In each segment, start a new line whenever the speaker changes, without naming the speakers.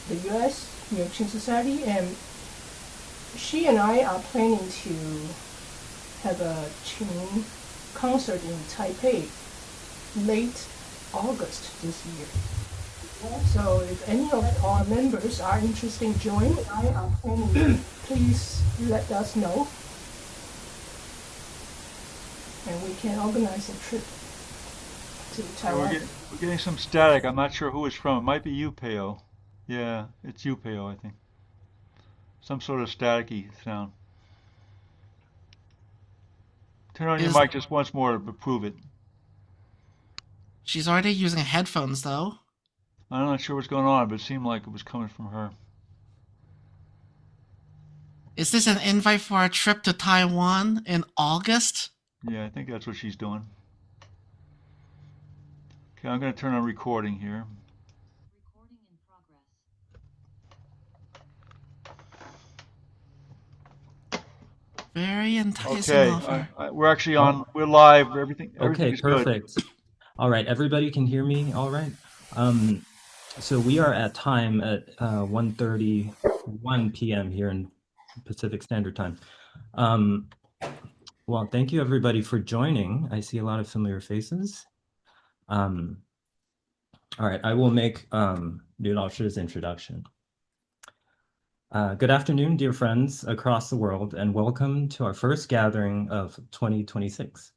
the U.S. Musician Society, and she and I are planning to have a Qing concert in Taipei late August this year. So if any of our members are interested in joining, please let us know, and we can organize a trip to Taiwan.
We're getting some static. I'm not sure who it's from. It might be Upeo. Yeah, it's Upeo, I think. Some sort of staticky sound. Turn on your mic just once more to prove it.
She's already using headphones, though.
I'm not sure what's going on, but it seemed like it was coming from her.
Is this an invite for a trip to Taiwan in August?
Yeah, I think that's what she's doing. Okay, I'm going to turn on recording here.
Recording in progress.
Very enticing
Okay,
offer.
we're actually on. We're live. Everything's
perfect.
good.
All right, everybody can hear me all right? So we are at time at 1:31 p.m. here in Pacific Standard Time. Well, thank you everybody for joining. I see a lot of familiar faces. All right, I will make Liu Laoshi's introduction. Good afternoon, dear friends across the world, and welcome to our first gathering of 2026.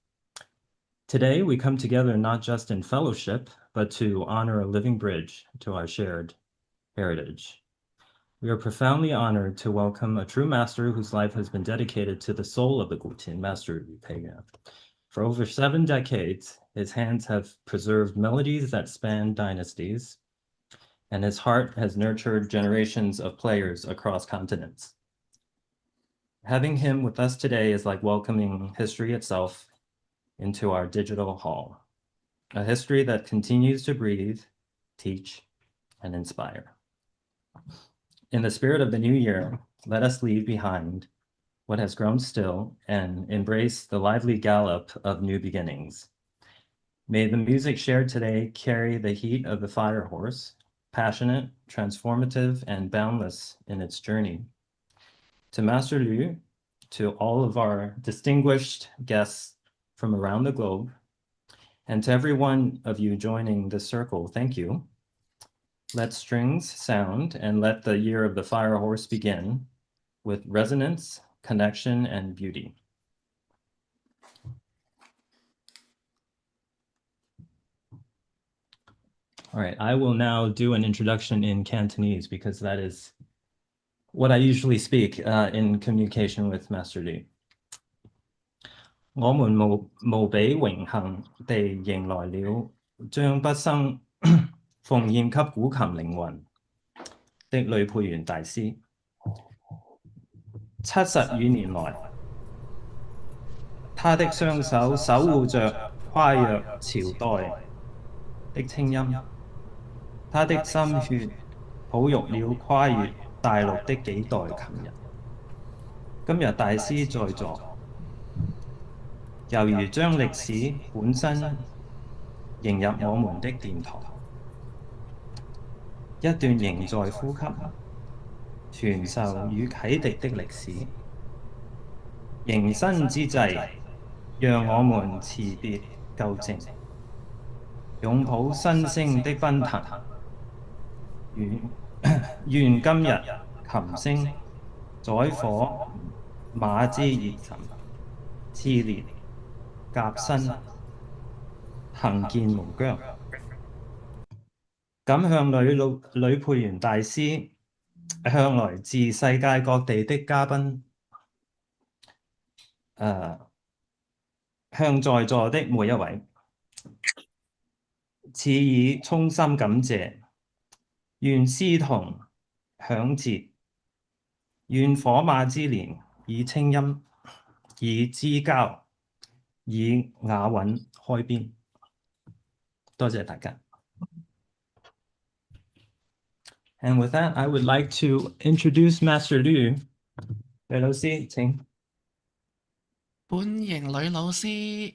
Today, we come together not just in fellowship, but to honor a living bridge to our shared heritage. We are profoundly honored to welcome a true master whose life has been dedicated to the soul of the guqin, Master呂培原. For over 7 decades, his hands have preserved melodies that span dynasties, and his heart has nurtured generations of players across continents. Having him with us today is like welcoming history itself into our digital hall, a history that continues to breathe, teach, and inspire. In the spirit of the new year, let us leave behind what has grown still and embrace the lively gallop of new beginnings. May the music shared today carry the heat of the fire horse, passionate, transformative, and boundless in its journey. To Master Liu, to all of our distinguished guests from around the globe, and to every one of you joining this circle, thank you. Let strings sound and let the year of the fire horse begin with resonance, connection, and beauty. All right, I will now do an introduction in Cantonese because that is what I usually speak in communication with Master Liu. 我們無比榮幸地迎來了將畢生奉獻給古琴靈魂的呂培原大師。70餘年來，他的雙手守護着跨越朝代的清音，他的心血哺育了跨越大陸的幾代琴人。今日大師在座，猶如將歷史本身迎入我們的殿堂，一段仍在呼吸、傳授與啟迪的歷史。迎新之際，讓我們辭別舊情，擁抱新星的奔騰。願今日琴聲載火馬之熱忱，熾烈革新，行健無疆。感向呂培原大師向來自世界各地的嘉賓，向在座的每一位，賜以衷心感謝。願詩同響節，願火馬之年以清音，以知交，以雅韻開邊。多謝大家。And with that, I would like to introduce Master Liu. 呂老師，請。
歡迎呂老師。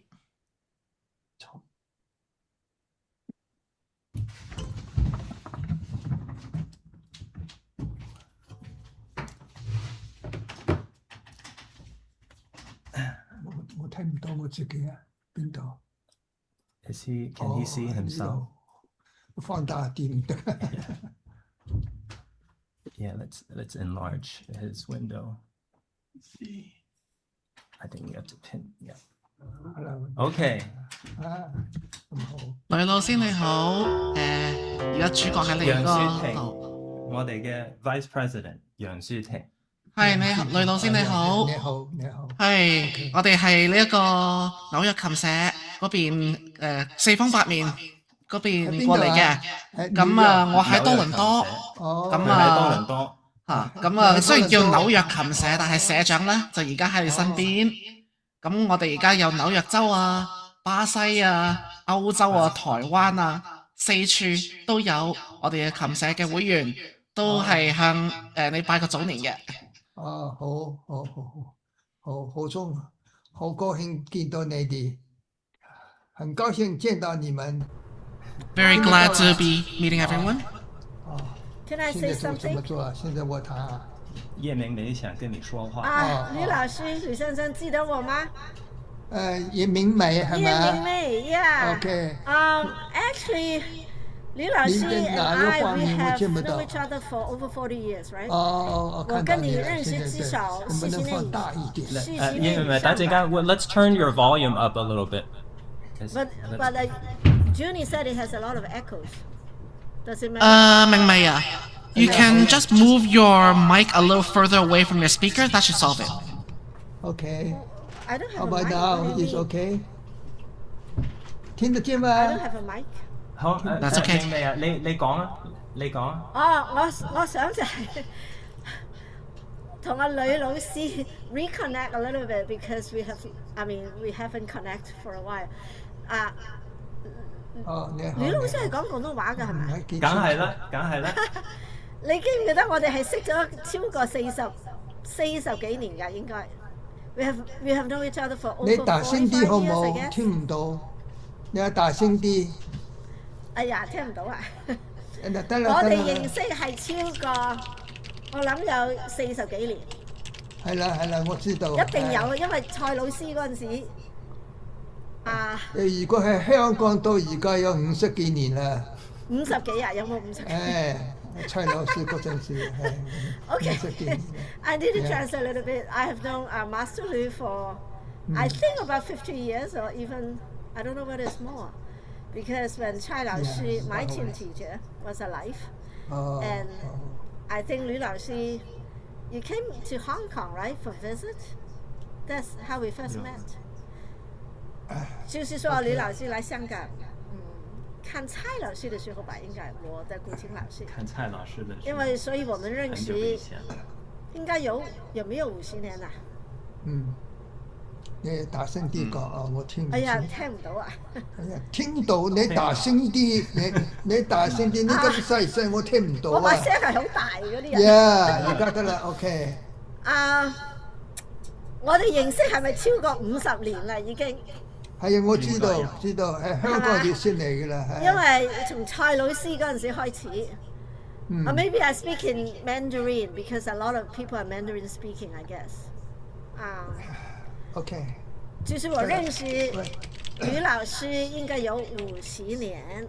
我睇唔到我自己啊，邊度？
Is he? Can he see
呢
himself?
度放大啲唔得。
Yeah, let's enlarge his window. I think we have to pin. Yeah. Okay.
啊，咁好。
呂老師你好，而家主角喺你
楊舒婷，
嗰度，
我哋嘅 Vice President 楊舒婷。
係你好，呂老師你好，
你好，你好。
係我哋係呢一個紐約琴社嗰邊四方八面嗰邊過嚟嘅，咁啊我喺多倫多，咁
佢喺多倫多。
咁啊雖然叫紐約琴社，但係社長咧就而家喺你身邊。咁我哋而家有紐約州啊、巴西啊、歐洲啊、台灣啊，四處都有我哋嘅琴社嘅會員，都係向你拜個早年嘅。
好高興見到你哋，很高興見到你們。
Very glad to be meeting everyone.
Can I say
怎麼
something?
做啊？現在我彈啊。
葉明美想跟你說話。
呂老師、呂先生記得我嗎？
葉明美係咪？
葉明美 ，Yeah.
OK.
Actually, 呂老師 and I we have known each other for over 40 years, right? 我跟你認識至少40年。
等陣間 ，Let's turn your volume up a little bit.
But Junie said it has a lot of echoes. Does it matter?
明美啊，You can just move your mic a little further away from your speaker. That should solve it.
OK.
I don't
How
have a
about
mic.
now? Is OK? 聽得見嗎？
I don't have a mic.
好
That's okay.
葉明美啊，你講啊，你講啊。
我想就係同阿呂老師 reconnect a little bit because we haven't connect for a while.
你好。
呂老師係講廣東話㗎係咪？
梗係啦，梗係啦。
你記唔記得我哋係識咗超過40幾年㗎應該。We have known each other for over
你大聲啲好
45 years, I
冇？
guess.
聽唔到。你大聲啲。
哎呀，聽唔到啊！
得啦。
我哋認識係超過，我諗有40幾年。
係啦，我知道。
一定有，因為蔡老師嗰陣時。
如果係香港到而家有50幾年啦。
50幾啊？有冇50幾？
蔡老師嗰陣時係。
Okay. I need to translate a little bit. I have known Master Lui for, I think about 50 years or even, I don't know whether it's more. Because when Chai Lao Shi, my team teacher, was alive, and I think Lui Lao Shi, you came to Hong Kong, right, for visit? That's how we first met. 就是說呂老師來香港，看蔡老師的時候吧，應該我的古琴老師。
看蔡老師的。
因為所以我們認識，應該有沒有50年啦？
你大聲啲講啊！我聽唔到。
哎呀，聽唔到啊！
係啊，聽到你大聲啲，你大聲啲，你咁細聲我聽唔到啊！
我把聲係好大嗰啲人。
Yeah，而家得啦 ，OK。
我哋認識係咪超過50年啦？已經。
係啊，我知道，係香港啲先嚟㗎啦。
因為從蔡老師嗰陣時開始。Maybe I speak in Mandarin because a lot of people are Mandarin speaking, I guess.
OK。
就是我認識呂老師應該有50年，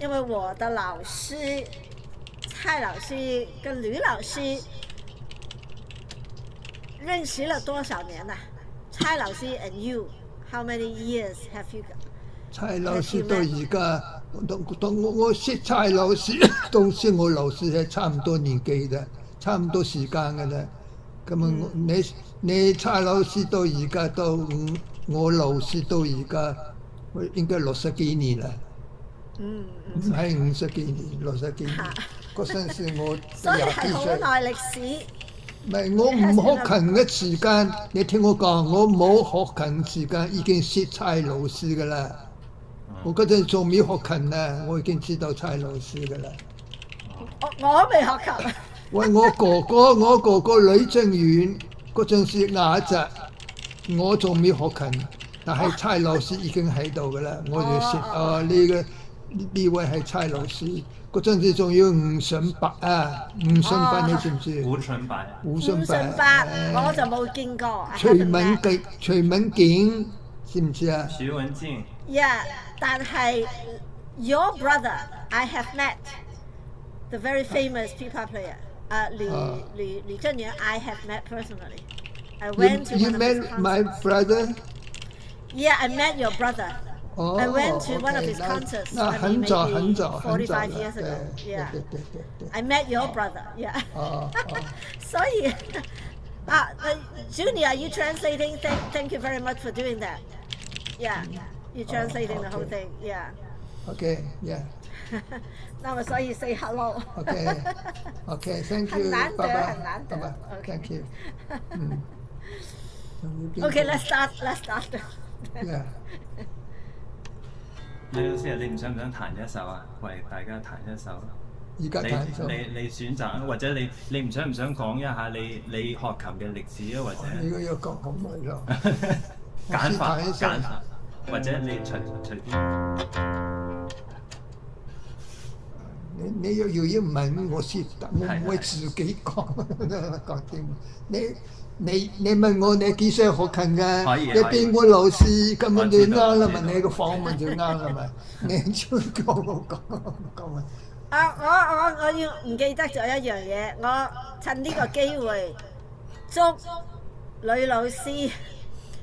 因為我的老師蔡老師跟呂老師認識了多少年啦？蔡老師 and you, how many years have you got?
蔡老師到而家，我識蔡老師，都識我老師係差唔多年紀嘅，差唔多時間嘅啦。咁你蔡老師到而家到我老師到而家，應該60幾年啦。唔係50幾年，60幾年。嗰陣時我
所以係好耐歷史。
唔係我唔學琴嘅時間，你聽我講，我冇學琴時間已經識蔡老師㗎啦。我嗰陣仲未學琴啊，我已經知道蔡老師㗎啦。
我未學琴。
喂，我哥哥呂正遠嗰陣時雅集，我仲未學琴，但係蔡老師已經喺度㗎啦。我就識呢位係蔡老師，嗰陣時仲要吳順伯啊，吳順伯你知唔知？
胡春白，
胡
吳順伯我就冇見過。
徐文景知唔知啊？
徐文靜
Yeah， 但係 your brother I have met the very famous pipa player， 呂振元 I have met personally。I went to
You
one of his
met my
concerts.
brother?
Yeah, I met your brother.
Oh,
I went to one of
okay.
his concerts.
那
I
很
mean,
早
maybe
很早
45 years
對
ago.
對
Yeah.
對對對。
I met your brother. Yeah.
哦哦。
所以Junior, are you translating? Thank you very much for doing that. Yeah, you translating the whole
okay.
thing. Yeah.
Okay, yeah.
那么所以 say hello.
Okay, okay, thank
很
you.
難得，
Bye bye.
很難得。
Bye bye.
Okay.
Thank you.
Okay, let's start. Let's start.
Yeah.
李老師啊，你唔想彈一首啊？為大家彈一首。
而家彈咗。
你選擇，或者你唔想講一下你學琴嘅歷史啊？或者
呢個要講好耐咯。
簡法，
我先彈一首
或者你隨便。
你要問我先答，我唔會自己講講掂。你問我你幾歲學琴㗎？
可以
你邊個老師？咁樣你啱啦嘛，
我知道
你個訪問就啱啦嘛。你就講我講啊。
我要唔記得咗一樣嘢，我趁呢個機會祝呂老師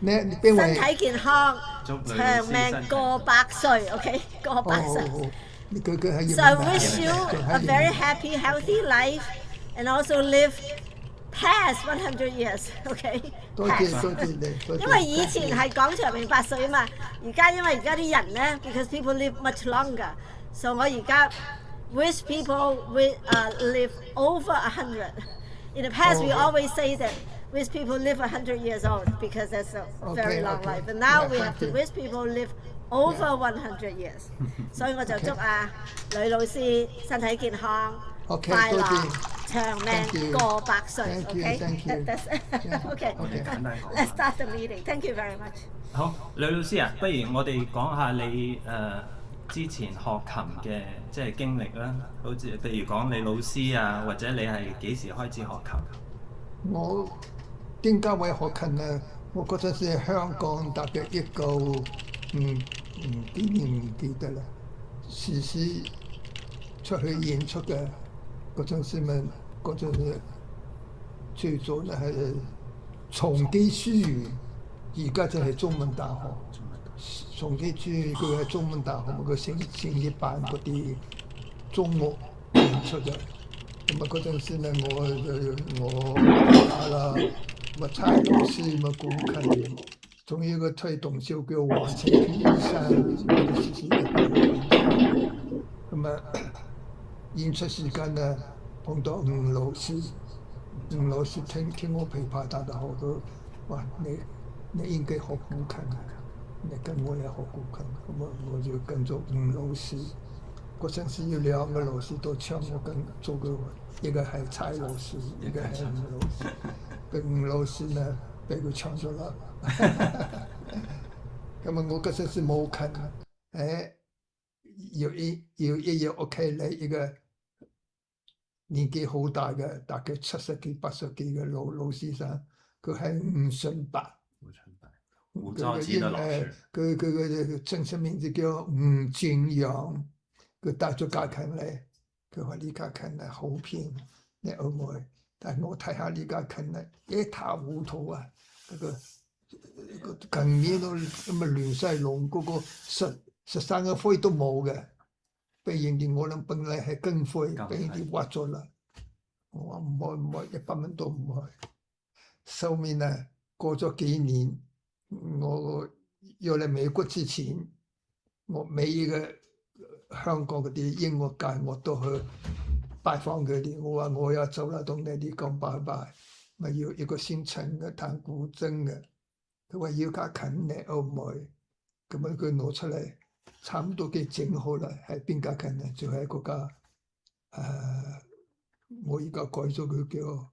你邊位？
身體健康，
祝呂老
長
師
命過百歲，OK， 過百歲。
佢係
So I wish you a very happy, healthy life, and also live past 100 years. OK，
多謝多謝你。
因為以前係講長命百歲啊嘛，因為而家啲人咧 ，because people live much longer， so 我而家 wish people live over 100. In the past, we always say that wish people live 100 years old because that's a very long life. But now we have to wish people live over 100 years. 所以我就祝呂老師身體健康、快樂、長命過百歲。OK， let's start the meeting. Thank you very much.
好，呂老師啊，不如我哋講下你之前學琴嘅即係經歷啦，好似譬如講你老師啊，或者你係幾時開始學琴？
我點解會學琴呢？我嗰陣時香港大約幾年唔記得啦，時時出去演出嘅嗰陣時咪嗰陣時最早咧係松基書院，而家就係中文大學。松基書院佢係中文大學個成績班嗰啲中樂演出嘅。咁啊嗰陣時咧，我打啦，咪蔡老師咪古琴，仲有一個推動小叫黃清平醫生，咁啊演出時間咧碰到吳老師聽我琵琶彈得好多，話你應該學古琴啊，你跟我也學古琴，咁啊我就跟咗吳老師。嗰陣時有兩個老師都請我跟做過，一個係蔡老師，一個係吳老師。個吳老師呢，俾佢搶咗啦。咁啊，我嗰陣時冇琴，有一日屋企嚟一個年紀好大嘅，大概70幾80幾嘅老先生，佢係吳順伯。
胡兆基的老師。
佢嘅正式名字叫吳俊陽。佢帶咗架琴嚟，佢話呢架琴係好平，你可唔可以？但係我睇下呢架琴咧，一塌糊塗啊！個琴面都咁啊亂晒龍，嗰個13個灰都冇嘅，俾人哋我諗本嚟係金灰，俾人哋挖咗啦。我話唔可以，100蚊都唔可以。後面啊，過咗幾年，我要嚟美國之前，我每一個香港嗰啲音樂界我都去拜訪佢哋，我話我要走啦，同你哋講拜拜，咪要一個姓陳嘅彈古箏嘅，佢話要架琴咧，可唔可以？咁啊佢攞出嚟，差唔多幾整好啦，係邊架琴咧？就係嗰架我而家改咗佢叫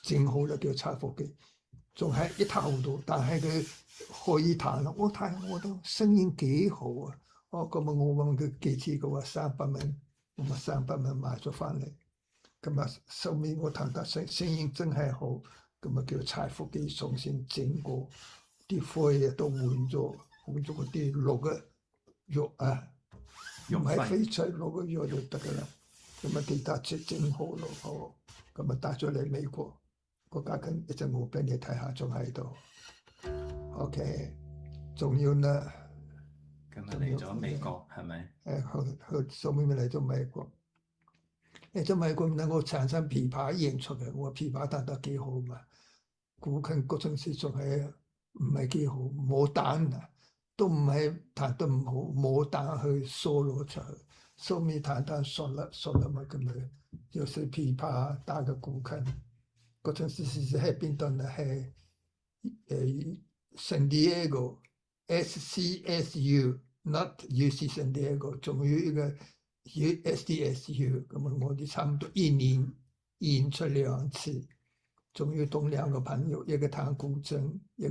整好啦，叫查福機，仲係一塌糊塗，但係佢可以彈啦。我睇我都聲音幾好啊！咁啊我問佢幾錢，佢話300蚊，我咪300蚊買咗翻嚟。咁啊後面我睇到聲音真係好，咁啊叫柴火機重新整過，啲灰都換咗嗰啲綠嘅肉啊，唔係翡翠綠嘅肉就得噶啦。咁啊其他整好咯，好，咁啊帶咗嚟美國，個家緊一陣我俾你睇下，仲喺度。OK， 仲要呢？
咁啊嚟咗美國係咪？
佢後面咪嚟咗美國。嚟咗美國能夠產生琵琶演出嘅，我琵琶彈得幾好嘛。古琴嗰陣時仲係唔係幾好，冇彈啊，都唔係彈得唔好，冇彈去 solo 出去，後面彈熟啦嘛，咁咪有時琵琶打個古琴。嗰陣時係喺邊度呢？係San Diego SCSU，not UC San Diego， 仲有一個 SDSU， 咁啊我哋差唔多1年演出2次，仲要同2個朋友，一個彈古箏，一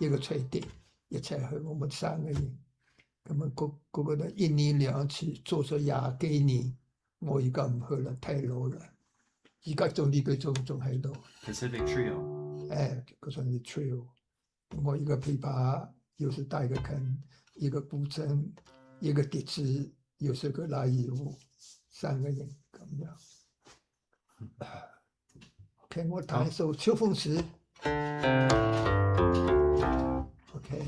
個吹笛，一齊去，我們3個人，咁啊嗰個呢1年2次，做咗20幾年，我而家唔去啦，太老啦，而家做呢個仲喺度。
Pacific Trio，
嗰陣係 trio， 我一個琵琶，又是帶個琴，一個古箏，一個笛子，又是個拉二胡，3個人咁樣。OK， 我彈一首《秋風時》。OK。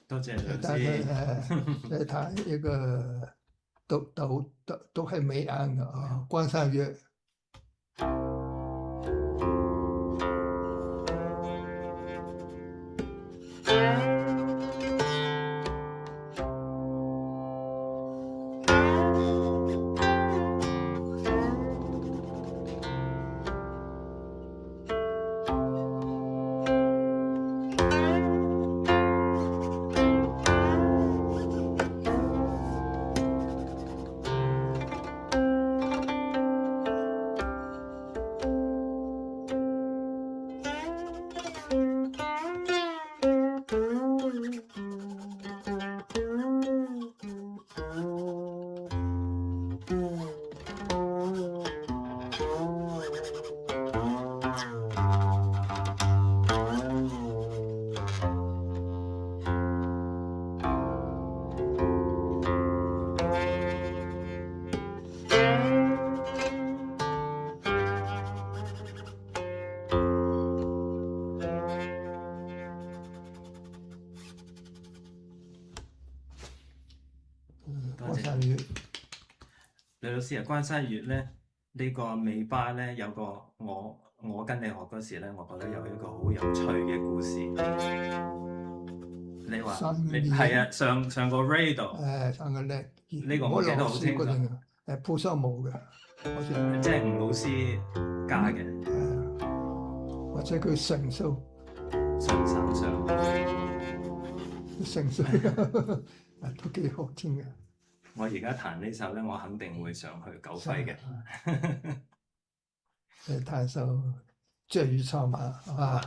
多謝老
但
師。
係彈一個都係美啱嘅啊，關山月。
李老師啊，關山月咧呢個尾巴咧有個我跟你學嗰時咧，我覺得有一個好有趣嘅故事。你話你係啊，上個 radio 度，
上個叻，
呢個我記得好清楚。
鋪上冇嘅，好似
即係吳老師教嘅，
或者佢成數
上手上
成數都幾好聽嘅。
我而家彈呢首咧，我肯定會上去9揮嘅。
誒彈首粵語唱嘛，係嘛？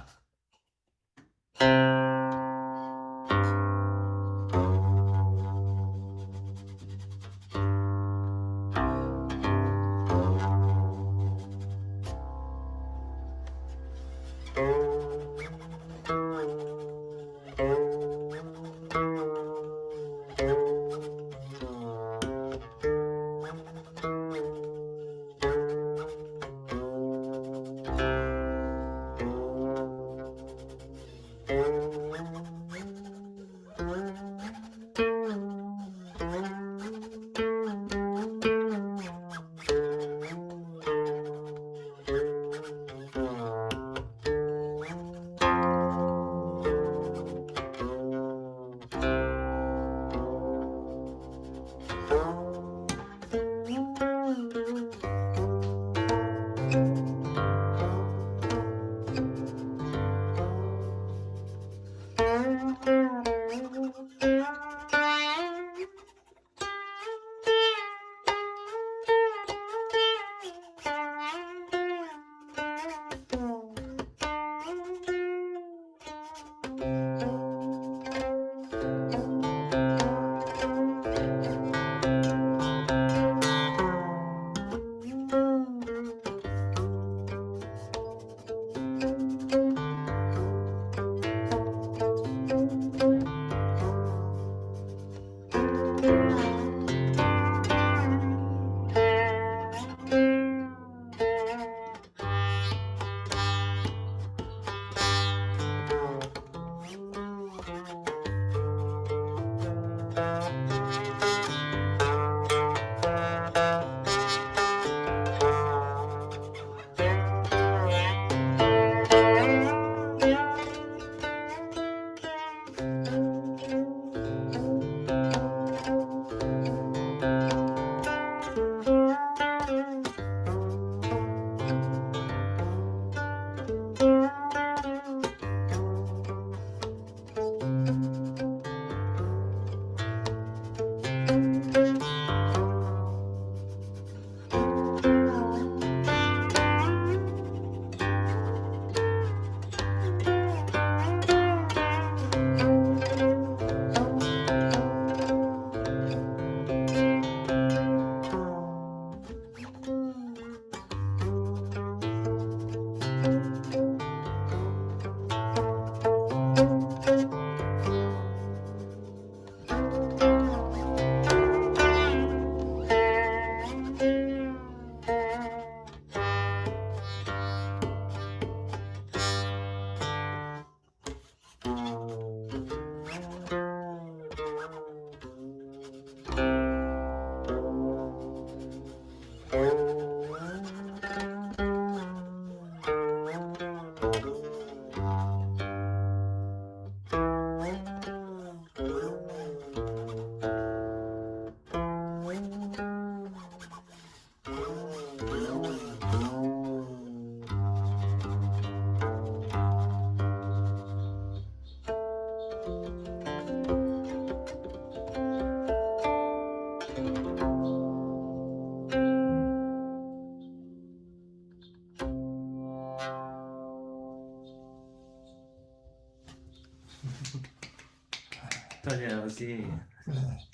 多謝老師。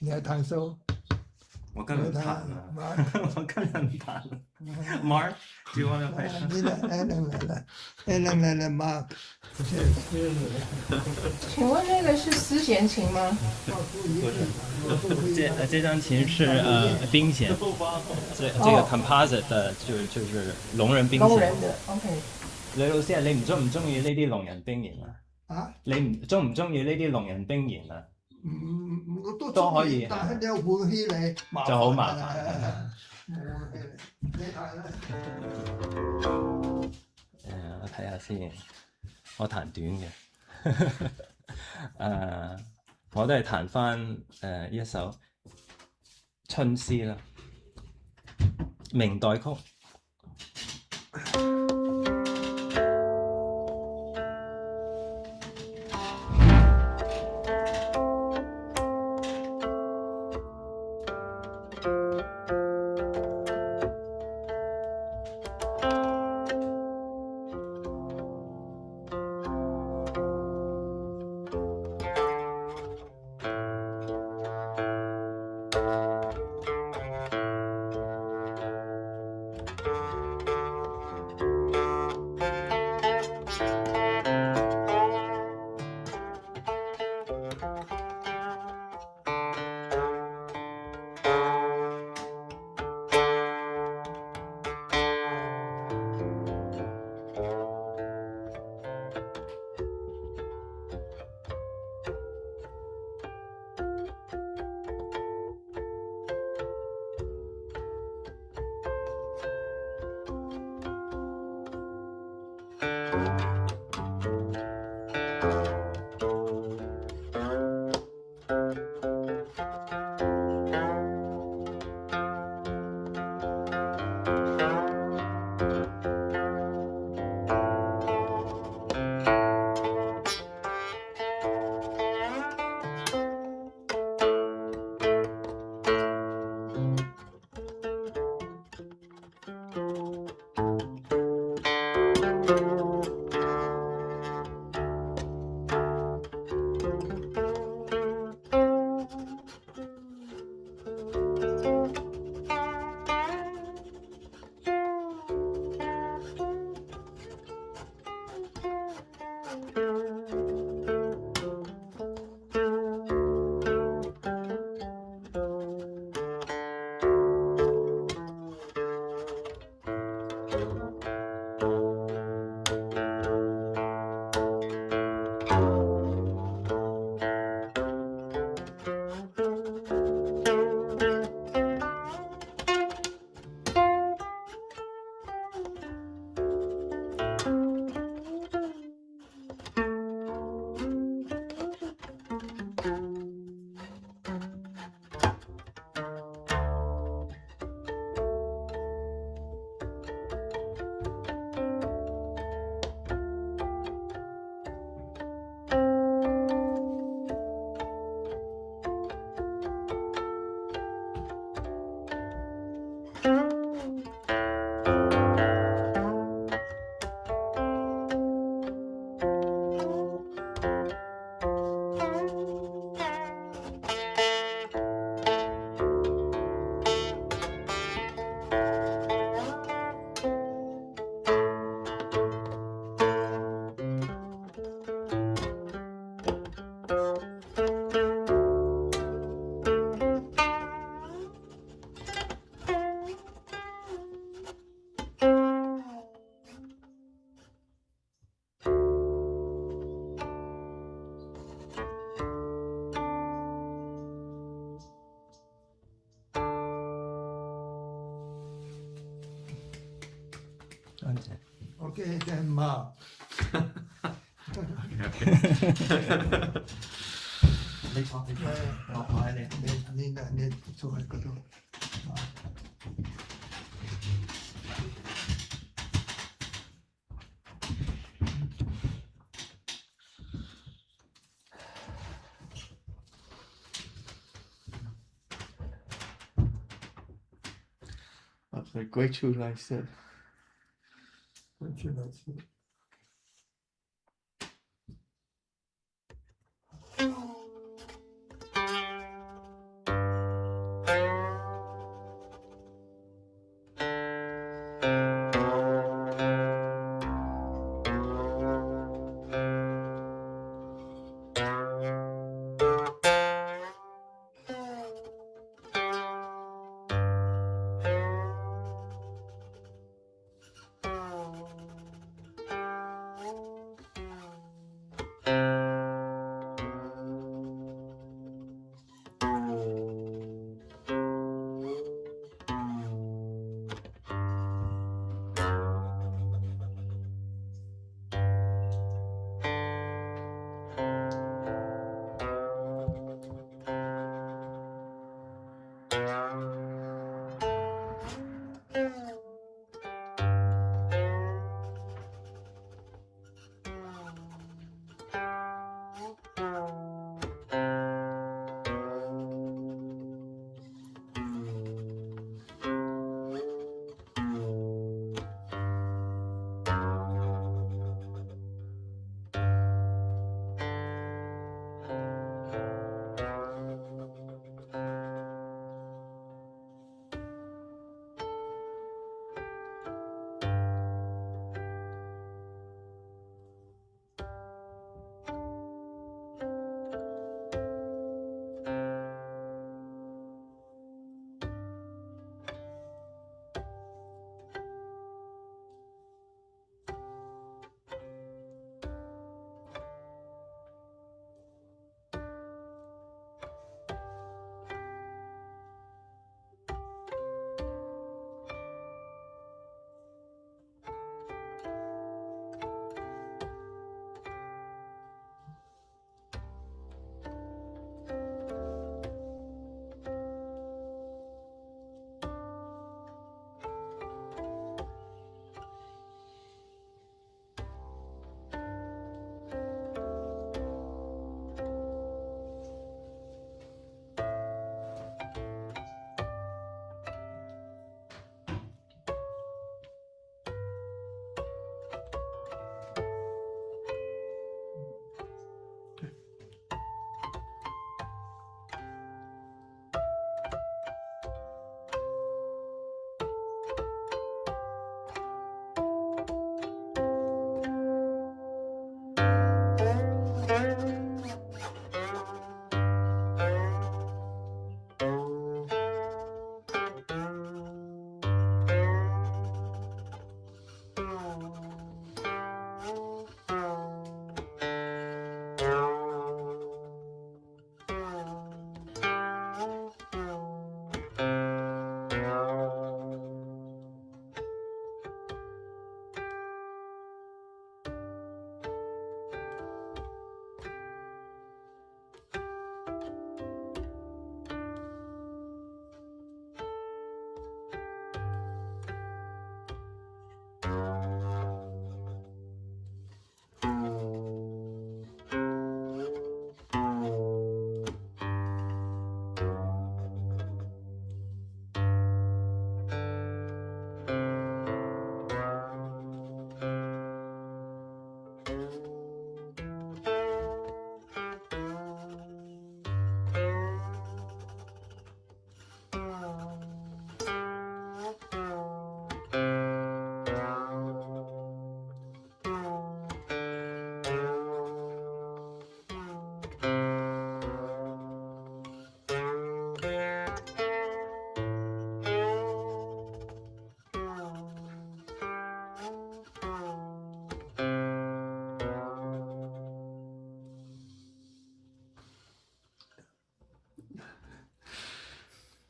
你係彈數？
我今日唔彈啦，我今日唔彈啦。Mark，do you want to play？
你來 Alan 來了 Mark。
请问那个是丝弦琴吗？
這張琴是冰弦，這個 composite 的就是聾人冰弦。
聋人的 ，OK。
呂老師啊，你唔中意呢啲聾人冰弦啊？
啊？
你唔中意呢啲聾人冰弦啊？
我
都可以，
但係你有換氣嚟，
就好麻煩。
你睇啦。
我睇下先，我彈短嘅，我都係彈翻一首春詩啦，明代曲。
OK， then Mark。
你坐喺你。
你坐喺嗰度。
鬼出來事。
鬼出來事。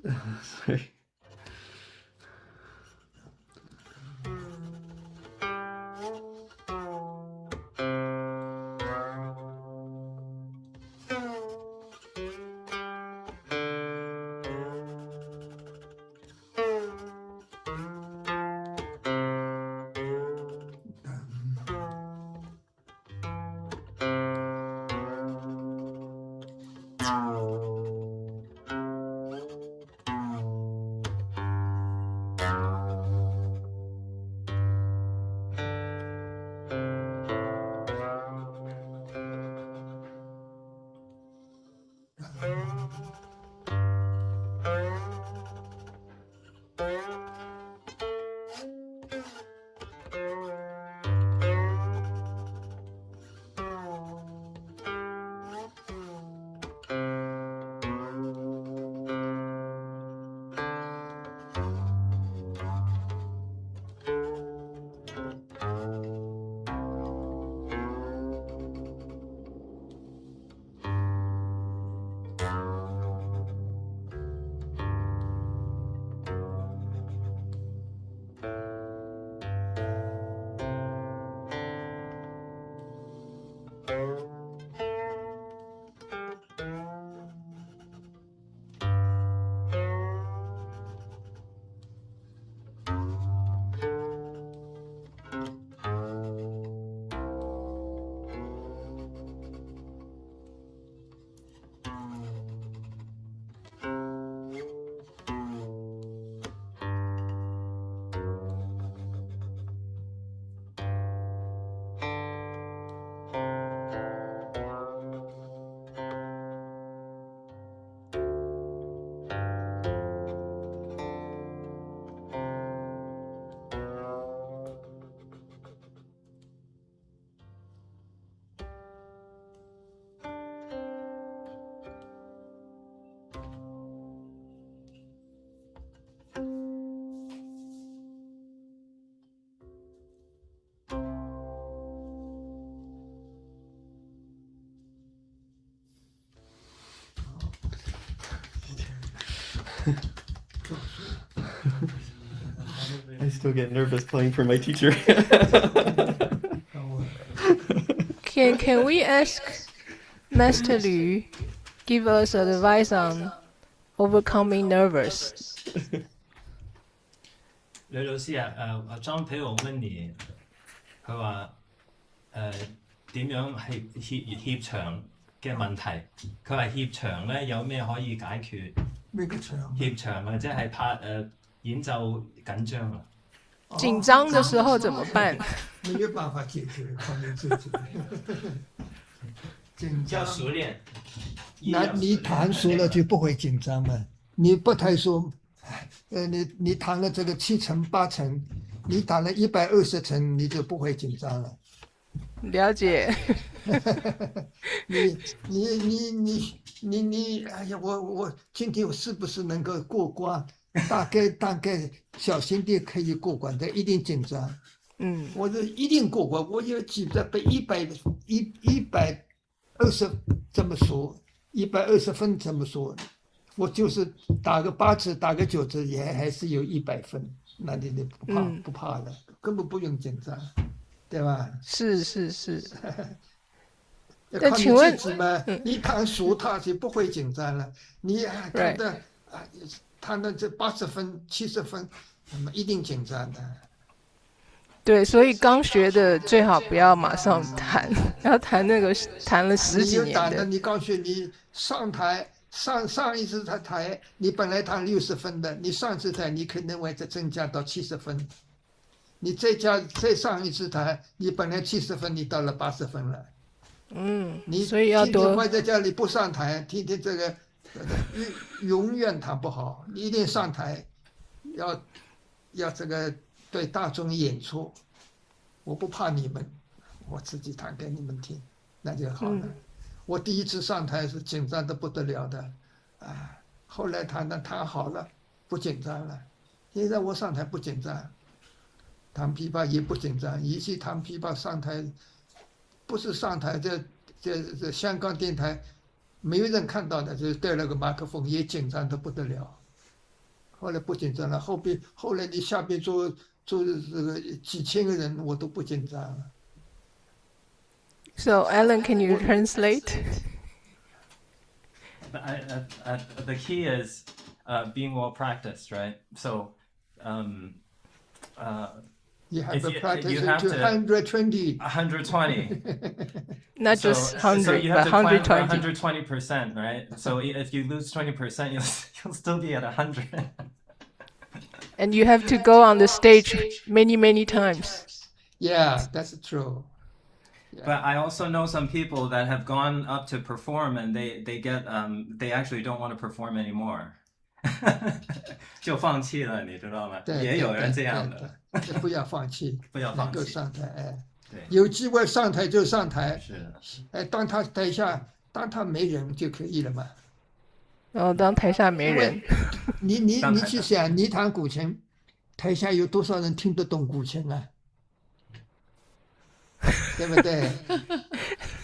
Sorry. I still get nervous playing for my teacher.
Can we ask Master Lu give us advice on overcoming nervous?
呂老師啊，莊皮我問你，佢話點樣協場嘅問題？佢話協場咧有咩可以解決？
咩嘅場？
協場啊，即係怕演奏緊張啊。
緊張的時候怎麼辦？
沒有辦法解決，靠你自己。緊張。
要熟練。
那你彈熟了就不會緊張了。你不太熟，你彈了這個7層8層，你彈了120層，你就不會緊張了。
了解。
你，哎呀，我今天我是不是能夠過關？大概小心點可以過關的，一定緊張。我就一定過關，我有記得被120這麼說，120分這麼說，我就是打個8次，打個9次也還是有100分，那你不怕了，根本不用緊張，對吧？
是。
那請問自己嘛，你彈熟它就不會緊張了，你彈的這80分、70分，那麼一定緊張的。
對，所以剛學的最好不要馬上彈，要彈那個彈了10幾年的。
你剛學，你上台上一次台，你本來彈60分的，你上次台你可能會再增加到70分，你再上一次台，你本來70分，你到了80分了。你
所以要多。
天天關在家裡不上台，天天這個永遠彈不好，你一定上台，要這個對大眾演出。我不怕你們，我自己彈給你們聽，那就好了。我第一次上台是緊張得不得了的，後來彈好了，不緊張了。現在我上台不緊張，彈琵琶也不緊張。以前彈琵琶上台，不是上台，這香港電台沒有人看到的，就帶了個麥克風，也緊張得不得了。后来不紧张了，后来你下边做这个几千个人，我都不紧张了。
So Alan, can you translate?
The key is being well practiced, right? So,
You have
if
to
you-
practice
you
it
have
to
to-
120.
120.
Not
So-
just
so
100,
you have
but
to plan for
120.
120%, right? So if you lose 20%, you'll still be at 100.
And you have to go on the stage many times.
Yeah, that's true.
But I also know some people that have gone up to perform and they get they actually don't want to perform anymore. 就放弃了，你知道吗？
对，
也有人这样的。
对，不要放弃，
不要放弃
能够上台，哎，
对，
有机会上台就上台，
是的，
哎，当他没人就可以了嘛。
然后当台下没人，
你
当台
去想，你弹古琴，台下有多少人听得懂古琴啊？对不对？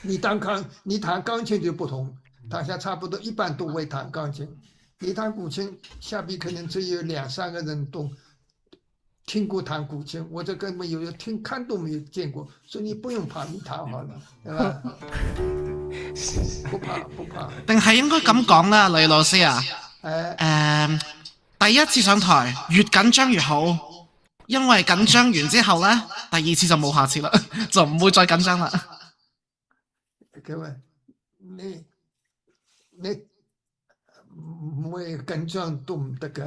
你弹钢琴就不同，大家差不多一般都会弹钢琴。你弹古琴，下边可能只有2-3个人懂，听过弹古琴，我这根本有看都没有见过，所以你不用怕，你弹好了，对吧？不怕。
定係應該咁講啦，呂老師啊。
哎，
第一次上台越緊張越好，因為緊張完之後呢，第二次就冇下次啦，就唔會再緊張啦。
各位，你唔會緊張都唔得噶。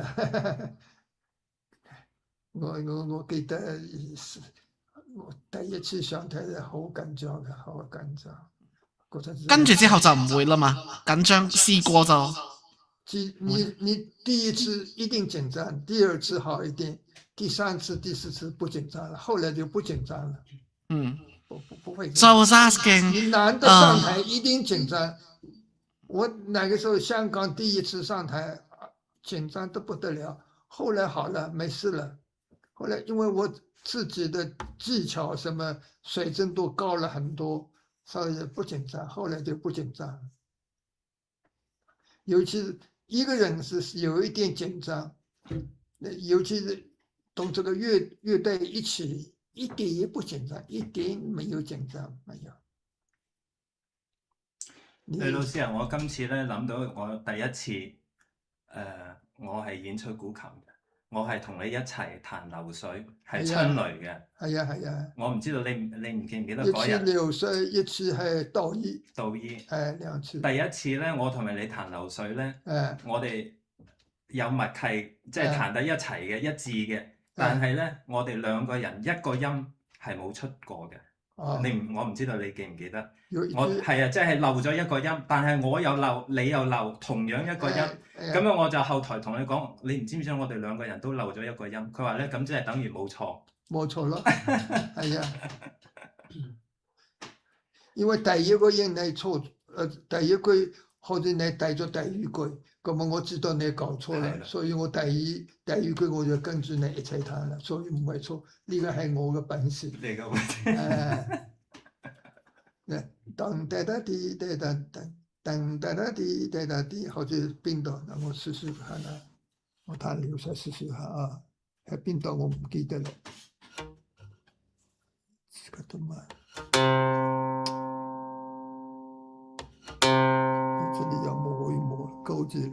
我記得我第一次上台好緊張嘅，好緊張。
跟住之後就唔會啦嘛，緊張試過就。
你第一次一定緊張，第二次好一點，第三次、第四次不緊張了，後來就不緊張了。不會緊張。
So I was asking，
你難得上台一定緊張。我那個時候香港第一次上台，緊張得不得了，後來好了，沒事了。後來因為我自己的技巧什麼水準都高了很多，所以不緊張，後來就不緊張。尤其是一個人是有一點緊張，尤其是同這個樂隊一起，一點也不緊張，一點沒有緊張，沒有。
呂老師啊，我今次咧諗到我第一次我係演出古琴嘅，我係同你一齊彈流水，係春雷嘅。
係啊。
我唔知道你唔記唔記得
一
嗰日？
次流水，一次係道義。
道義。
兩次。
第一次咧，我同埋你彈流水咧，我哋有默契，即係彈得一齊嘅，一致嘅。但係咧，我哋兩個人一個音係冇出過嘅。我唔知道你記唔記得？我係啊，即係漏咗一個音，但係我又漏，你又漏，同樣一個音。咁樣我就後台同你講，你唔知唔知我哋兩個人都漏咗一個音？佢話咧，咁即係等於冇錯。
冇錯咯，係啊。因為第一個音你錯，第一句或者你帶咗第二句，咁我知道你搞錯啦，所以我第二句我就跟住你一齊彈啦，所以唔係錯，呢個係我嘅本事。
你嘅本事。
當噠噠啲噠噠噠，當噠噠啲噠噠啲，好似邊度？嗱，我試試看啦，我彈流水試試下啊，喺邊度我唔記得啦。這個都慢。這裡要摸一摸，勾住了。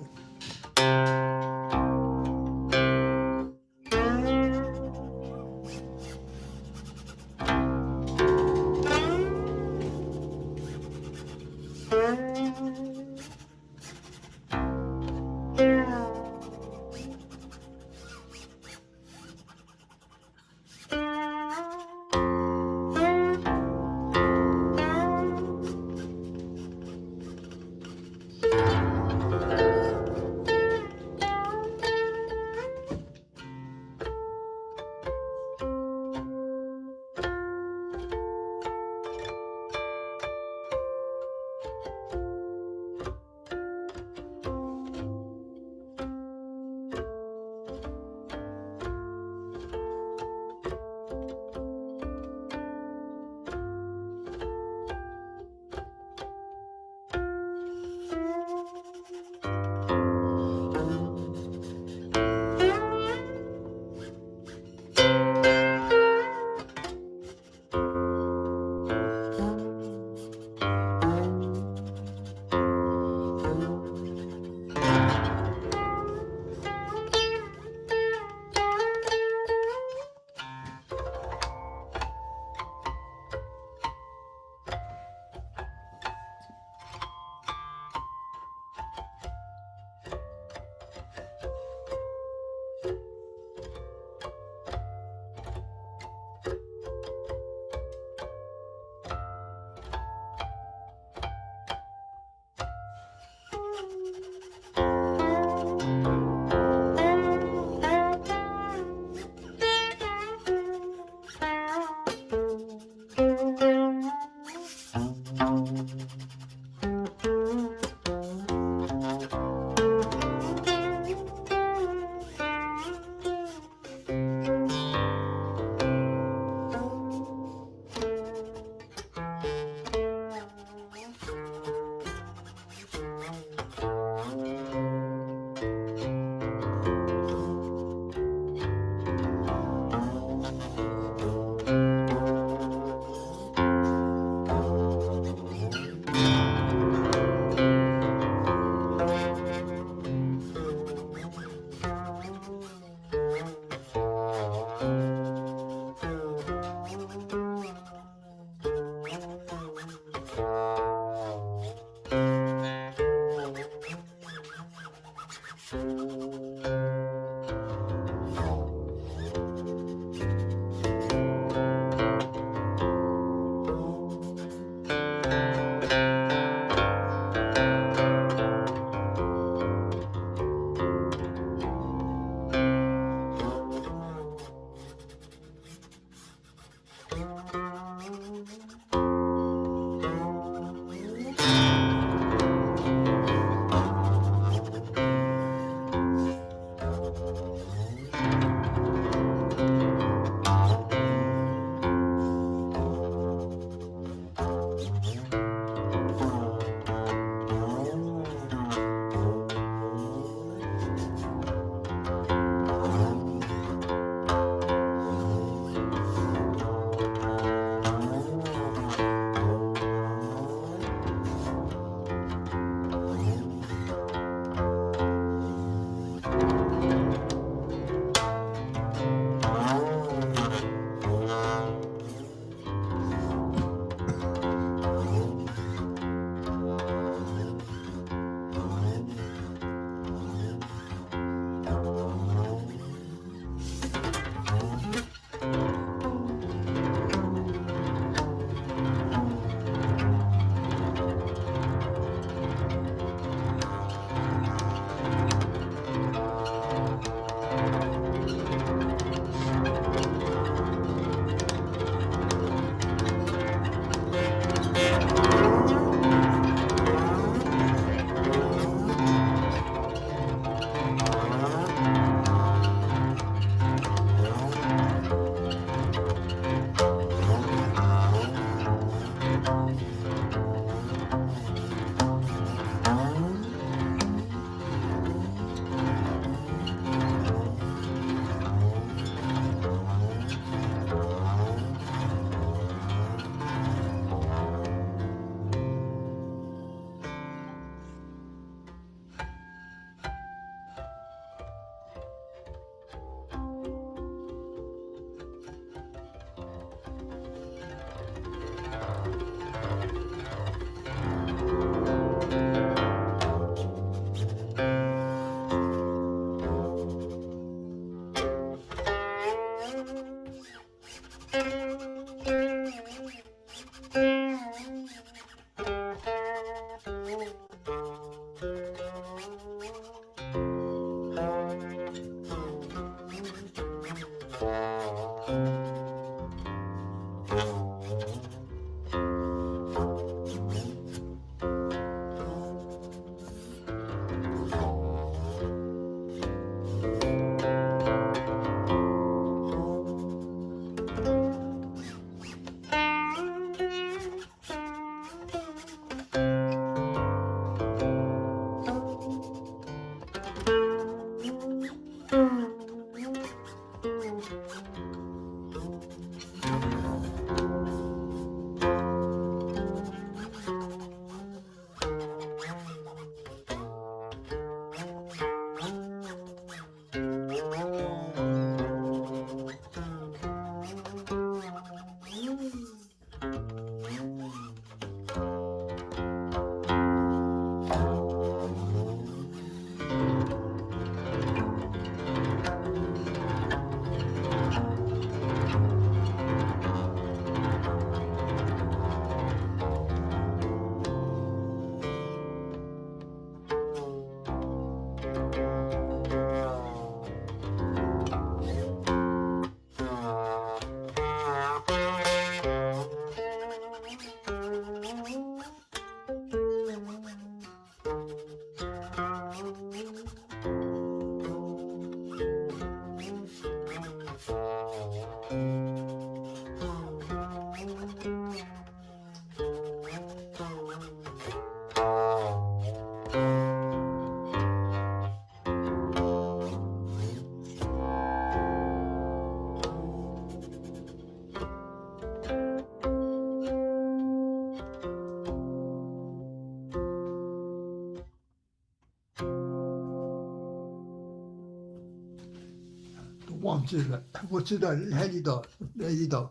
忘记了，我知道喺呢度，喺呢度。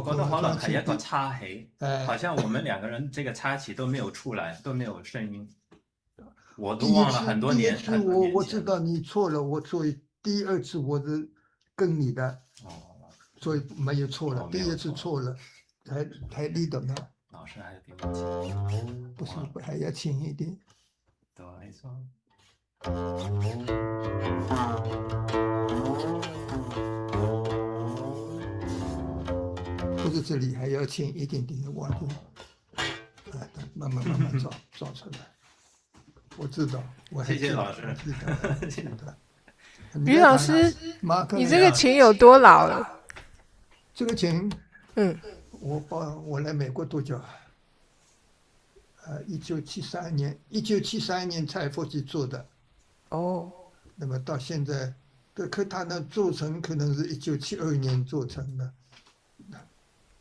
我覺得可能係一個插起，
哎
好像我們兩個人這個插起都沒有出來，都沒有聲音。我都
第一
忘了很多年，
次第一次
很多年前
我知道你错了，所以第二次我是跟你的，
哦，
所以没有错了。
哦没有
第一次错了，还你懂的，
老師還有點問題。
不是还要轻一点。
對，沒錯。
不是这里还要轻一点点的往后，哎，慢慢找出来。我知道，我还
謝謝
记得
老師
我知道知道。
吕老师，
马克，
你这个琴有多老了？
这个琴，
嗯，
我来美国多久啊？1973年才复去做的。
哦，
那么到现在，它的做成可能是1972年做成的。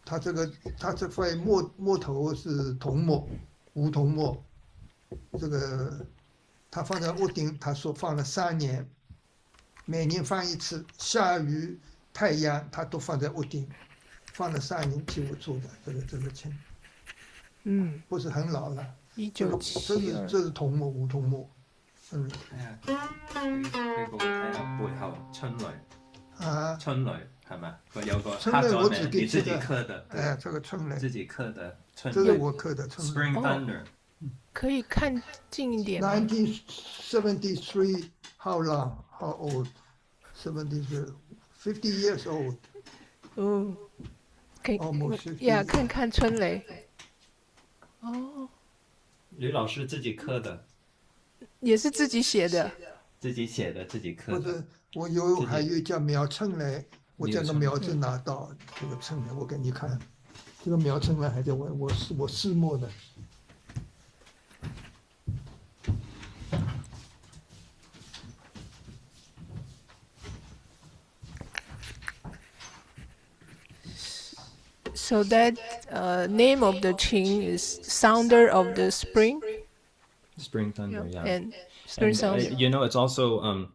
它这块木头是桐木，梧桐木。这个它放在屋顶，他说放了3年，每年放一次，下雨、太阳，它都放在屋顶，放了3年替我做的这个琴，
嗯，
不是很老了。
1972，
这是桐木，梧桐木，嗯。
睇下呢個睇下背後春雷
啊，
春雷係咪？佢有個
春雷
刻咗名，
我自己
你自己
刻的
刻的，
哎，这个春雷，
自己刻的春
这是
雷
我刻的春雷。
Spring Thunder。
可以看近一点吗？
1973, how long? How old? 73, 50 years old.
嗯，可以
Almost 50
呀，看看春雷。哦，
吕老師自己刻的，
也是自己写的。
自己寫的，自己刻的。
或者我还有叫苗春雷，我将个苗子拿到这个春雷，我给你看，这个苗春雷还在我私墨的。
So that name of the qing is Sounder of the Spring,
Spring Thunder, yeah.
and Spring
And,
Sounder.
you know, it's also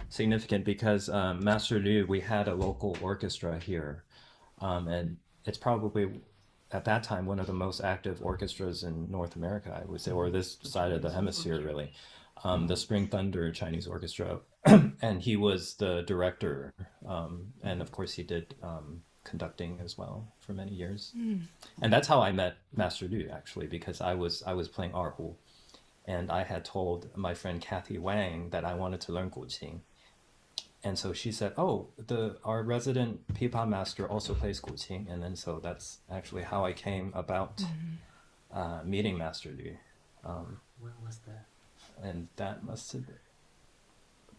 significant because Master Liu, we had a local orchestra here, and it's probably at that time one of the most active orchestras in North America, I would say, or this side of the hemisphere, really. The Spring Thunder Chinese Orchestra, and he was the director, and of course he did conducting as well for many years. And that's how I met Master Liu, actually, because I was playing erhu. And I had told my friend Kathy Wang that I wanted to learn guqin. And so she said, oh, our resident pipa master also plays guqin. And then so that's actually how I came about meeting Master Liu.
When was that?
And that must have been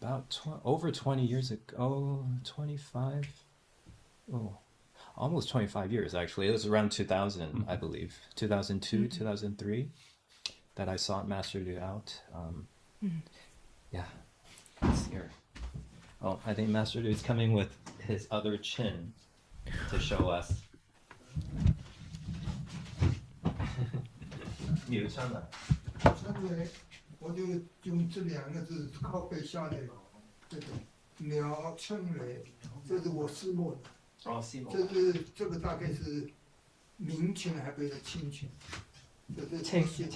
about over 20 years ago, 25? Oh, almost 25 years, actually. It was around 2000, I believe. 2002, 2003. That I sought Master Liu out. Yeah, it's here. Oh, I think Master Liu is coming with his other chin to show us. 有唱的。
春雷，我就用这2个字靠背下来，这个苗春雷，这是我私墨的。
哦，西蒙。
这个大概是明琴还不是清琴，这是
清琴，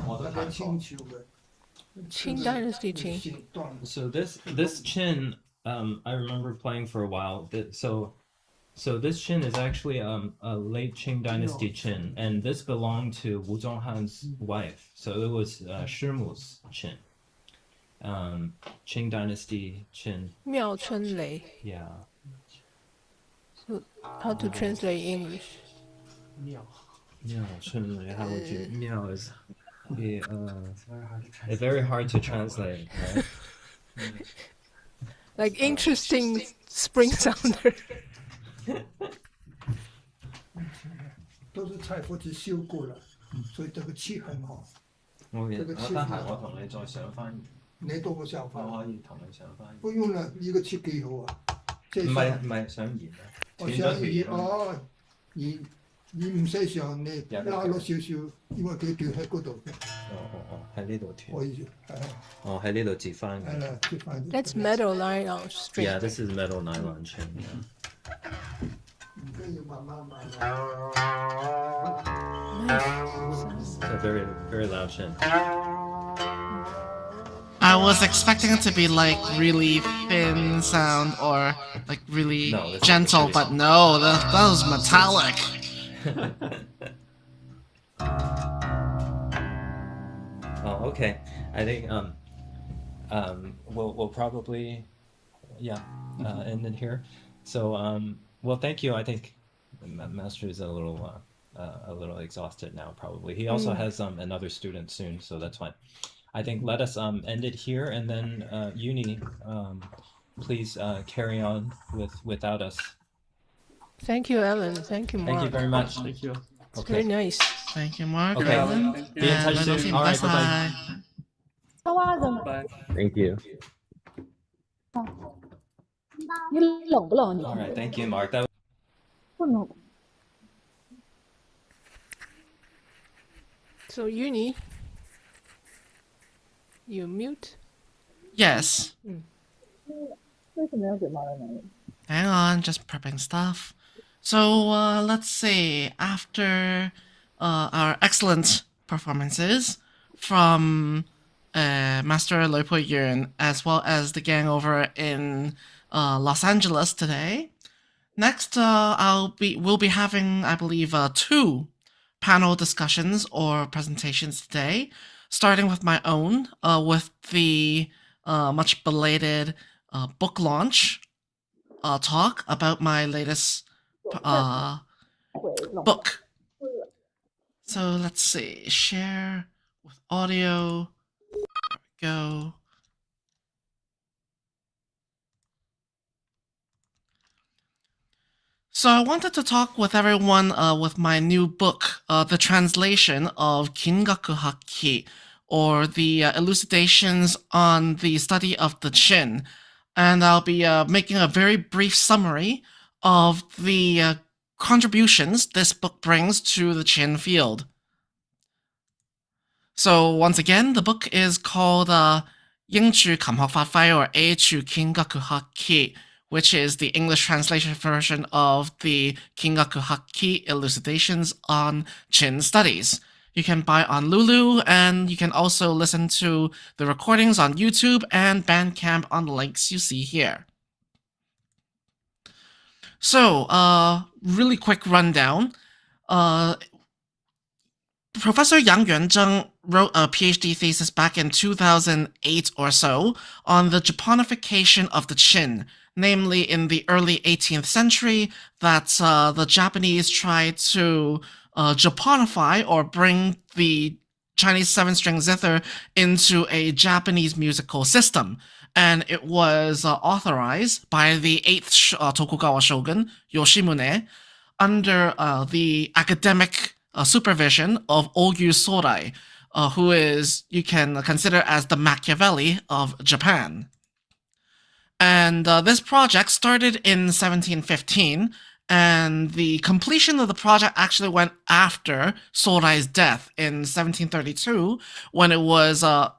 我都
那个
弹过。
清球的。
Qing Dynasty qing.
弦断的
So this chin, I remember playing for a while. So this chin is actually a late Qing Dynasty chin, and this belonged to Wu Zhonghan's wife. So it was Shimu's chin. Qing Dynasty chin.
妙春雷.
Yeah.
So how to translate English?
妙
How would you? Miao is
It's very hard
very hard to
to translate.
translate. Right?
Like interesting spring sounder.
都是蔡夫子修过了，所以这个气很好。
我
這個
得閒我同你再上翻譯，
你多個想
我
法？
可以同你上翻譯。
不用了，呢個設幾好啊！即
唔
係
係想延啊，
我
斷咗條
想移
弦。
哦，你唔使上，你拉落少少，因為佢斷喺嗰度嘅，
哦，喺呢度斷。
可以係
哦，喺呢度接翻嘅。
係啦，接翻。
That's metal line on string.
Yeah, this is metal nylon chin. Yeah. A very, very loud chin.
I was expecting it to be like really thin sound or like really
No, this is
gentle,
pretty
but
soft.
no, that was metallic.
Oh, okay. I think we'll probably end it here. So well, thank you. I think Master is a little exhausted now. Probably he also has another student soon, so that's fine. I think let us end it here, and then Uni, please carry on without us.
Thank you, Alan. Thank you, Mark.
Thank you very much.
Thank you.
It's very nice.
Thank you, Mark.
Okay.
Alan.
Be in touch
And
soon. All right, bye-bye.
Bye.
Thank you.
你冷不冷？你
All right, thank you, Mark. That
不冷。
So, Uni, you mute?
Yes.
为什么要嘴巴的男人？
Hang on, just prepping stuff. So let's see. After our excellent performances from Master Lui Pui Yuen as well as the gang over in Los Angeles today, next we'll be having, I believe, 2 panel discussions or presentations today, starting with my own with the much belated book launch talk about my latest book. So let's see, share with audio. There we go. So I wanted to talk with everyone with my new book, the translation of Kingaku Hakki, or the elucidations on the study of the Qin. And I'll be making a very brief summary of the contributions this book brings to the Qin field. So once again, the book is called 英語琴學法輝 or 英語見學學 which is the English translation version of the Kingaku Hakki elucidations on Qin studies. You can buy on Lulu, and you can also listen to the recordings on YouTube and Bandcamp on the links you see here. So, really quick rundown. Professor Yang Yuanzheng wrote a PhD thesis back in 2008 or so on the Japonification of the Qin, namely in the early 18th century, that the Japanese tried to Japonify or bring the Chinese 7-string zither into a Japanese musical system. And it was authorized by the 8th Tokugawa shogun, Yoshimune, under the academic supervision of Ogyu Sodai, who is, you can consider as the Machiavelli of Japan. And this project started in 1715, and the completion of the project actually went after Sodai's death in 1732, when it was the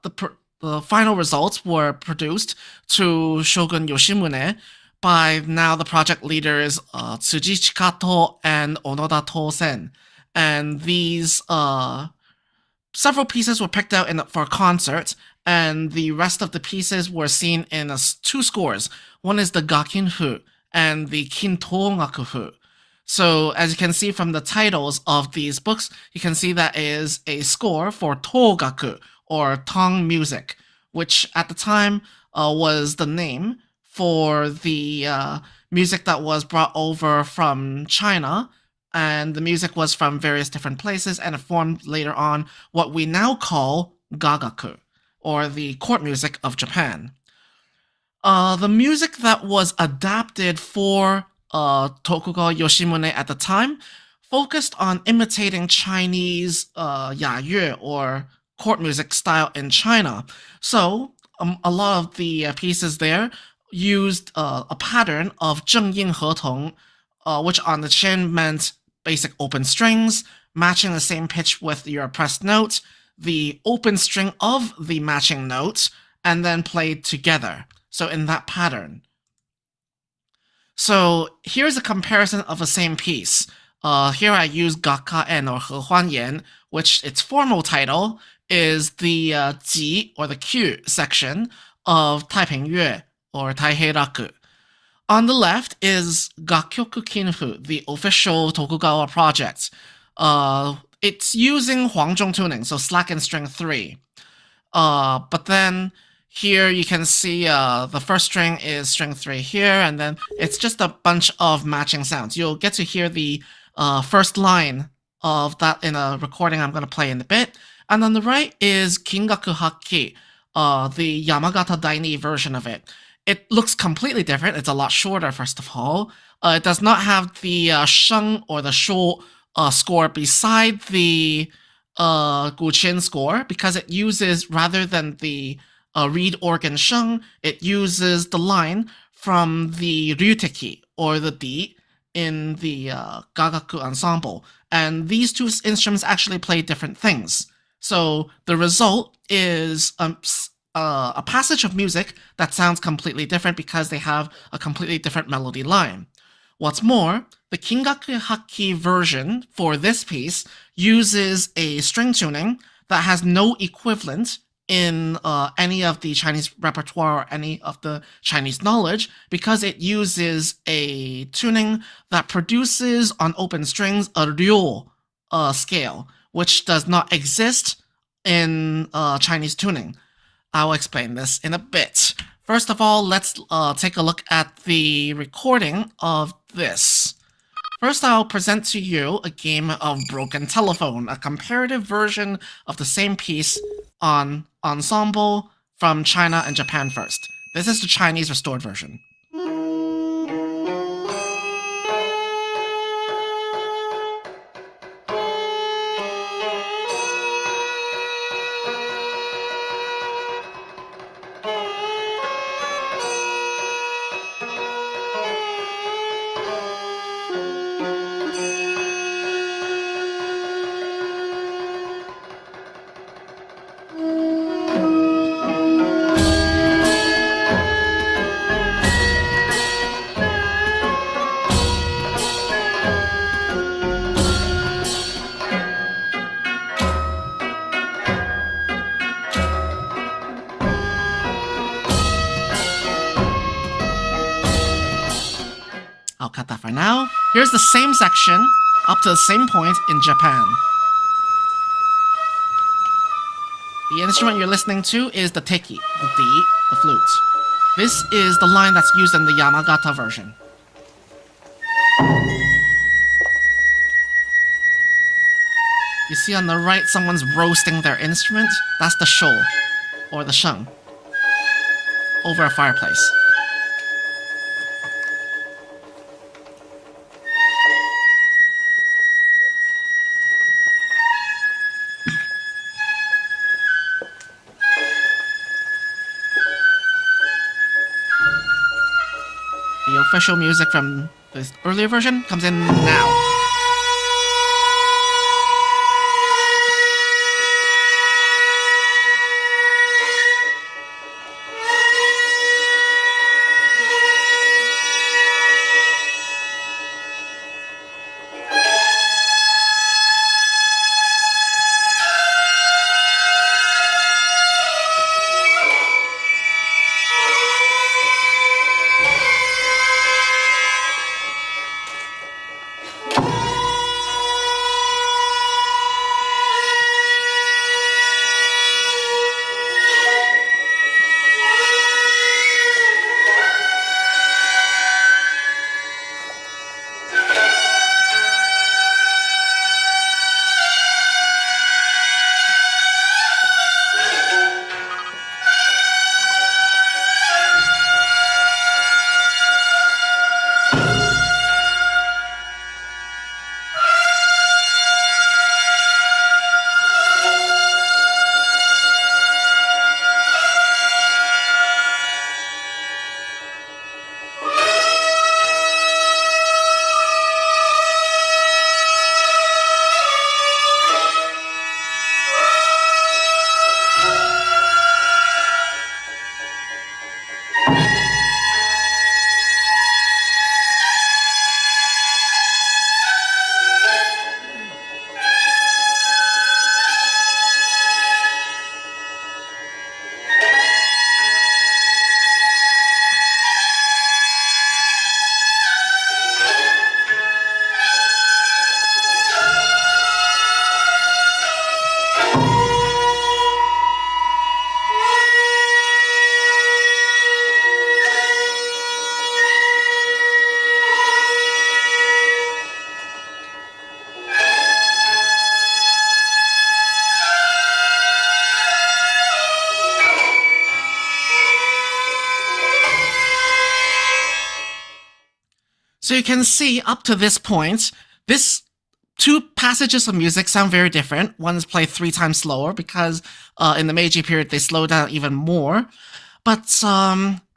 final results were produced to Shogun Yoshimune by now the project leaders Tsuji Chikato and Onoda Tosen. And these several pieces were picked out for a concert, and the rest of the pieces were seen in 2 scores. One is the guqin hu and the kintogaku hu. So as you can see from the titles of these books, you can see that is a score for togaku, or tongue music, which at the time was the name for the music that was brought over from China. And the music was from various different places, and it formed later on what we now call gagaku, or the court music of Japan. The music that was adapted for Tokugawa Yoshimune at the time focused on imitating Chinese yayue, or court music style in China. So a lot of the pieces there used a pattern of zhengyin hetong, which on the Qin meant basic open strings, matching the same pitch with your pressed note, the open string of the matching note, and then played together. So in that pattern. So here's a comparison of the same piece. Here I use guqin or 合欢言, which its formal title is the ji or the Q section of Taiping Yue or Taihei Raku. On the left is Gakyoku Kinfu, the official Tokugawa project. It's using Huangzhong tuning, so slack and string 3. But then here you can see the first string is string 3 here, and then it's just a bunch of matching sounds. You'll get to hear the first line of that in a recording I'm going to play in a bit. And on the right is Kingaku Hakki, the Yamagata Daini version of it. It looks completely different. It's a lot shorter, first of all. It does not have the sheng or the shou score beside the guqin score, because it uses, rather than the reed organ sheng, it uses the line from the ryuteki or the di in the gagaku ensemble. And these two instruments actually play different things. So the result is a passage of music that sounds completely different because they have a completely different melody line. What's more, the Kingaku Hakki version for this piece uses a string tuning that has no equivalent in any of the Chinese repertoire or any of the Chinese knowledge, because it uses a tuning that produces on open strings a ryo scale, which does not exist in Chinese tuning. I'll explain this in a bit. First of all, let's take a look at the recording of this. First, I'll present to you a game of Broken Telephone, a comparative version of the same piece on ensemble from China and Japan first. This is the Chinese restored version. I'll cut that for now. Here's the same section up to the same point in Japan. The instrument you're listening to is the teki, the di, the flute. This is the line that's used in the Yamagata version. You see on the right someone's roasting their instrument? That's the shou, or the sheng, over a fireplace. The official music from this earlier version comes in now. So you can see up to this point, this two passages of music sound very different. One is played 3 times slower because in the Meiji period they slow down even more. But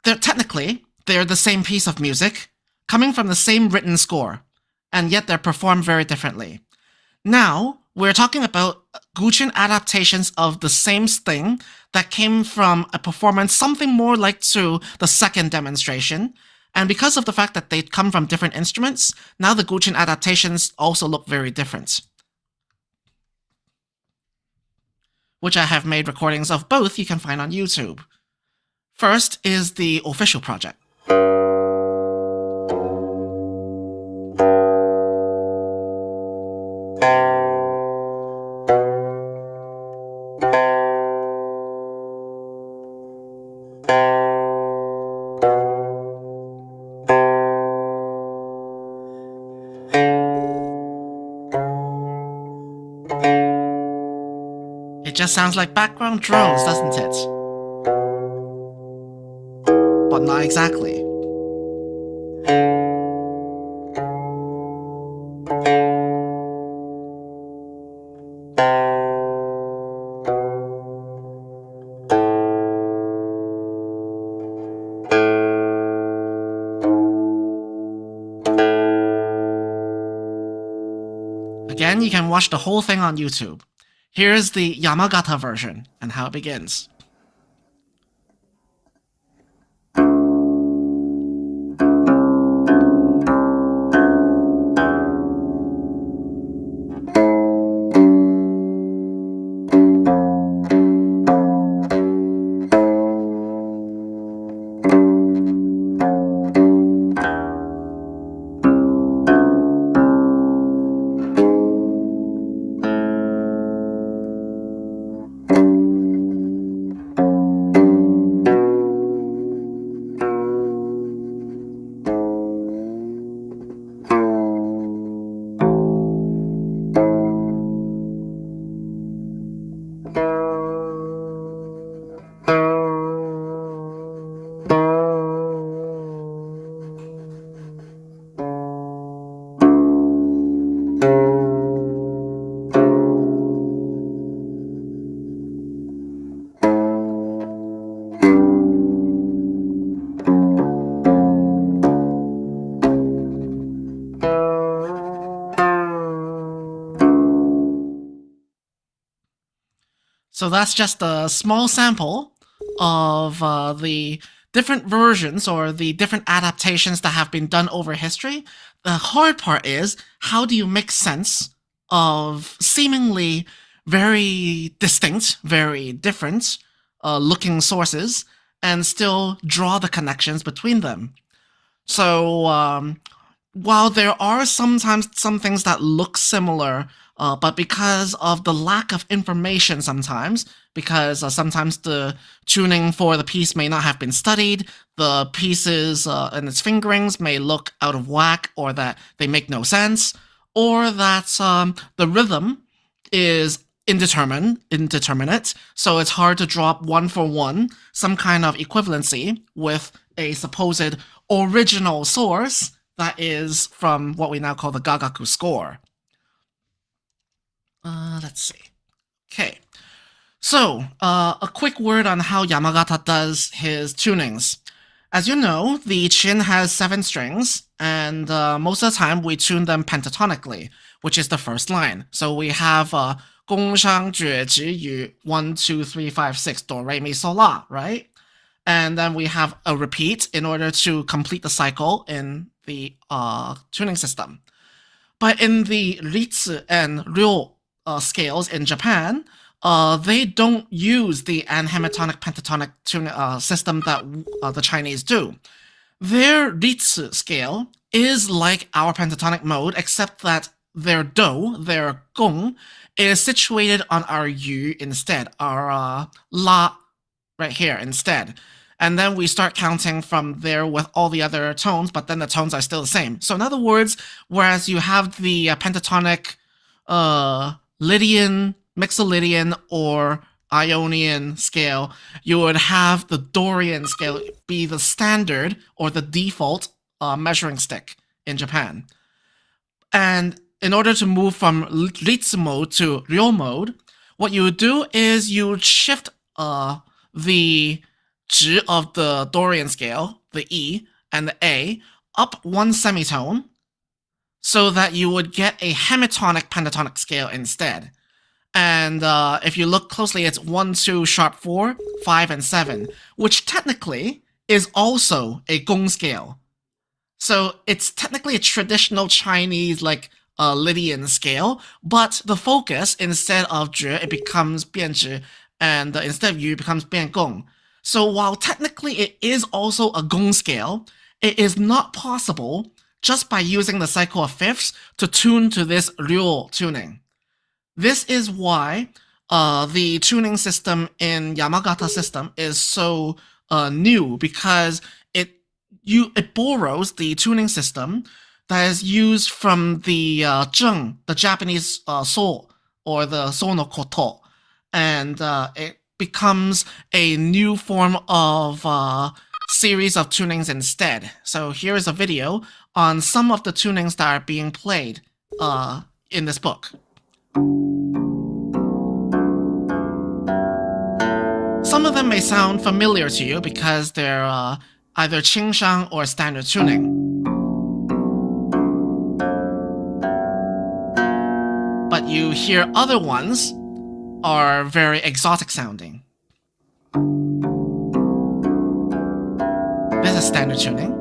they're the same piece of music, coming from the same written score, and yet they're performed very differently. Now, we're talking about guqin adaptations of the same thing that came from a performance something more like to the second demonstration. And because of the fact that they come from different instruments, now the guqin adaptations also look very different. Which I have made recordings of both you can find on YouTube. First is the official project. It just sounds like background drones, doesn't it? But not exactly. Again, you can watch the whole thing on YouTube. Here's the Yamagata version and how it begins. So that's just a small sample of the different versions or the different adaptations that have been done over history. The hard part is, how do you make sense of seemingly very distinct, very different looking sources and still draw the connections between them? So while there are sometimes some things that look similar, but because of the lack of information sometimes, because sometimes the tuning for the piece may not have been studied, the pieces and its fingerings may look out of whack, or that they make no sense, or that the rhythm is indeterminate, so it's hard to draw up one for one some kind of equivalency with a supposed original source that is from what we now call the Gagaku score. Let's see. Okay. So, a quick word on how Yamagata does his tunings. As you know, the chin has 7 strings, and most of the time we tune them pentatonically, which is the first line. So we have gong, shang, jue, zhi, yu, 1, 2, 3, 5, 6, do, re, mi, sol, la, right? And then we have a repeat in order to complete the cycle in the tuning system. But in the ritsu and ryo scales in Japan, they don't use the anhemitonic pentatonic tuning system that the Chinese do. Their ritsu scale is like our pentatonic mode, except that their do, their gong, is situated on our yu instead, our la right here instead. And then we start counting from there with all the other tones, but then the tones are still the same. So in other words, whereas you have the pentatonic Lydian, Mixolydian, or Ionian scale, you would have the Dorian scale be the standard or the default measuring stick in Japan. And in order to move from Ritsu mode to Ryo mode, what you would do is you would shift the zhi of the Dorian scale, the E and the A, up one semitone, so that you would get a hemitonic pentatonic scale instead. And if you look closely, it's 1, 2, sharp 4, 5, and 7, which technically is also a gong scale. So it's technically a traditional Chinese, like, Lydian scale, but the focus, instead of zhi, it becomes 变zhi, and instead of yu, it becomes 变gong. So while technically it is also a gong scale, it is not possible just by using the cycle of fifths to tune to this ryo tuning. This is why the tuning system in Yamagata system is so new, because it borrows the tuning system that is used from the zheng, the Japanese so, or the so no koto, and it becomes a new form of series of tunings instead. So here is a video on some of the tunings that are being played in this book. Some of them may sound familiar to you because they're either qingshang or standard tuning. But you hear other ones are very exotic sounding. This is standard tuning.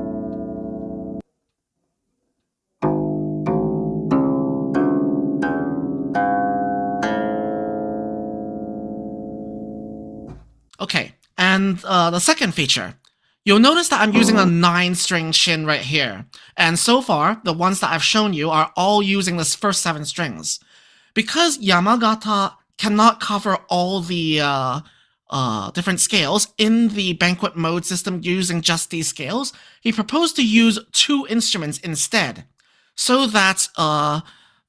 Okay, and the second feature. You'll notice that I'm using a 9-string chin right here. And so far, the ones that I've shown you are all using the first 7 strings. Because Yamagata cannot cover all the different scales in the banquet mode system using just these scales, he proposed to use 2 instruments instead, so that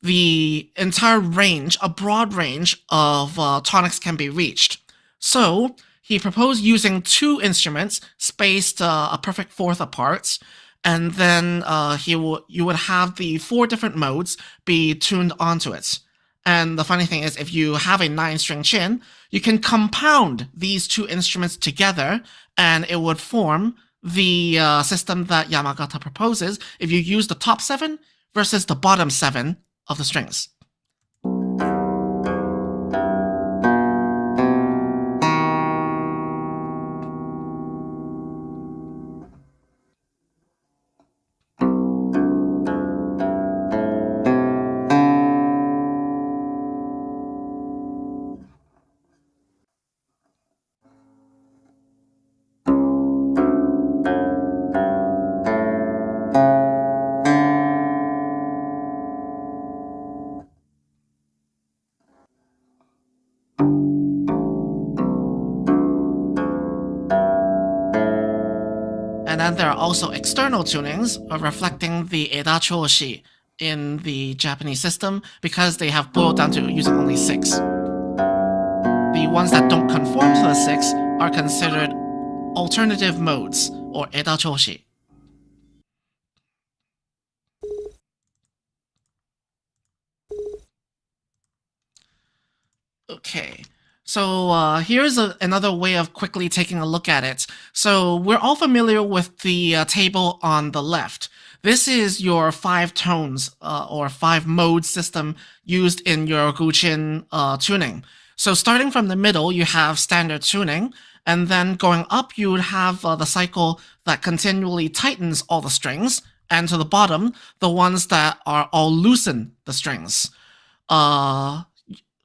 the entire range, a broad range of tonics can be reached. So he proposed using 2 instruments spaced a perfect fourth apart, and then you would have the 4 different modes be tuned onto it. And the funny thing is, if you have a 9-string chin, you can compound these 2 instruments together, and it would form the system that Yamagata proposes if you use the top 7 versus the bottom 7 of the strings. And then there are also external tunings reflecting the Eda Choshi in the Japanese system, because they have boiled down to using only 6. The ones that don't conform to the 6 are considered alternative modes, or Eda Choshi. Okay. So here's another way of quickly taking a look at it. So we're all familiar with the table on the left. This is your 5 tones or 5 mode system used in your guqin tuning. So starting from the middle, you have standard tuning, and then going up, you would have the cycle that continually tightens all the strings, and to the bottom, the ones that are all loosen the strings.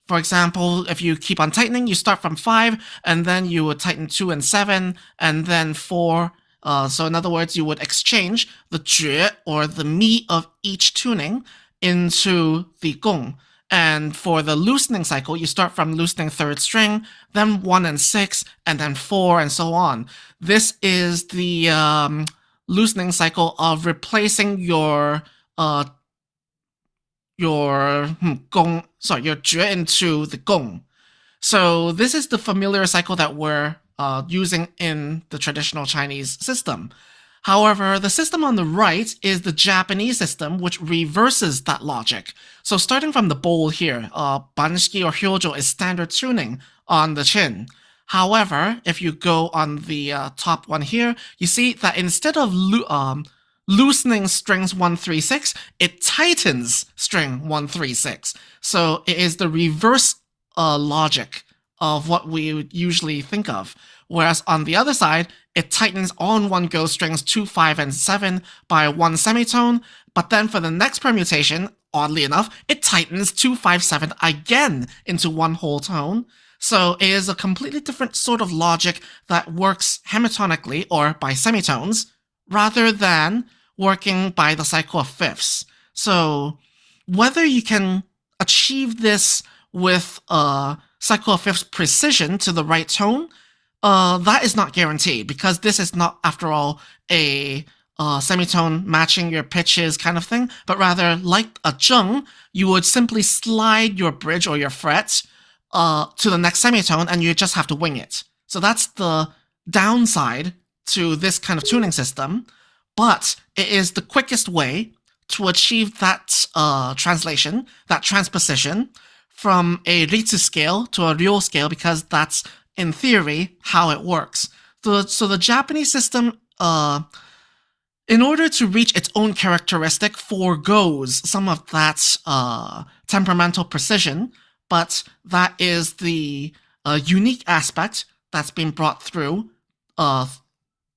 For example, if you keep on tightening, you start from 5, and then you would tighten 2 and 7, and then 4. So in other words, you would exchange the zhi, or the mi of each tuning, into the gong. And for the loosening cycle, you start from loosening 3rd string, then 1 and 6, and then 4, and so on. This is the loosening cycle of replacing your gong, sorry, your zhi into the gong. So this is the familiar cycle that we're using in the traditional Chinese system. However, the system on the right is the Japanese system, which reverses that logic. So starting from the bowl here, banshiki or hyojo is standard tuning on the chin. However, if you go on the top one here, you see that instead of loosening strings 136, it tightens string 136. So it is the reverse logic of what we would usually think of. Whereas on the other side, it tightens all in one go strings 2, 5, and 7 by one semitone, but then for the next permutation, oddly enough, it tightens 2, 5, 7 again into one whole tone. So it is a completely different sort of logic that works hemitonically or by semitones, rather than working by the cycle of fifths. So whether you can achieve this with cycle of fifths precision to the right tone, that is not guaranteed, because this is not, after all, a semitone matching your pitches kind of thing, but rather, like a zheng, you would simply slide your bridge or your fret to the next semitone, and you just have to wing it. So that's the downside to this kind of tuning system, but it is the quickest way to achieve that translation, that transposition, from a ritsu scale to a ryo scale, because that's, in theory, how it works. So the Japanese system, in order to reach its own characteristic, forgoes some of that temperamental precision, but that is the unique aspect that's been brought through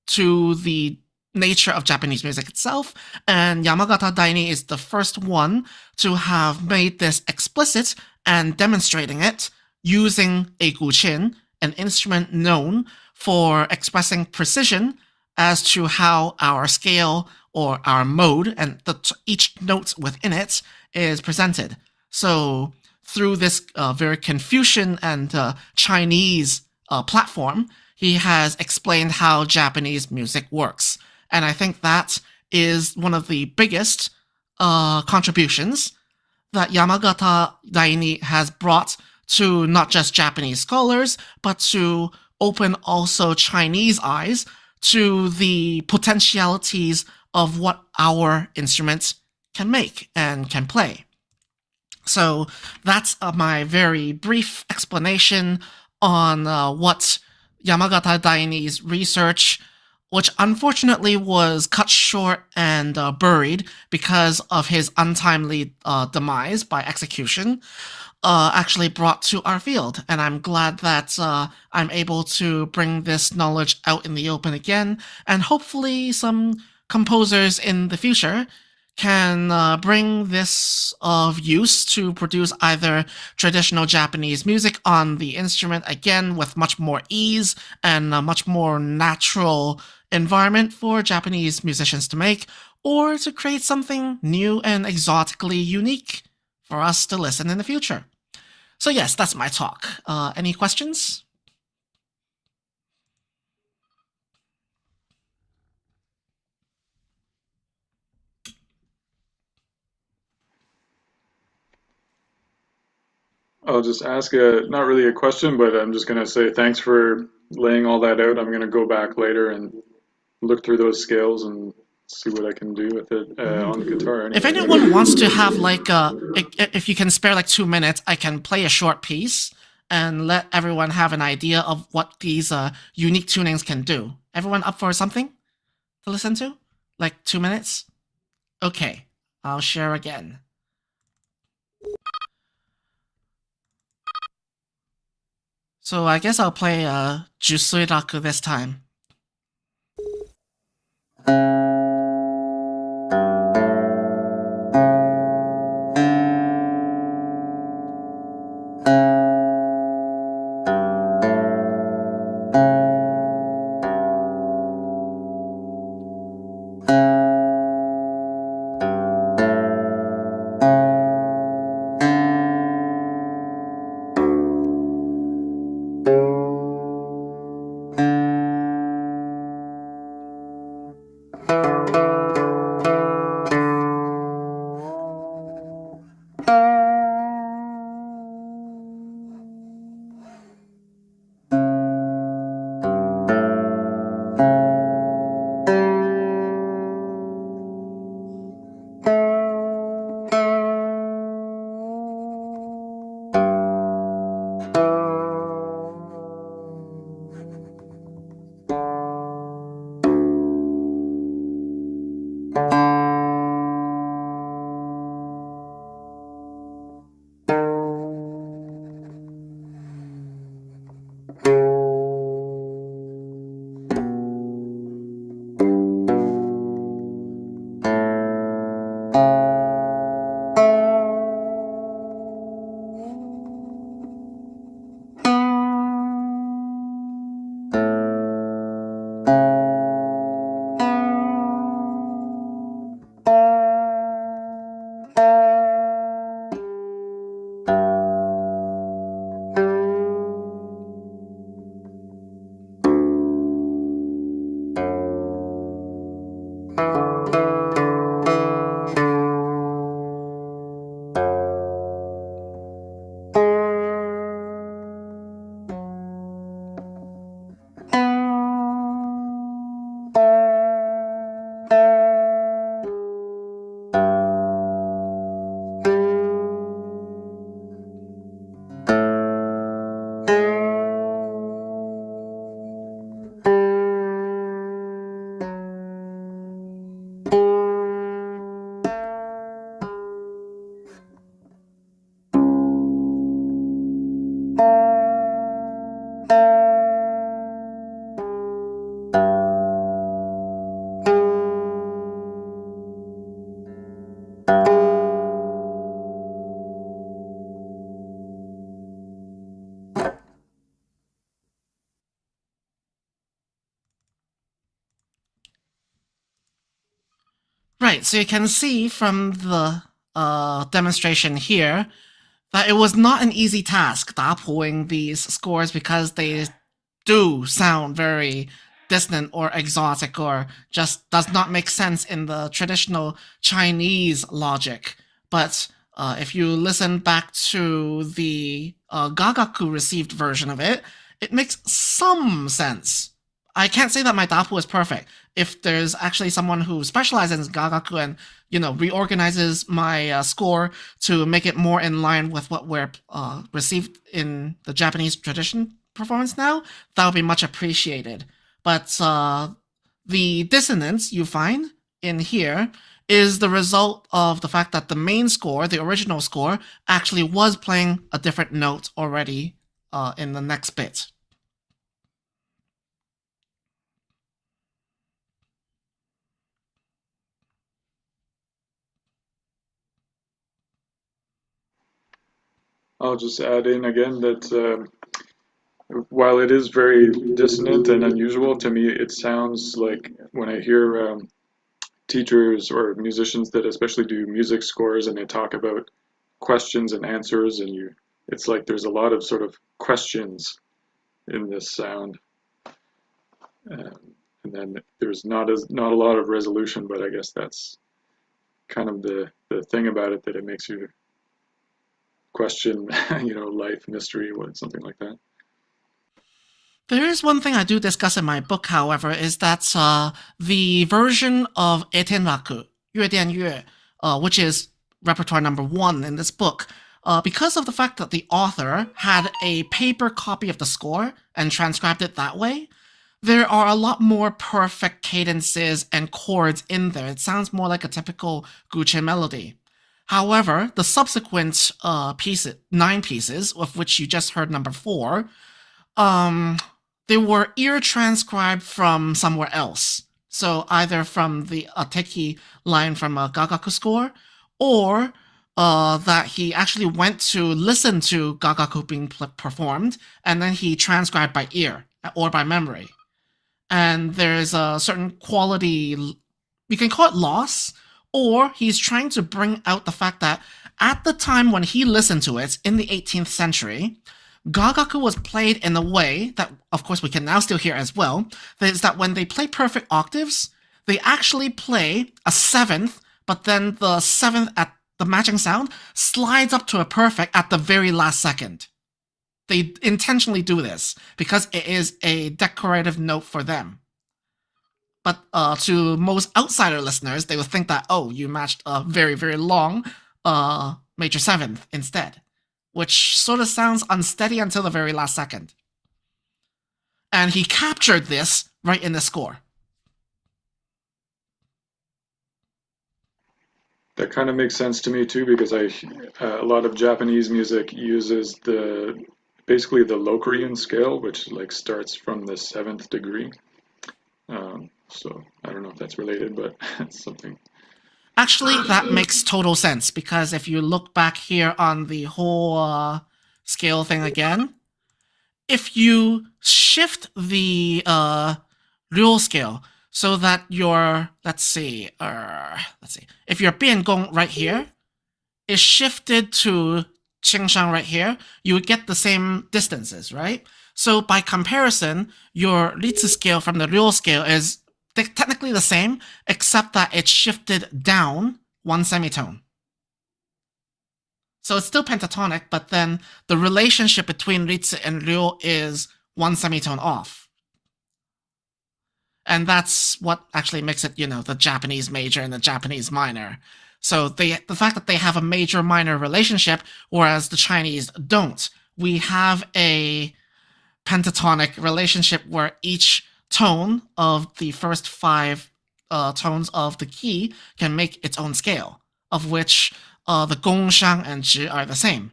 to the nature of Japanese music itself, and Yamagata Daini is the first one to have made this explicit and demonstrating it using a guqin, an instrument known for expressing precision as to how our scale or our mode and each note within it is presented. So through this very Confucian and Chinese platform, he has explained how Japanese music works. And I think that is one of the biggest contributions that Yamagata Daini has brought to not just Japanese scholars, but to open also Chinese eyes to the potentialities of what our instruments can make and can play. So that's my very brief explanation on what Yamagata Daini's research, which unfortunately was cut short and buried because of his untimely demise by execution, actually brought to our field. And I'm glad that I'm able to bring this knowledge out in the open again, and hopefully some composers in the future can bring this of use to produce either traditional Japanese music on the instrument, again with much more ease and a much more natural environment for Japanese musicians to make, or to create something new and exotically unique for us to listen in the future. So yes, that's my talk. Any questions?
I'll just ask not really a question, but I'm just going to say thanks for laying all that out. I'm going to go back later and look through those scales and see what I can do with it on the guitar. Anyway.
If anyone wants to have like if you can spare like 2 minutes, I can play a short piece and let everyone have an idea of what these unique tunings can do. Everyone up for something to listen to? Like 2 minutes? Okay, I'll share again. So I guess I'll play Jusui Raku this time. Right, so you can see from the demonstration here that it was not an easy task dapuing these scores because they do sound very dissonant or exotic or just does not make sense in the traditional Chinese logic. But if you listen back to the Gagaku received version of it, it makes some sense. I can't say that my dapu is perfect. If there's actually someone who specializes in Gagaku and, reorganizes my score to make it more in line with what we're received in the Japanese tradition performance now, that would be much appreciated. But the dissonance you find in here is the result of the fact that the main score, the original score, actually was playing a different note already in the next bit.
I'll just add in again that while it is very dissonant and unusual, to me it sounds like when I hear teachers or musicians that especially do music scores and they talk about questions and answers, and it's like there's a lot of sort of questions in this sound. And then there's not a lot of resolution, but I guess that's kind of the thing about it, that it makes you question, life, mystery, something like that.
There is one thing I do discuss in my book, however, is that the version of Eitenraku, Yue Dian Yue, which is repertoire number 1 in this book, because of the fact that the author had a paper copy of the score and transcribed it that way, there are a lot more perfect cadences and chords in there. It sounds more like a typical guqin melody. However, the subsequent 9 pieces, of which you just heard number 4, they were ear transcribed from somewhere else. So either from the Ateki line from a Gagaku score, or that he actually went to listen to Gagaku being performed, and then he transcribed by ear or by memory. And there's a certain quality, you can call it loss, or he's trying to bring out the fact that at the time when he listened to it in the 18th century, Gagaku was played in a way that, of course, we can now still hear as well, is that when they play perfect octaves, they actually play a 7th, but then the 7th at the matching sound slides up to a perfect at the very last second. They intentionally do this because it is a decorative note for them. But to most outsider listeners, they would think that, oh, you matched a very, very long major 7th instead, which sort of sounds unsteady until the very last second. And he captured this right in the score.
That kind of makes sense to me too, because a lot of Japanese music uses basically the Locrian scale, which starts from the 7th degree. So I don't know if that's related, but it's something.
Actually, that makes total sense, because if you look back here on the whole scale thing again, if you shift the real scale so that your, let's see, if your 变宫 right here is shifted to 清商 right here, you would get the same distances, right? So by comparison, your 例次 scale from the real scale is technically the same, except that it's shifted down 1 semitone. So it's still pentatonic, but then the relationship between Ritsu and Ryo is 1 semitone off. And that's what actually makes it, the Japanese major and the Japanese minor. So the fact that they have a major-minor relationship, whereas the Chinese don't. We have a pentatonic relationship where each tone of the first 5 tones of the key can make its own scale, of which the gong, shang, and zhi are the same.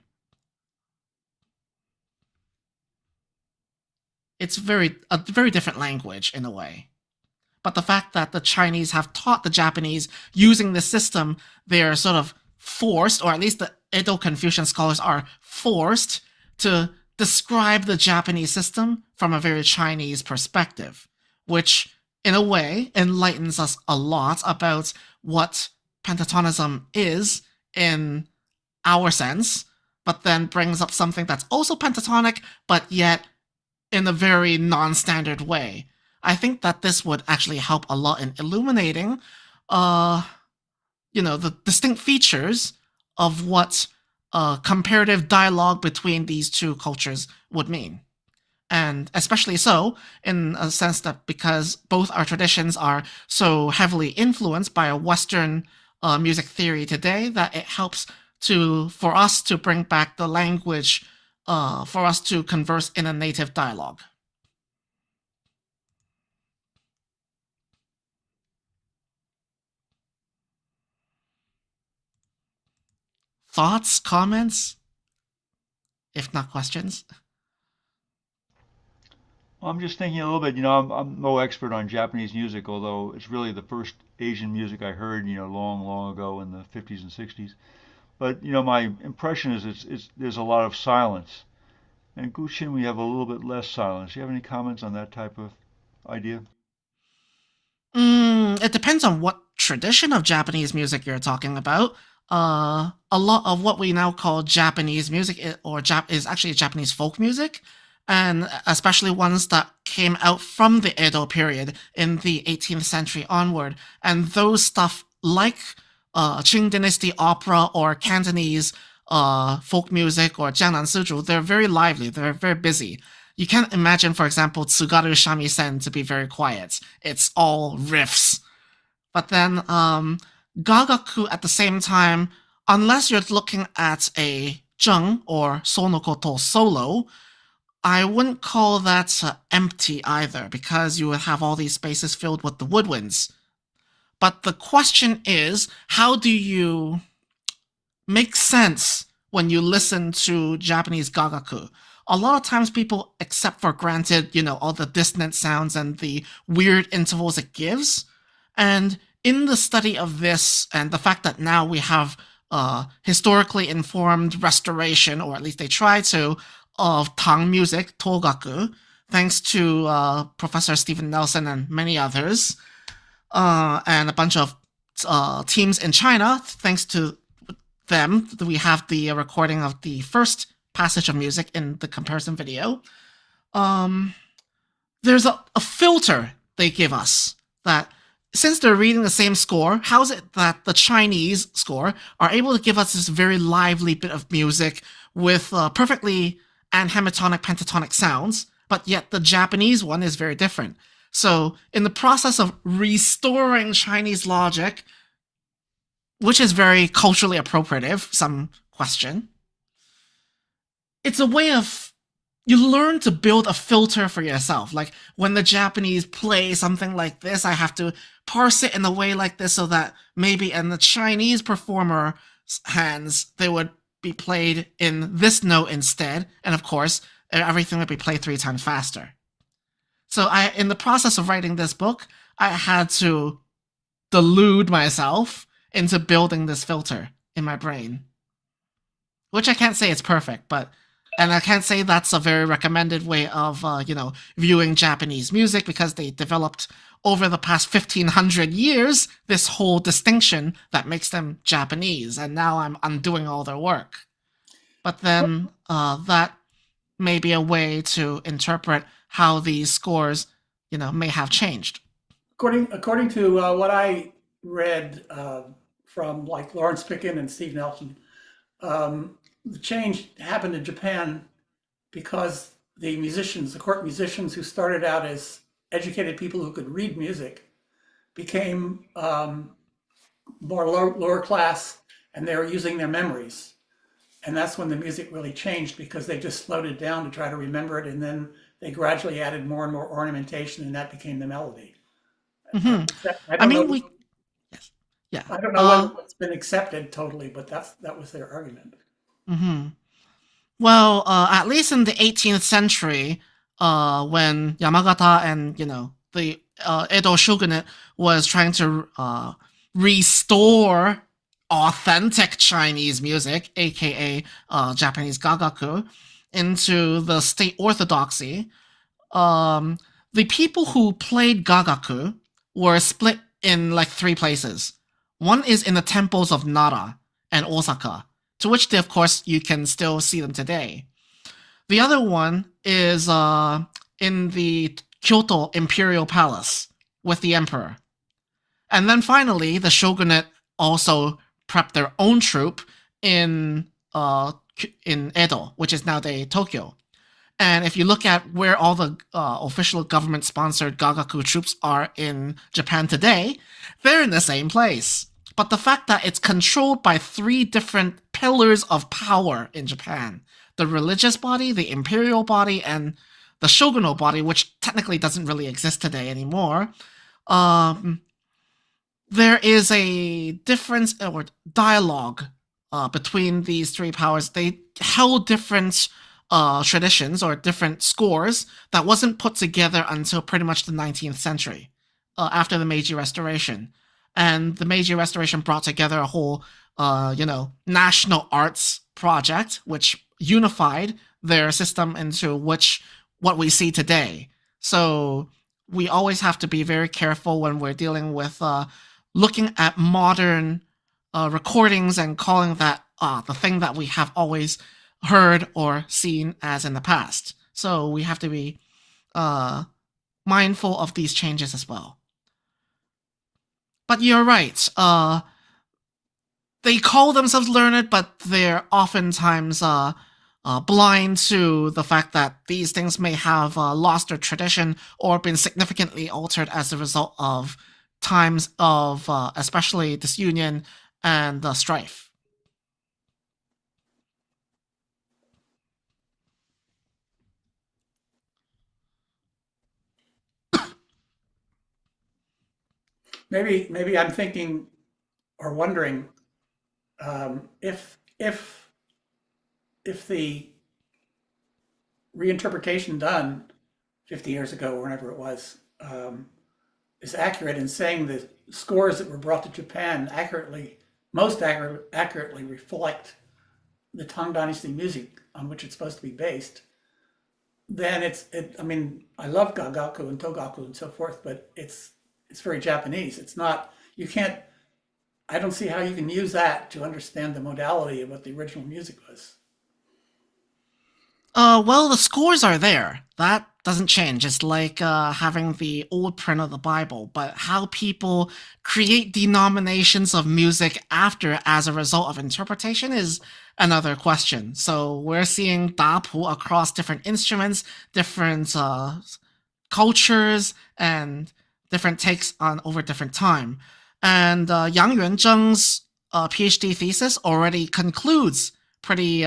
It's a very different language in a way. But the fact that the Chinese have taught the Japanese using this system, they're sort of forced, or at least the Edo Confucian scholars are forced to describe the Japanese system from a very Chinese perspective, which in a way enlightens us a lot about what pentatonism is in our sense, but then brings up something that's also pentatonic, but yet in a very non-standard way. I think that this would actually help a lot in illuminating, the distinct features of what comparative dialogue between these two cultures would mean. And especially so in a sense that because both our traditions are so heavily influenced by a Western music theory today, that it helps for us to bring back the language for us to converse in a native dialogue. Thoughts, comments? If not questions?
I'm just thinking a little bit, I'm no expert on Japanese music, although it's really the first Asian music I heard, long, long ago in the 50s and 60s. But, my impression is there's a lot of silence. And guqin, we have a little bit less silence. Do you have any comments on that type of idea?
It depends on what tradition of Japanese music you're talking about. A lot of what we now call Japanese music is actually Japanese folk music, and especially ones that came out from the Edo period in the 18th century onward. And those stuff like Qing Dynasty opera or Cantonese folk music or Jiangnan Suzhu, they're very lively, they're very busy. You can't imagine, for example, Tsugaru Shamisen to be very quiet. It's all riffs. But then Gagaku at the same time, unless you're looking at a zheng or sonokoto solo, I wouldn't call that empty either, because you would have all these spaces filled with the woodwinds. But the question is, how do you make sense when you listen to Japanese gagaku? A lot of times people accept for granted, all the dissonant sounds and the weird intervals it gives. And in the study of this, and the fact that now we have historically informed restoration, or at least they try to, of Tang music, Togaku, thanks to Professor Stephen Nelson and many others, and a bunch of teams in China. Thanks to them, we have the recording of the first passage of music in the comparison video. There's a filter they give us that, since they're reading the same score, how is it that the Chinese score are able to give us this very lively bit of music with perfectly anhemitonic pentatonic sounds, but yet the Japanese one is very different? So in the process of restoring Chinese logic, which is very culturally appropriative, some question, it's a way of, you learn to build a filter for yourself. Like when the Japanese play something like this, I have to parse it in a way like this so that maybe in the Chinese performer's hands, they would be played in this note instead. And of course, everything would be played 3 times faster. So in the process of writing this book, I had to delude myself into building this filter in my brain. Which I can't say it's perfect, and I can't say that's a very recommended way of, viewing Japanese music, because they developed over the past 1500 years this whole distinction that makes them Japanese, and now I'm undoing all their work. But then that may be a way to interpret how these scores, may have changed.
According to what I read from like Lawrence Picken and Steve Nelson, the change happened in Japan because the court musicians who started out as educated people who could read music became more lower class, and they were using their memories. And that's when the music really changed, because they just slowed it down to try to remember it, and then they gradually added more and more ornamentation, and that became the melody.
Mm-hmm.
I don't know whether it's been accepted totally, but that was their argument.
Mm-hmm. Well, at least in the 18th century, when Yamagata and the Edo shogunate was trying to restore authentic Chinese music, aka Japanese gagaku, into the state orthodoxy, the people who played gagaku were split in like 3 places. One is in the temples of Nara and Osaka, to which, of course, you can still see them today. The other one is in the Kyoto Imperial Palace with the emperor. And then finally, the shogunate also prepped their own troupe in Edo, which is nowadays Tokyo. And if you look at where all the official government-sponsored gagaku troops are in Japan today, they're in the same place. But the fact that it's controlled by 3 different pillars of power in Japan, the religious body, the imperial body, and the shogunal body, which technically doesn't really exist today anymore, there is a difference or dialogue between these 3 powers. They held different traditions or different scores that wasn't put together until pretty much the 19th century, after the Meiji Restoration. And the Meiji Restoration brought together a whole, national arts project, which unified their system into what we see today. So we always have to be very careful when we're dealing with looking at modern recordings and calling that the thing that we have always heard or seen as in the past. So we have to be mindful of these changes as well. But you're right. They call themselves learned, but they're oftentimes blind to the fact that these things may have lost their tradition or been significantly altered as a result of times of especially disunion and strife.
Maybe I'm thinking or wondering if the reinterpretation done 50 years ago, or whenever it was, is accurate in saying the scores that were brought to Japan most accurately reflect the Tang Dynasty music on which it's supposed to be based, then I love gagaku and togaku and so forth, but it's very Japanese. It's not, I don't see how you can use that to understand the modality of what the original music was.
Well, the scores are there. That doesn't change. It's like having the old print of the Bible, but how people create denominations of music after as a result of interpretation is another question. So we're seeing dapu across different instruments, different cultures, and different takes on over different time. And Yang Yuanzheng's PhD thesis already concludes pretty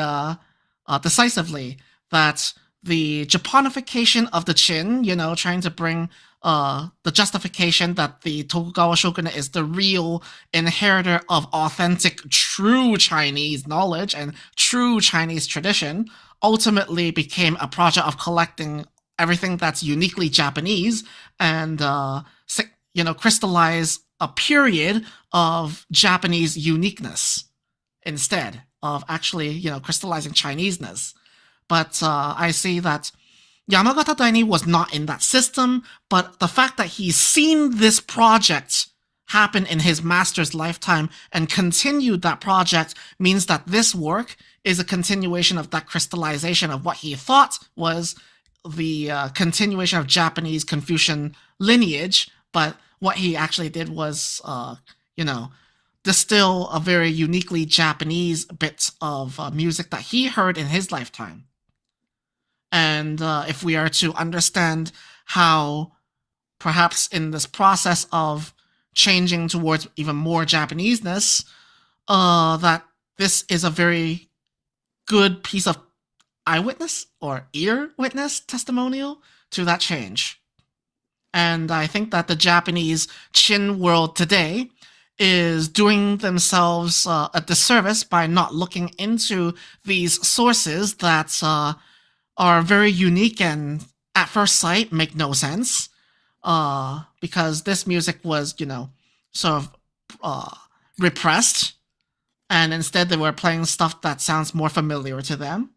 decisively that the Japanification of the Qin, trying to bring the justification that the Tokugawa shogunate is the real inheritor of authentic, true Chinese knowledge and true Chinese tradition, ultimately became a project of collecting everything that's uniquely Japanese and, crystallize a period of Japanese uniqueness instead of actually, crystallizing Chineseness. But I see that Yamagata Daini was not in that system, but the fact that he's seen this project happen in his master's lifetime and continued that project means that this work is a continuation of that crystallization of what he thought was the continuation of Japanese Confucian lineage, but what he actually did was, distill a very uniquely Japanese bit of music that he heard in his lifetime. And if we are to understand how perhaps in this process of changing towards even more Japaneseness, that this is a very good piece of eyewitness or ear witness testimonial to that change. And I think that the Japanese Chin world today is doing themselves a disservice by not looking into these sources that are very unique and at first sight make no sense, because this music was, sort of repressed, and instead they were playing stuff that sounds more familiar to them.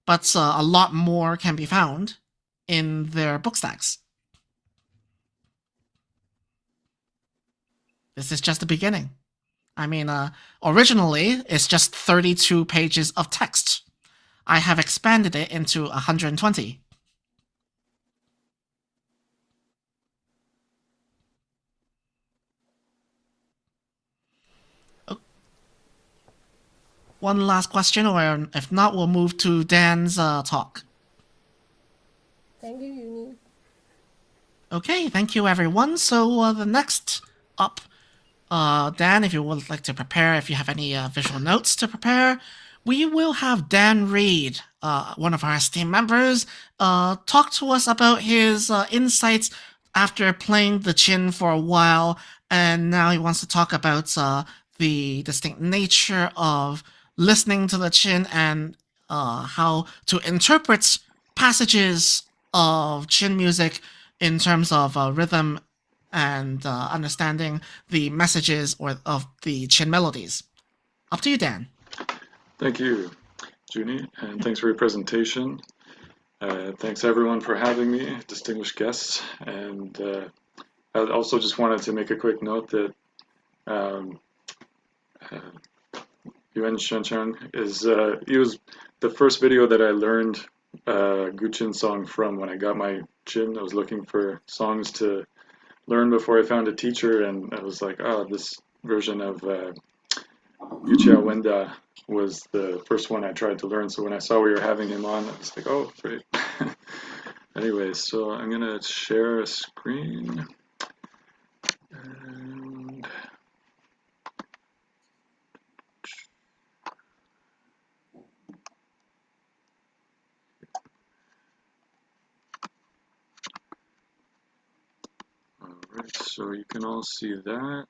But a lot more can be found in their book stacks. This is just the beginning. I mean, originally, it's just 32 pages of text. I have expanded it into 120. One last question, or if not, we'll move to Dan's talk.
Thank you, Uni.
Okay, thank you, everyone. So the next up, Dan, if you would like to prepare, if you have any visual notes to prepare, we will have Dan Reed, one of our esteemed members, talk to us about his insights after playing the Chin for a while, and now he wants to talk about the distinct nature of listening to the Chin and how to interpret passages of Chin music in terms of rhythm and understanding the messages of the Chin melodies. Up to you, Dan.
Thank you, Junie, and thanks for your presentation. Thanks everyone for having me, distinguished guests. And I also just wanted to make a quick note that Yuen Shencheng he was the first video that I learned guqin song from when I got my Chin. I was looking for songs to learn before I found a teacher, and I was like, oh, this version of Yuchia Wenda was the first one I tried to learn. So when I saw we were having him on, I was like, oh, great. Anyway, so I'm gonna share a screen. And alright, so you can all see that.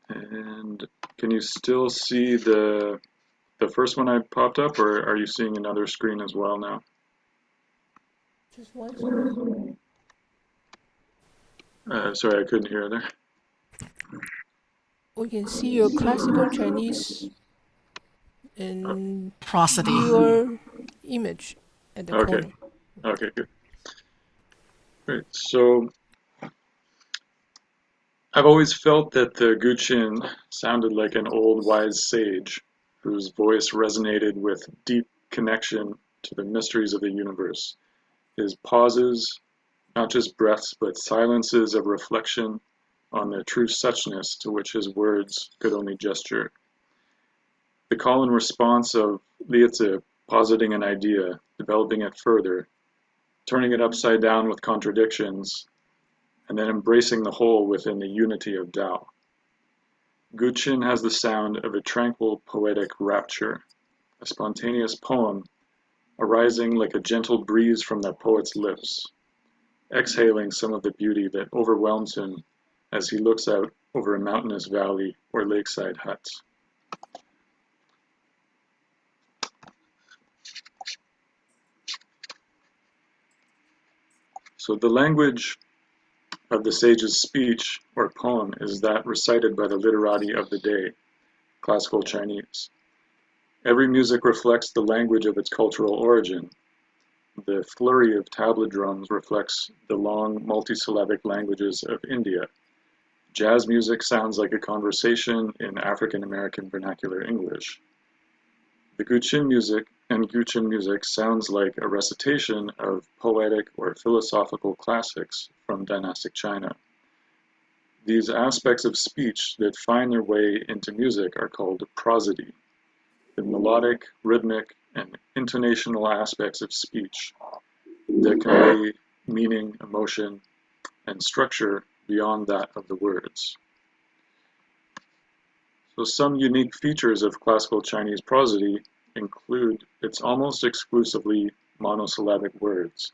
And can you still see the first one I popped up, or are you seeing another screen as well now?
Just one screen.
Sorry, I couldn't hear there.
We can see your classical Chinese and
prosody,
your image at the corner.
Okay, good. Great. So I've always felt that the guqin sounded like an old wise sage whose voice resonated with deep connection to the mysteries of the universe. His pauses, not just breaths, but silences of reflection on the true suchness to which his words could only gesture. The call and response of Liezi positing an idea, developing it further, turning it upside down with contradictions, and then embracing the whole within the unity of Tao. Guqin has the sound of a tranquil poetic rapture, a spontaneous poem arising like a gentle breeze from the poet's lips, exhaling some of the beauty that overwhelms him as he looks out over a mountainous valley or lakeside huts. So the language of the sage's speech or poem is that recited by the literati of the day, classical Chinese. Every music reflects the language of its cultural origin. The flurry of tabla drums reflects the long multisyllabic languages of India. Jazz music sounds like a conversation in African American vernacular English. The guqin music sounds like a recitation of poetic or philosophical classics from dynastic China. These aspects of speech that find their way into music are called prosody. The melodic, rhythmic, and intonational aspects of speech that convey meaning, emotion, and structure beyond that of the words. So some unique features of classical Chinese prosody include its almost exclusively monosyllabic words,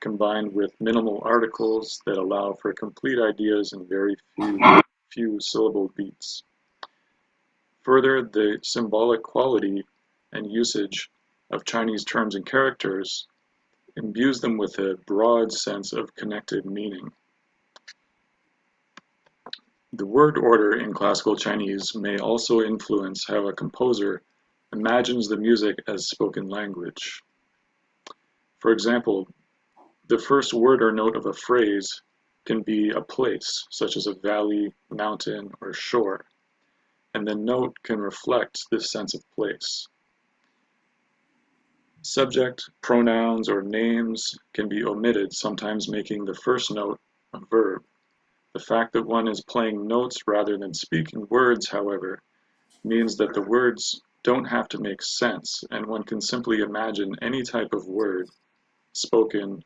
combined with minimal articles that allow for complete ideas in very few syllable beats. Further, the symbolic quality and usage of Chinese terms and characters imbues them with a broad sense of connected meaning. The word order in classical Chinese may also influence how a composer imagines the music as spoken language. For example, the first word or note of a phrase can be a place, such as a valley, mountain, or shore, and the note can reflect this sense of place. Subject, pronouns, or names can be omitted, sometimes making the first note a verb. The fact that one is playing notes rather than speaking words, however, means that the words don't have to make sense, and one can simply imagine any type of word spoken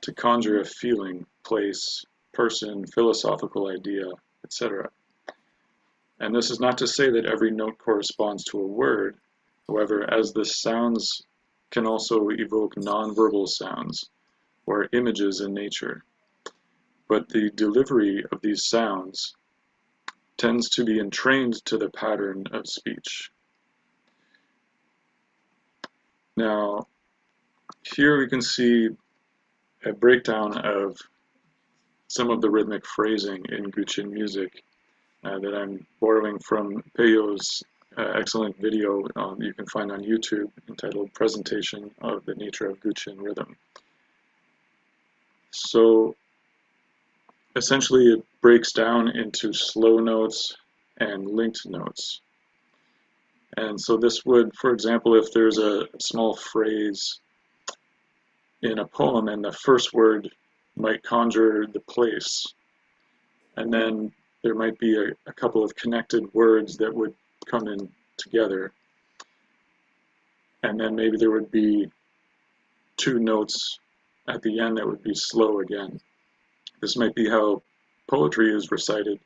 to conjure a feeling, place, person, philosophical idea, etc. And this is not to say that every note corresponds to a word. However, as the sounds can also evoke nonverbal sounds or images in nature. But the delivery of these sounds tends to be entrained to the pattern of speech. Now, here we can see a breakdown of some of the rhythmic phrasing in guqin music that I'm borrowing from Peyo's excellent video you can find on YouTube entitled Presentation of the Nature of Guqin Rhythm. So essentially it breaks down into slow notes and linked notes. And so this would, for example, if there's a small phrase in a poem and the first word might conjure the place, and then there might be a couple of connected words that would come in together, and then maybe there would be two notes at the end that would be slow again. This might be how poetry is recited,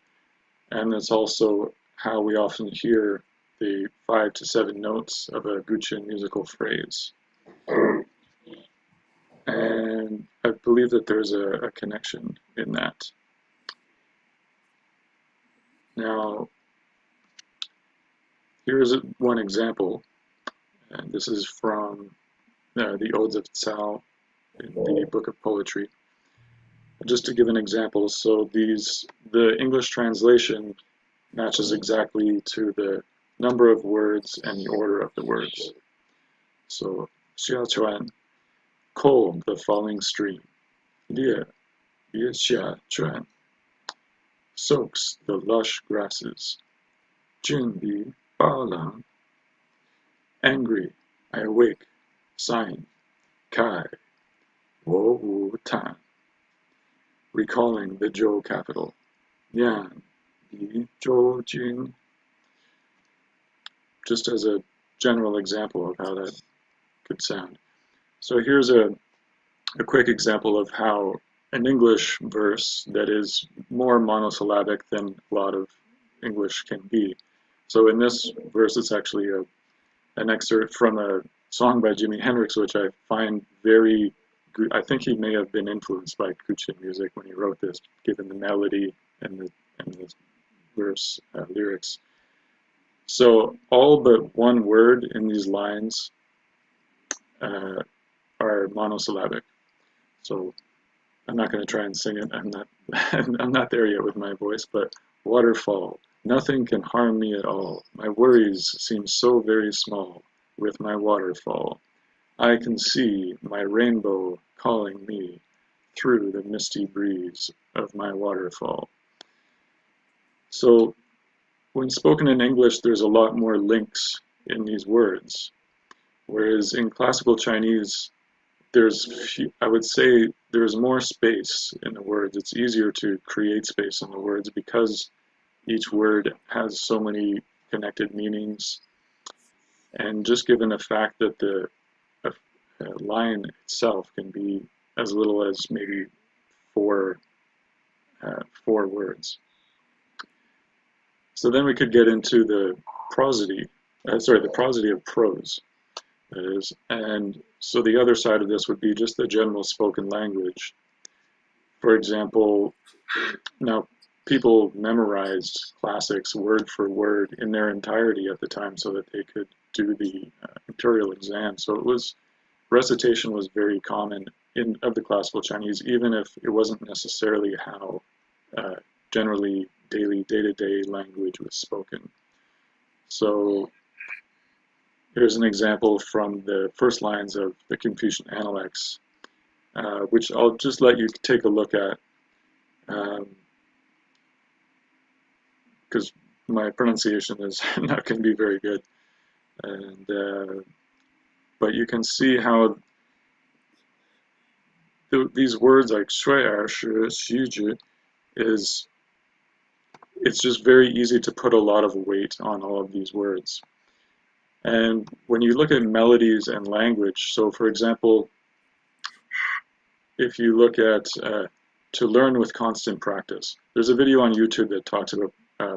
and it's also how we often hear the 5 to 7 notes of a guqin musical phrase. And I believe that there's a connection in that. Now, here's one example, and this is from the Odes of Cao in the Book of Poetry. Just to give an example, so the English translation matches exactly to the number of words and the order of the words. So, Xia Chuan, cold, the falling stream. Lie, Ye Xia Chuan, soaks the lush grasses. Jun Li Bao Lang, angry, I awake, sighing. Kai, Wo Wu Tan, recalling the Zhou capital. Yan, Li Zhou Jing. Just as a general example of how that could sound. So here's a quick example of how an English verse that is more monosyllabic than a lot of English can be. So in this verse, it's actually an excerpt from a song by Jimi Hendrix, which I find very good. I think he may have been influenced by guqin music when he wrote this, given the melody and the verse lyrics. So all but one word in these lines are monosyllabic. So I'm not going to try and sing it. I'm not I'm not there yet with my voice, but waterfall. Nothing can harm me at all. My worries seem so very small with my waterfall. I can see my rainbow calling me through the misty breeze of my waterfall. So when spoken in English, there's a lot more links in these words, whereas in classical Chinese, I would say there's more space in the words. It's easier to create space in the words because each word has so many connected meanings. And just given the fact that the line itself can be as little as maybe four words. So then we could get into the prosody of prose, that is. And so the other side of this would be just the general spoken language. For example, now people memorized classics word for word in their entirety at the time so that they could do the imperial exam. So recitation was very common of the classical Chinese, even if it wasn't necessarily how generally daily, day-to-day language was spoken. So here's an example from the first lines of the Confucian Analects, which I'll just let you take a look at, because my pronunciation is not going to be very good. And but you can see how these words like 水儿是虚指 it's just very easy to put a lot of weight on all of these words. And when you look at melodies and language, so for example, if you look at to learn with constant practice, there's a video on YouTube that talks about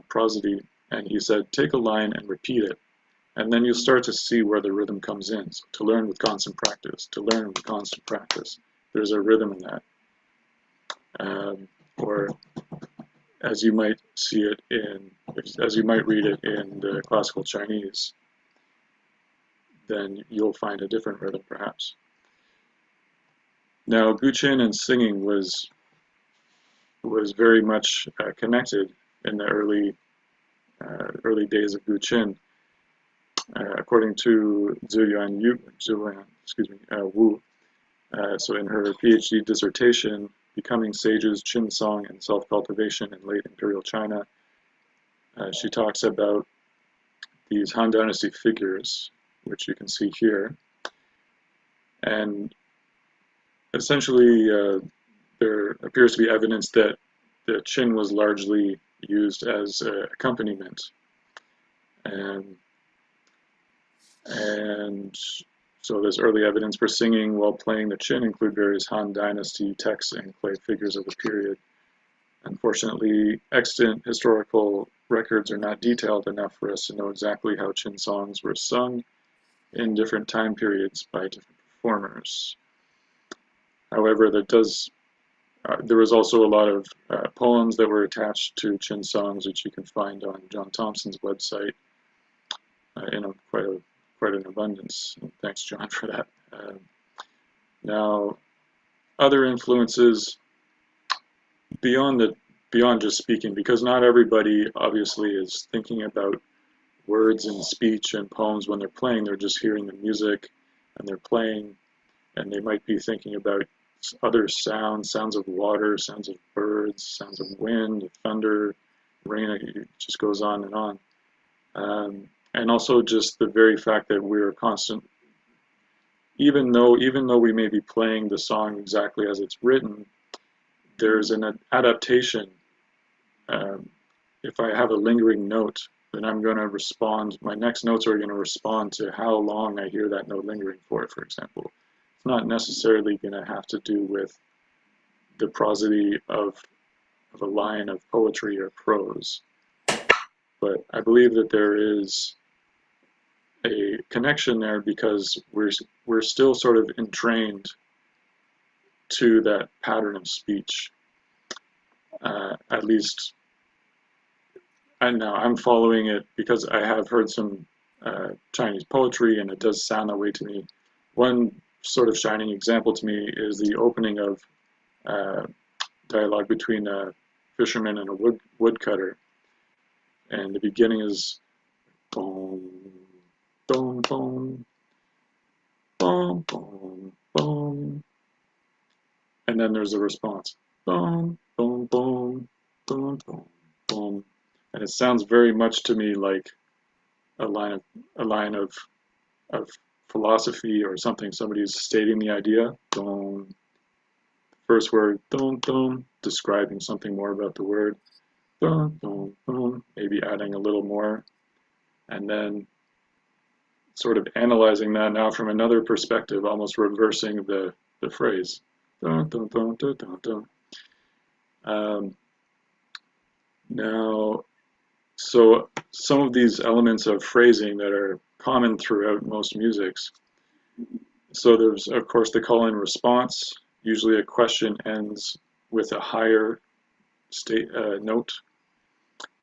prosody, and he said, take a line and repeat it. And then you'll start to see where the rhythm comes in. So to learn with constant practice, to learn with constant practice. There's a rhythm in that. Or as you might see it as you might read it in the classical Chinese, then you'll find a different rhythm perhaps. Now, guqin and singing was very much connected in the early days of guqin. According to Wu, so in her PhD dissertation, Becoming Sages, Qin Song, and Self-Cultivation in Late Imperial China, she talks about these Han Dynasty figures, which you can see here. And essentially, there appears to be evidence that the Qin was largely used as accompaniment. And so there's early evidence for singing while playing the Qin include various Han Dynasty texts and clay figures of the period. Unfortunately, extant historical records are not detailed enough for us to know exactly how Qin songs were sung in different time periods by different performers. However, there was also a lot of poems that were attached to Qin songs, which you can find on John Thompson's website in quite an abundance. And thanks, John, for that. Now, other influences beyond just speaking, because not everybody obviously is thinking about words and speech and poems when they're playing. They're just hearing the music and they're playing, and they might be thinking about other sounds of water, sounds of birds, sounds of wind, thunder, rain. It just goes on and on. And also just the very fact that we're constant, even though we may be playing the song exactly as it's written, there's an adaptation. If I have a lingering note, then I'm going to respond, my next notes are going to respond to how long I hear that note lingering for example. It's not necessarily going to have to do with the prosody of a line of poetry or prose. But I believe that there is a connection there because we're still sort of entrained to that pattern of speech. At least, and now I'm following it because I have heard some Chinese poetry and it does sound that way to me. One sort of shining example to me is the opening of dialogue between a fisherman and a woodcutter. And the beginning is boom, boom, boom, boom, boom, boom. And then there's a response. Boom, boom, boom, boom, boom, boom. And it sounds very much to me like a line of philosophy or something. Somebody's stating the idea. Boom. First word, boom, boom, describing something more about the word. Boom, boom, boom, maybe adding a little more. And then sort of analyzing that now from another perspective, almost reversing the phrase. Dun, dun, dun, dun, dun, dun. Now, so some of these elements of phrasing that are common throughout most musics. So there's, of course, the call and response. Usually a question ends with a higher note,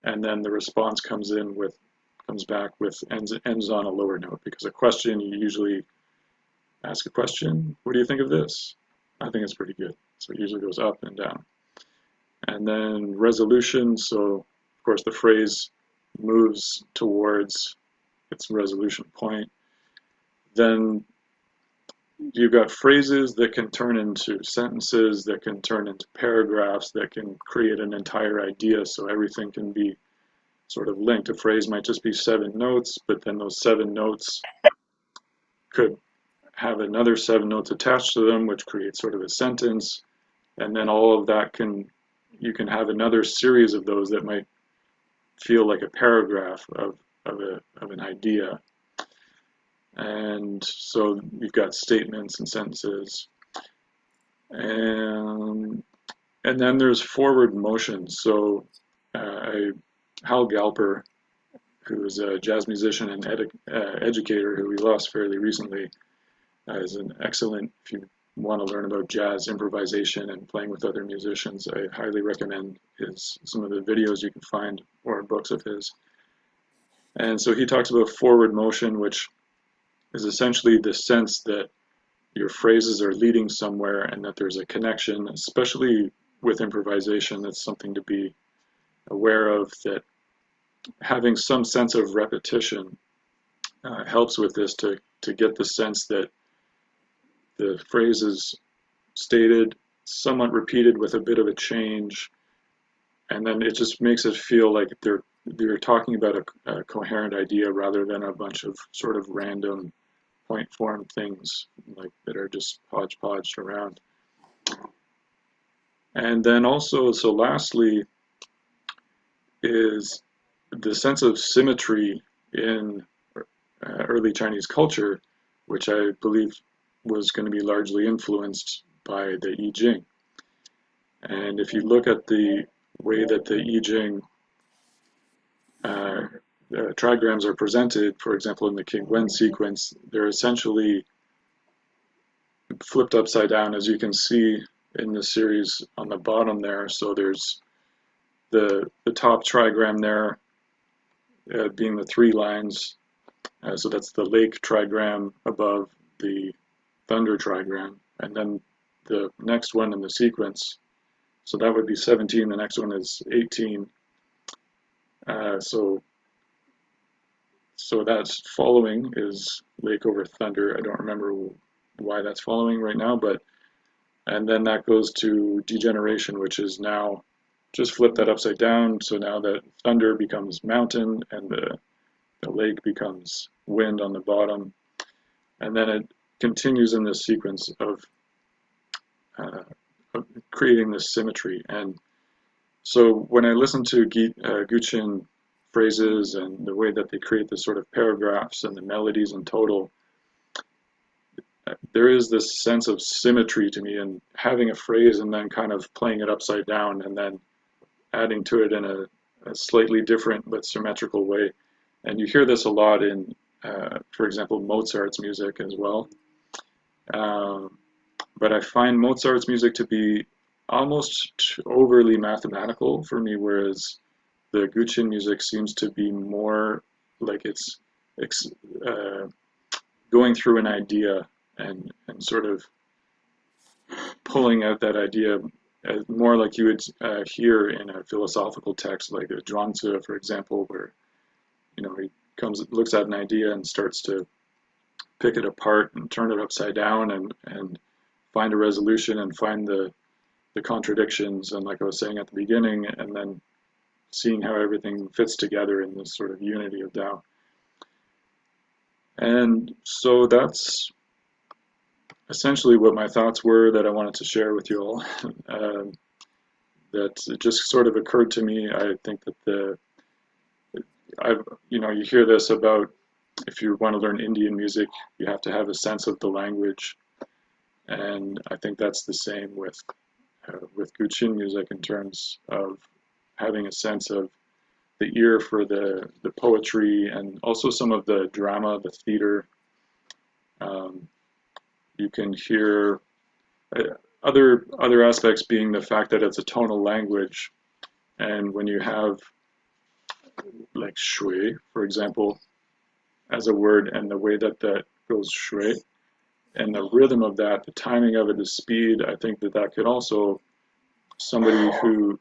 and then the response comes back with ends on a lower note, because a question, you usually ask a question. What do you think of this? I think it's pretty good. So it usually goes up and down. And then resolution, so of course the phrase moves towards its resolution point. Then you've got phrases that can turn into sentences, that can turn into paragraphs, that can create an entire idea, so everything can be sort of linked. A phrase might just be 7 notes, but then those 7 notes could have another 7 notes attached to them, which creates sort of a sentence, and then all of that you can have another series of those that might feel like a paragraph of an idea. And so you've got statements and sentences, and then there's forward motion. So Hal Galper, who is a jazz musician and educator who we lost fairly recently, is an excellent, if you want to learn about jazz improvisation and playing with other musicians, I highly recommend some of the videos you can find or books of his. And so he talks about forward motion, which is essentially the sense that your phrases are leading somewhere and that there's a connection, especially with improvisation. That's something to be aware of, that having some sense of repetition helps with this, to get the sense that the phrase is stated, somewhat repeated with a bit of a change, and then it just makes it feel like they're talking about a coherent idea rather than a bunch of sort of random point form things like that are just hodgepodged around. And then also, so lastly, is the sense of symmetry in early Chinese culture, which I believe was going to be largely influenced by the I Ching. And if you look at the way that the I Ching trigrams are presented, for example, in the King Wen sequence, they're essentially flipped upside down, as you can see in the series on the bottom there. So there's the top trigram there being the 3 lines. So that's the lake trigram above the thunder trigram, and then the next one in the sequence, so that would be 17, the next one is 18. So that's following is lake over thunder. I don't remember why that's following right now, and then that goes to degeneration, which is now just flip that upside down. So now that thunder becomes mountain and the lake becomes wind on the bottom, and then it continues in this sequence of creating this symmetry. And so when I listen to guqin phrases and the way that they create this sort of paragraphs and the melodies in total, there is this sense of symmetry to me, and having a phrase and then kind of playing it upside down and then adding to it in a slightly different but symmetrical way. And you hear this a lot in, for example, Mozart's music as well. But I find Mozart's music to be almost overly mathematical for me, whereas the guqin music seems to be more like it's going through an idea and sort of pulling out that idea more like you would hear in a philosophical text like a Zhuangzi, for example, where he looks at an idea and starts to pick it apart and turn it upside down and find a resolution and find the contradictions, and like I was saying at the beginning, and then seeing how everything fits together in this sort of unity of Tao. And so that's essentially what my thoughts were that I wanted to share with you all. That it just sort of occurred to me. I think that you hear this about if you want to learn Indian music, you have to have a sense of the language, and I think that's the same with guqin music in terms of having a sense of the ear for the poetry and also some of the drama, the theater. You can hear other aspects being the fact that it's a tonal language, and when you have like shui, for example, as a word, and the way that goes shui, and the rhythm of that, the timing of it, the speed, I think that could also, somebody who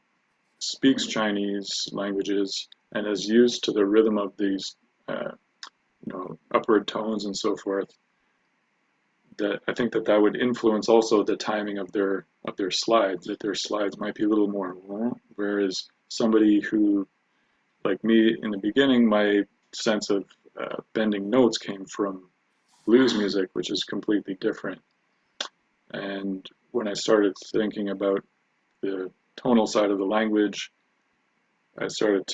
speaks Chinese languages and is used to the rhythm of these upward tones and so forth, that I think that would influence also the timing of their slides, that their slides might be a little more, whereas somebody who, like me in the beginning, my sense of bending notes came from blues music, which is completely different. And when I started thinking about the tonal side of the language, I started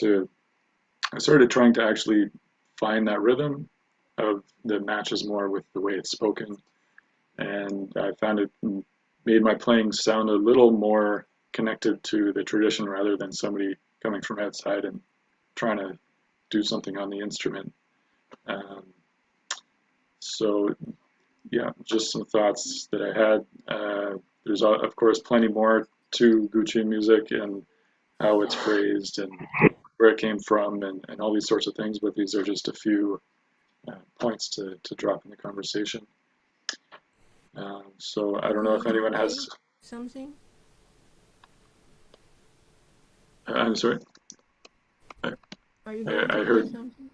trying to actually find that rhythm that matches more with the way it's spoken. And I found it made my playing sound a little more connected to the tradition rather than somebody coming from outside and trying to do something on the instrument. So yeah, just some thoughts that I had. There's of course plenty more to guqin music and how it's phrased and where it came from and all these sorts of things, but these are just a few points to drop in the conversation. So I don't know if anyone has
something.
I'm sorry.
Are you
I heard
something?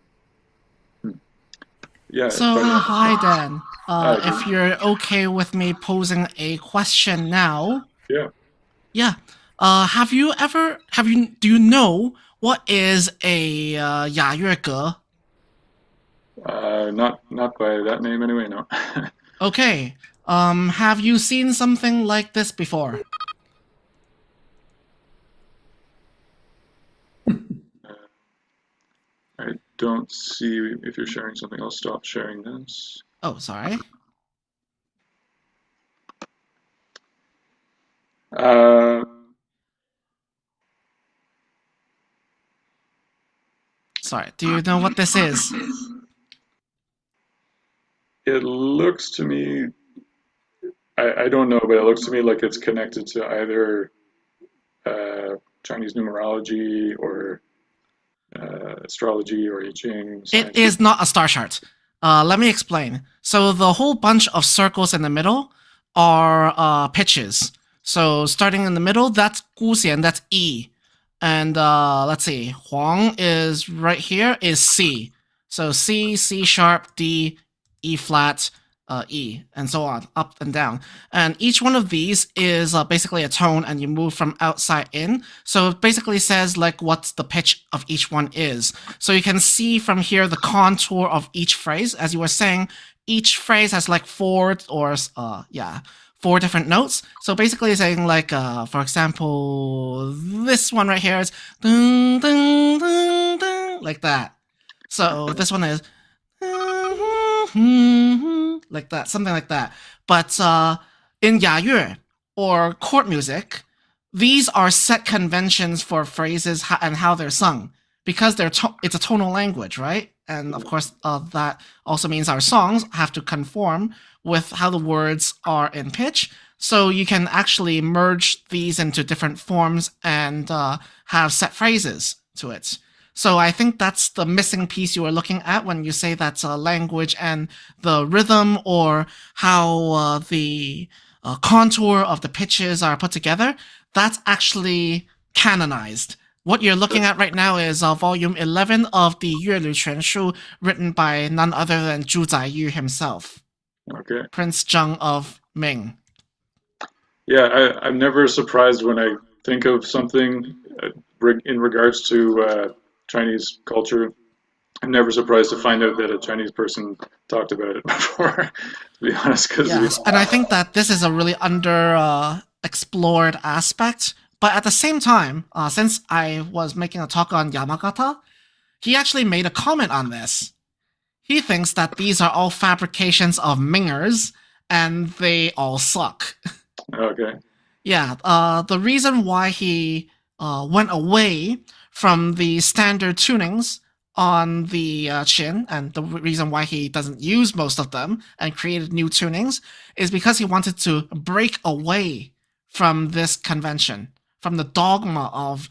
Yeah. So hi Dan. If you're okay with me posing a question now.
Yeah.
Yeah. Do you know what is a 雅乐阁?
Not by that name anyway, no.
Okay. Have you seen something like this before?
I don't see if you're sharing something. I'll stop sharing this.
Oh, sorry. Sorry, do you know what this is?
It looks to me, I don't know, but it looks to me like it's connected to either Chinese numerology or astrology or I Ching.
It is not a star chart. Let me explain. So the whole bunch of circles in the middle are pitches. So starting in the middle, that's guxian, that's E. And let's see, Huang is right here, is C. So C, C sharp, D, E flat, E, and so on, up and down. And each one of these is basically a tone, and you move from outside in. So it basically says like what the pitch of each one is. So you can see from here the contour of each phrase. As you were saying, each phrase has like four different notes. So basically saying like, for example, this one right here is dun, dun, dun, dun, like that. So this one is like that, something like that. But in 雅乐 or court music, these are set conventions for phrases and how they're sung, because it's a tonal language, right? And of course, that also means our songs have to conform with how the words are in pitch. So you can actually merge these into different forms and have set phrases to it. So I think that's the missing piece you were looking at when you say that language and the rhythm or how the contour of the pitches are put together. that's actually canonized. What you're looking at right now is volume 11 of the 乐旅全书, written by none other than Zhu Zaiyu himself.
Okay.
Prince Zheng of Ming.
Yeah, I'm never surprised when I think of something in regards to Chinese culture. I'm never surprised to find out that a Chinese person talked about it before, to be honest.
Yes, and I think that this is a really explored aspect. But at the same time, since I was making a talk on Yamagata, he actually made a comment on this. He thinks that these are all fabrications of Mingers, and they all suck.
Okay.
Yeah, the reason why he went away from the standard tunings on the Qin, and the reason why he doesn't use most of them and created new tunings, is because he wanted to break away from this convention, from the dogma of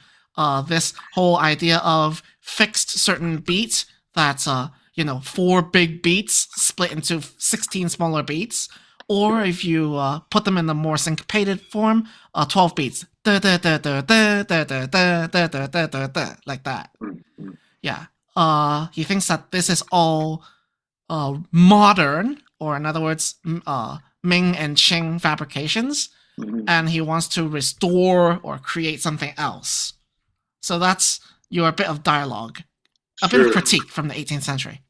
this whole idea of fixed certain beats that's 4 big beats split into 16 smaller beats, or if you put them in the more syncopated form, 12 beats, like that. Yeah. He thinks that this is all modern, or in other words, Ming and Qing fabrications, and he wants to restore or create something else. So that's your bit of dialogue, a bit of critique from the 18th century.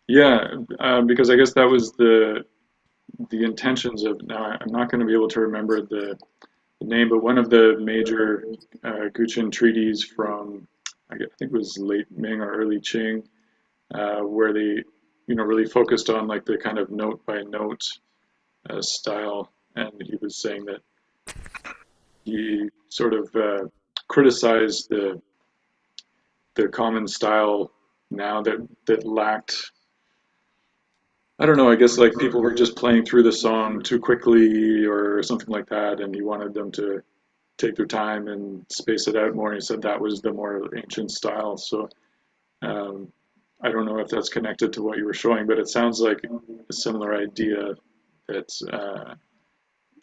Yeah, because I guess that was the intentions of. Now I'm not going to be able to remember the name, but one of the major guqin treaties from, I think it was late Ming or early Qing, where they really focused on like the kind of note by note style, and he was saying that he sort of criticized the common style now that lacked, I don't know, I guess like people were just playing through the song too quickly or something like that, and he wanted them to take their time and space it out more. He said that was the more ancient style. So I don't know if that's connected to what you were showing, but it sounds like a similar idea. That's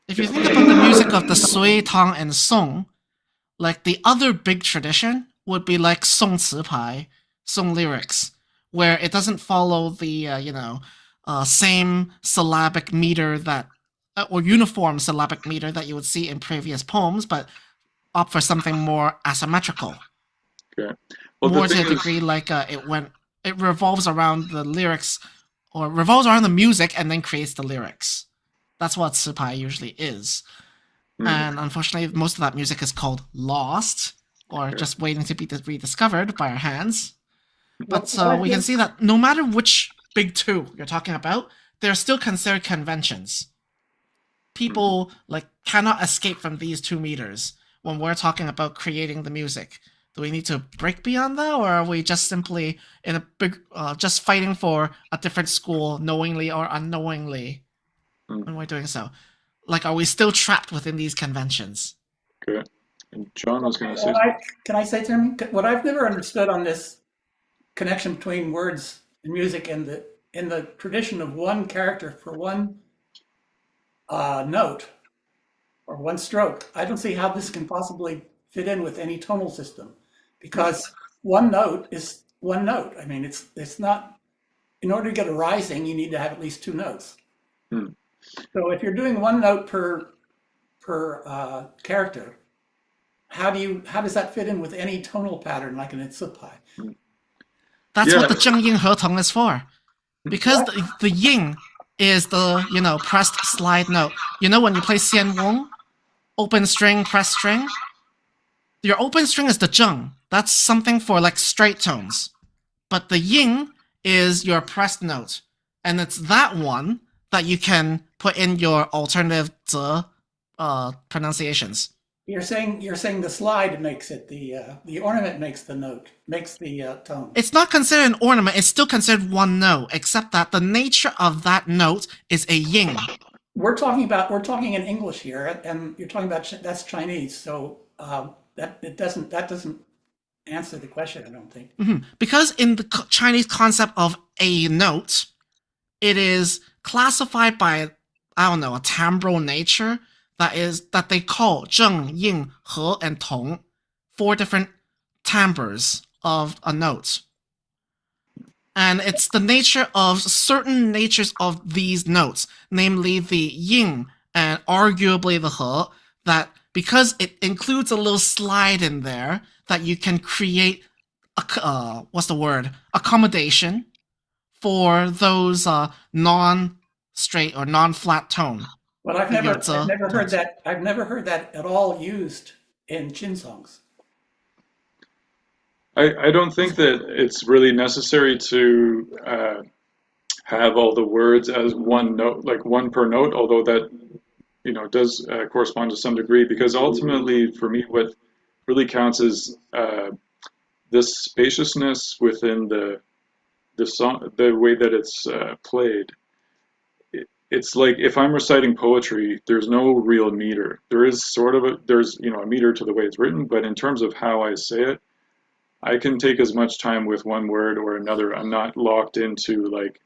if you think about the music of the Sui, Tang, and Song, like the other big tradition would be like Song Ci Pai, Song lyrics, where it doesn't follow the same syllabic meter that or uniform syllabic meter that you would see in previous poems, but opt for something more asymmetrical.
Okay. Well,
more to a degree like it revolves around the lyrics, or revolves around the music and then creates the lyrics. That's what Ci Pai usually is. And unfortunately, most of that music is called lost, or just waiting to be rediscovered by our hands. But we can see that no matter which big two you're talking about, they're still considered conventions. People cannot escape from these 2 meters when we're talking about creating the music. Do we need to break beyond that, or are we just simply in a big, just fighting for a different school, knowingly or unknowingly, when we're doing so? Like, are we still trapped within these conventions?
Okay. And John was going to say.
Can I say something? What I've never understood on this connection between words and music in the tradition of one character for one note or one stroke, I don't see how this can possibly fit in with any tonal system, because one note is one note. I mean, it's not, in order to get a rising, you need to have at least 2 notes. So if you're doing 1 note per character, how does that fit in with any tonal pattern like in Ci Pai?
That's what the Zheng Ying He Tong is for, because the Ying is the pressed slide note. When you play Xian Wong, open string, pressed string, your open string is the Zheng. That's something for like straight tones, but the Ying is your pressed note, and it's that one that you can put in your alternative Zi pronunciations. You're saying the slide makes it, the ornament makes the note, makes the tone. It's not considered an ornament, it's still considered one note, except that the nature of that note is a Ying. We're talking in English here, and you're talking about, that's Chinese, so that doesn't answer the question, I don't think. Because in the Chinese concept of a note, it is classified by, I don't know, a timbral nature that they call 正, yin, he, and tong, 4 different timbres of a note. And it's the nature of certain natures of these notes, namely the yin and arguably the he, that because it includes a little slide in there, that you can create accommodation for those non-straight or non-flat tone.
But I've never heard that. I've never heard that at all used in Chin songs.
I don't think that it's really necessary to have all the words as one note, like one per note, although that, you know, does correspond to some degree, because ultimately for me what really counts is this spaciousness within the song, the way that it's played. It's like if I'm reciting poetry, there's no real meter. There is sort of a meter to the way it's written, but in terms of how I say it, I can take as much time with one word or another. I'm not locked into like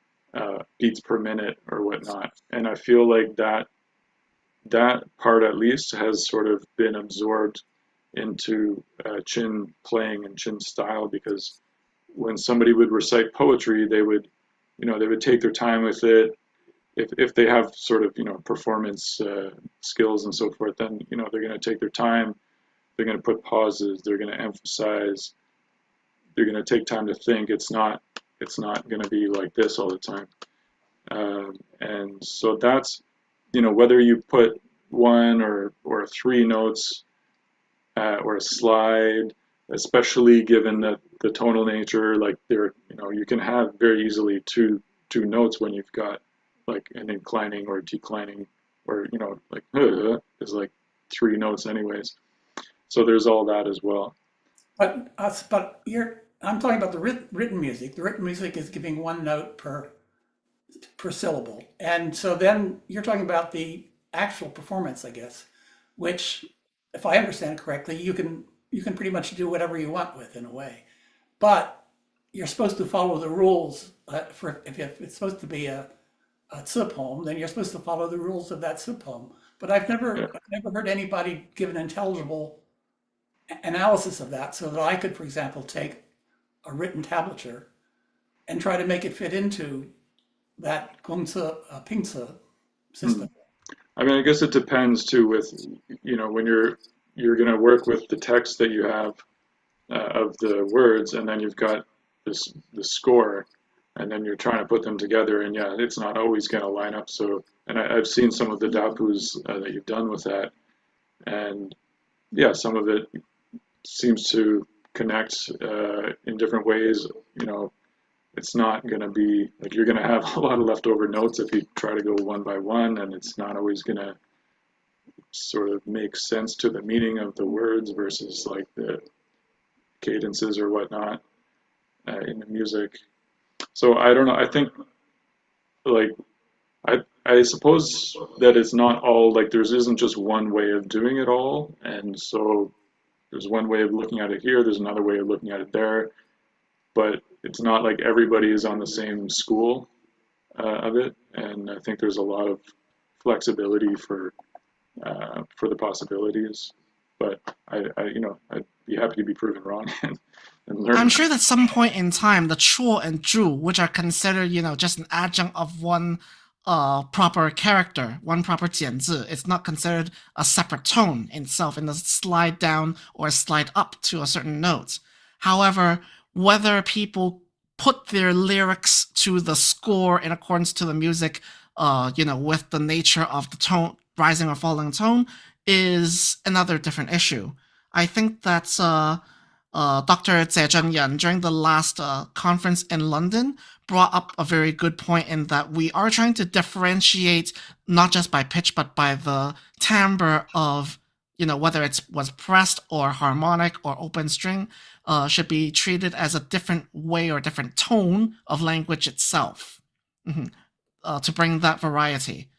beats per minute or whatnot. And I feel like that part at least has sort of been absorbed into Chin playing and Chin style, because when somebody would recite poetry, they would take their time with it. If they have sort of, performance skills and so forth, then, they're going to take their time. They're going to put pauses. They're going to emphasize. They're going to take time to think. It's not going to be like this all the time. And so that's, whether you put 1 or 3 notes or a slide, especially given that the tonal nature, like you can have very easily two notes when you've got like an inclining or declining, or like is like 3 notes anyways. So there's all that as well.
But I'm talking about the written music. The written music is giving 1 note per syllable, and so then you're talking about the actual performance, I guess, which, if I understand correctly, you can pretty much do whatever you want with in a way, but you're supposed to follow the rules. If it's supposed to be a tzu poem, then you're supposed to follow the rules of that tzu poem. But I've never heard anybody give an intelligible analysis of that, so that I could, for example, take a written tablature and try to make it fit into that gongzi, pingzi system.
I mean, I guess it depends too with, when you're going to work with the text that you have of the words, and then you've got the score, and then you're trying to put them together, and yeah, it's not always going to line up. So, and I've seen some of the dapus that you've done with that, and yeah, some of it seems to connect in different ways. It's not going to be like you're going to have a lot of leftover notes if you try to go one by one, and it's not always going to sort of make sense to the meaning of the words versus like the cadences or whatnot in the music. So I don't know. I think like I suppose that it's not all like there isn't just one way of doing it all, and so there's one way of looking at it here, there's another way of looking at it there, but it's not like everybody is on the same school of it, and I think there's a lot of flexibility for the possibilities. But I'd be happy to be proven wrong and learn.
I'm sure that at some point in time, the chuo and zhu, which are considered, just an adjunct of one proper character, one proper 简字, it's not considered a separate tone in itself in the slide down or slide up to a certain note. However, whether people put their lyrics to the score in accordance to the music, with the nature of the tone, rising or falling tone, is another different issue. I think that's Dr. Zhe Zhenyan, during the last conference in London, brought up a very good point in that we are trying to differentiate not just by pitch, but by the timbre of, whether it was pressed or harmonic or open string, should be treated as a different way or different tone of language itself, to bring that variety.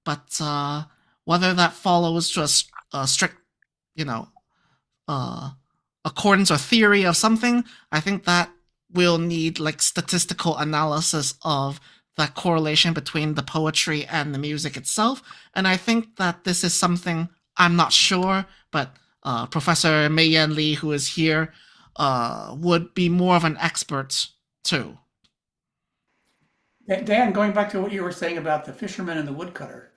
But whether that follows to a strict, accordance or theory of something, I think that will need like statistical analysis of that correlation between the poetry and the music itself. And I think that this is something, I'm not sure, but Professor Mei-Yan Lee, who is here, would be more of an expert too.
Dan, going back to what you were saying about the fisherman and the woodcutter,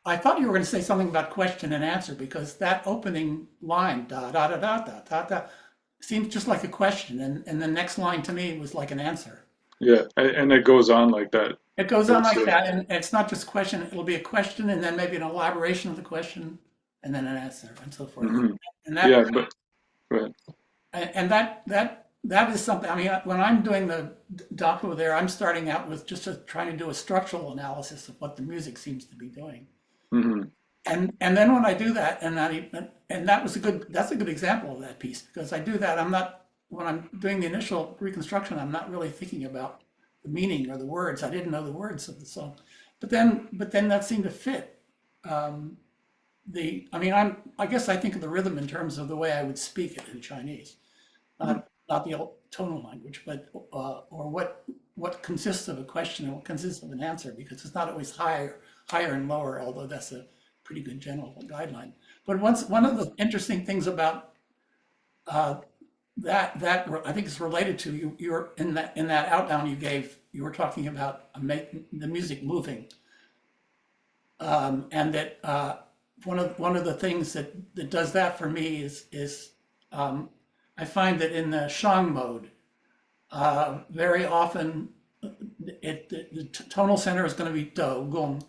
I thought you were going to say something about question and answer, because that opening line, da da da da da da da, seems just like a question, and the next line to me was like an answer.
Yeah, and it goes on like that.
It goes on like that, and it's not just question. It'll be a question, and then maybe an elaboration of the question, and then an answer, and so forth.
Mm-hmm.
And that,
yeah, but go ahead.
And that is something. I mean, when I'm doing the doco there, I'm starting out with just trying to do a structural analysis of what the music seems to be doing.
Mm-hmm.
And then when I do that, that's a good example of that piece, because I do that. When I'm doing the initial reconstruction, I'm not really thinking about the meaning or the words. I didn't know the words of the song, but then that seemed to fit. I guess I think of the rhythm in terms of the way I would speak it in Chinese, not the old tonal language, but or what consists of a question and what consists of an answer, because it's not always higher and lower, although that's a pretty good general guideline. But one of the interesting things about that I think is related to you're in that outline you gave, you were talking about the music moving, and that one of the things that does that for me is I find that in the Shang mode, very often the tonal center is going to be Do, Gong,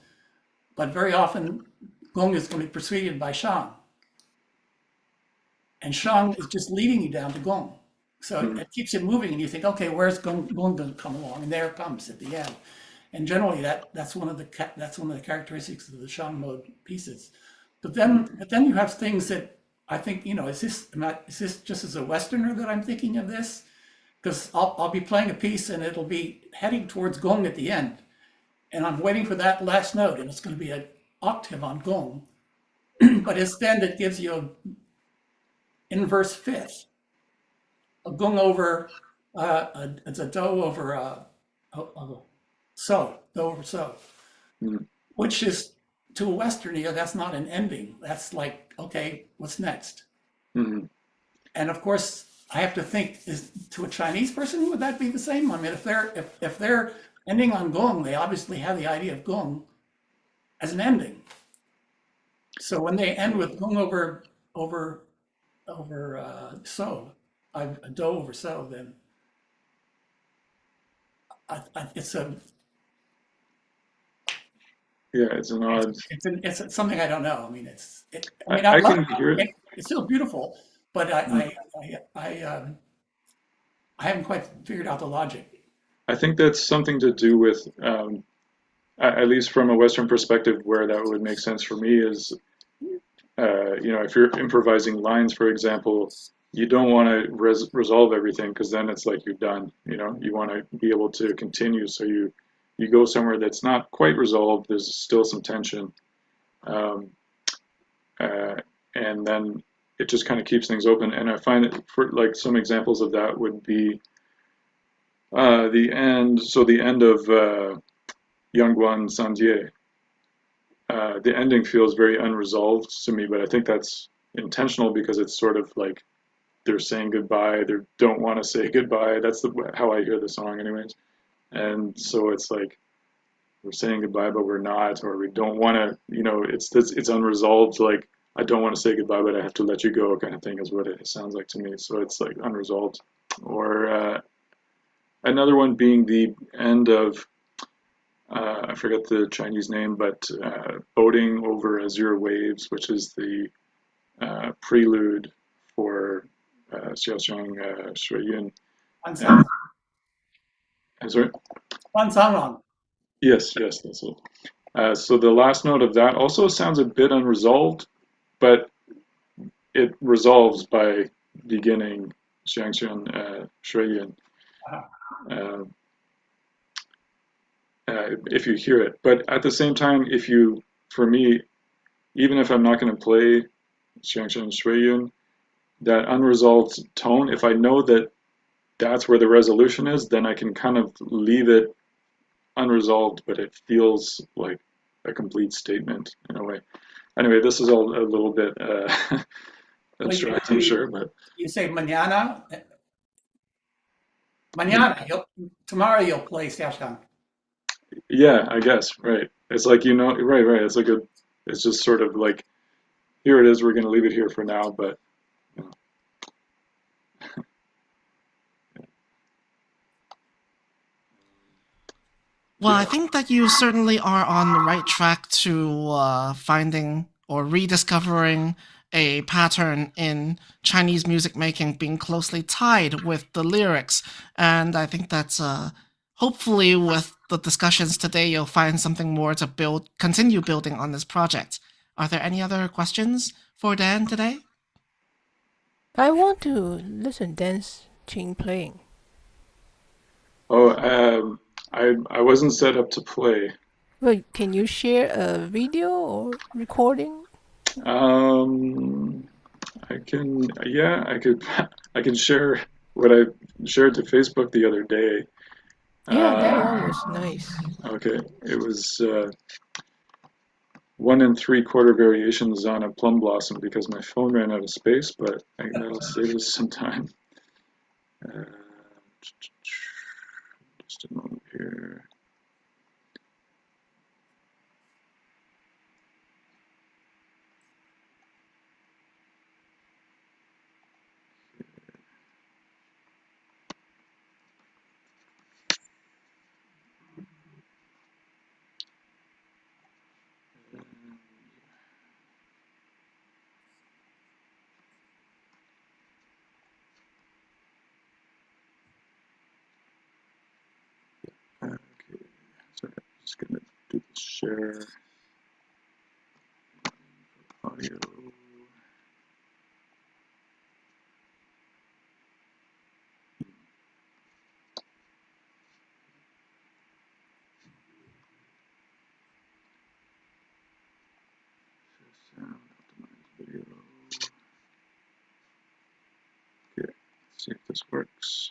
but very often Gong is going to be preceded by Shang. And Shang is just leading you down to Gong. So it keeps it moving, and you think, okay, where's Gong going to come along? And there it comes at the end. And generally that's one of the characteristics of the Shang mode pieces. But then you have things that I think, is this just as a Westerner that I'm thinking of this? Because I'll be playing a piece and it'll be heading towards Gong at the end. And I'm waiting for that last note, and it's going to be an octave on Gong. But instead it gives you inverse fifth, a Gong over, it's a Do over So, Do over So, which is, to a Western ear, that's not an ending. That's like, okay, what's next? Mm-hmm. And of course, I have to think: to a Chinese person, would that be the same? I mean, if they're ending on Gong, they obviously have the idea of Gong as an ending. So when they end with Gong over So, a Do over So, then it's a it's an odd. It's something I don't know. I mean, I can hear it. It's still beautiful, but I haven't quite figured out the logic.
I think that's something to do with, at least from a Western perspective, where that would make sense for me is, if you're improvising lines, for example, you don't want to resolve everything, because then it's like you're done. You want to be able to continue, so you go somewhere that's not quite resolved. There's still some tension, and then it just kind of keeps things open. And I find that for like some examples of that would be the end. So the end of Yangguan Sanjie. The ending feels very unresolved to me, but I think that's intentional, because it's sort of like they're saying goodbye. They don't want to say goodbye. That's how I hear the song, anyways. And so it's like we're saying goodbye, but we're not, or we don't want to. It's unresolved. Like, I don't want to say goodbye, but I have to let you go, kind of thing, is what it sounds like to me. So it's like unresolved. Or another one being the end of, I forget the Chinese name, but Boating Over Azure Waves, which is the prelude for Xiaoxiang Shuiyun. Sorry? Yes, that's it. So the last note of that also sounds a bit unresolved, but it resolves by beginning Xiangxian Shuiyun. If you hear it. But at the same time, for me, even if I'm not going to play Xiangxian Shuiyun, that unresolved tone, if I know that that's where the resolution is, then I can kind of leave it unresolved, but it feels like a complete statement in a way. Anyway, this is all a little bit abstract, I'm sure, but
you say mañana. Mañana, tomorrow you'll play Xiaoshan.
yeah, I guess, right. It's like, right. It's like it's just sort of like, here it is. We're going to leave it here for now, but.
Well, I think that you certainly are on the right track to finding or rediscovering a pattern in Chinese music making being closely tied with the lyrics. And I think that's hopefully with the discussions today, you'll find something more to continue building on this project. Are there any other questions for Dan today?
I want to listen dance Qing playing.
Oh, I wasn't set up to play.
Well, can you share a video or recording?
I can, yeah, I can share what I shared to Facebook the other day.
Yeah, that one was nice.
Okay, it was 1 3/4 variations on a plum blossom because my phone ran out of space, but that'll save us some time. Just a moment here. Okay, so I'm just gonna do the share audio. Sound, optimize video. Okay, let's see if this works.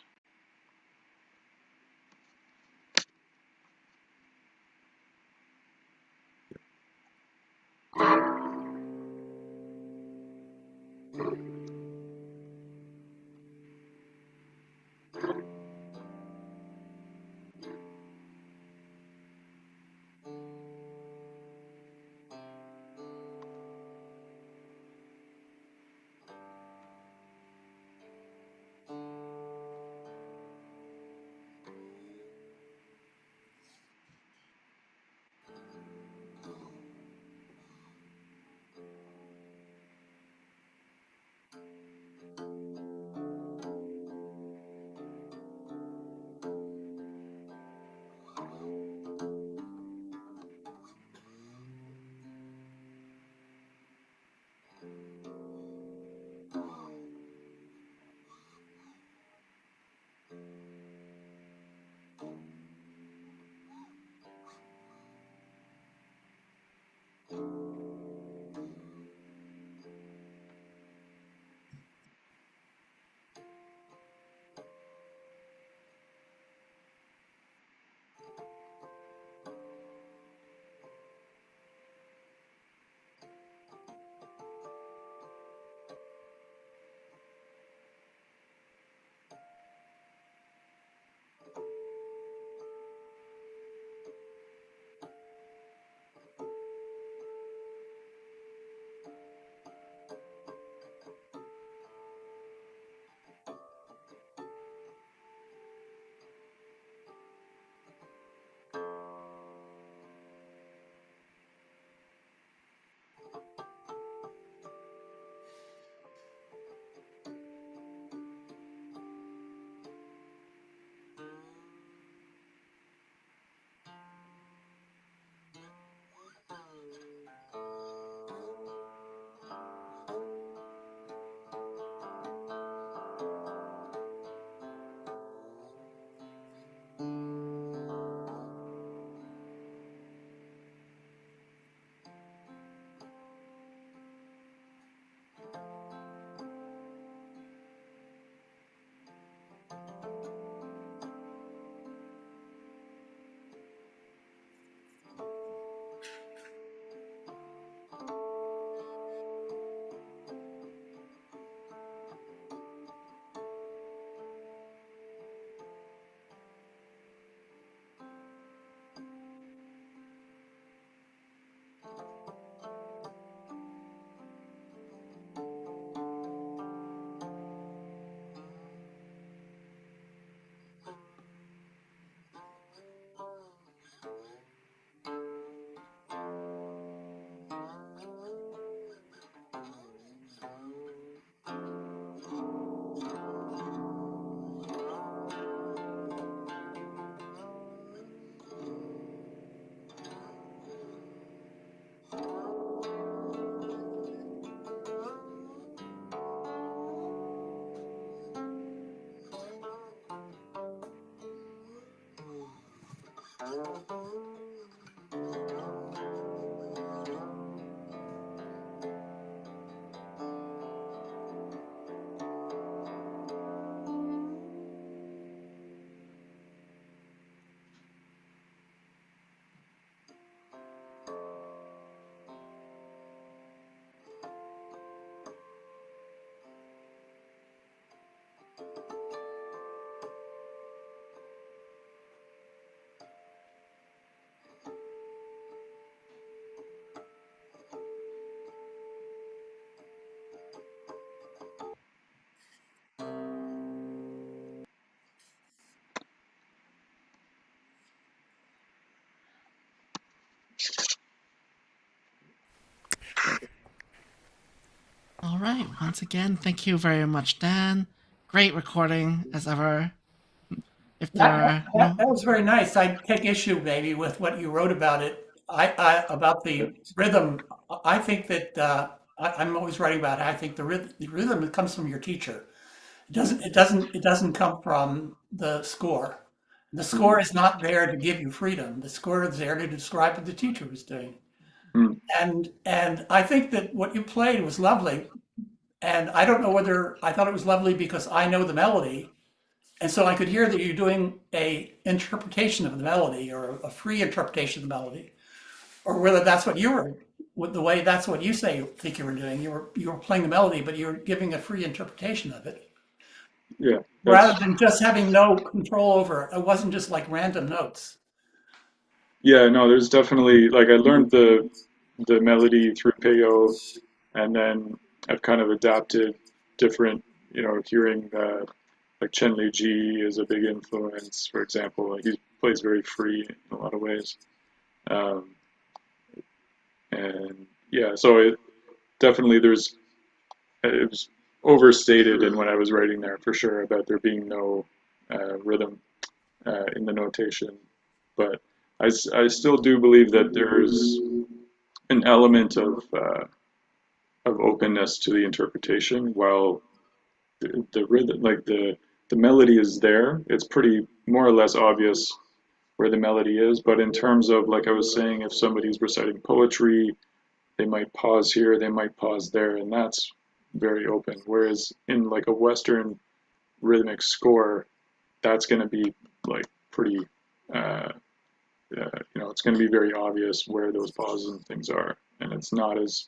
All right. Once again, thank you very much, Dan. Great recording as ever. If there are
That was very nice. I take issue maybe with what you wrote about it. About the rhythm. I think that I'm always writing about it. I think the rhythm comes from your teacher. It doesn't come from the score. The score is not there to give you freedom. The score is there to describe what the teacher was doing.
Mm.
And I think that what you played was lovely. And I don't know whether I thought it was lovely because I know the melody. And so I could hear that you're doing a interpretation of the melody or a free interpretation of the melody, or whether that's what you were, the way that's what you think you were doing. You were playing the melody, but you were giving a free interpretation of it.
Yeah.
Rather than just having no control over it. It wasn't just like random notes.
Yeah, no, there's definitely, like, I learned the melody through Peyo, and then I've kind of adapted different, hearing like Chen Li Ji is a big influence, for example. Like, he plays very free in a lot of ways. And yeah, so it definitely it was overstated in what I was writing there for sure about there being no rhythm in the notation, but I still do believe that there's an element of openness to the interpretation, while the rhythm, like the melody is there. It's pretty more or less obvious where the melody is, but in terms of, like I was saying, if somebody's reciting poetry, they might pause here, they might pause there, and that's very open. Whereas in like a Western rhythmic score, that's going to be like pretty, it's going to be very obvious where those pauses and things are, and it's not as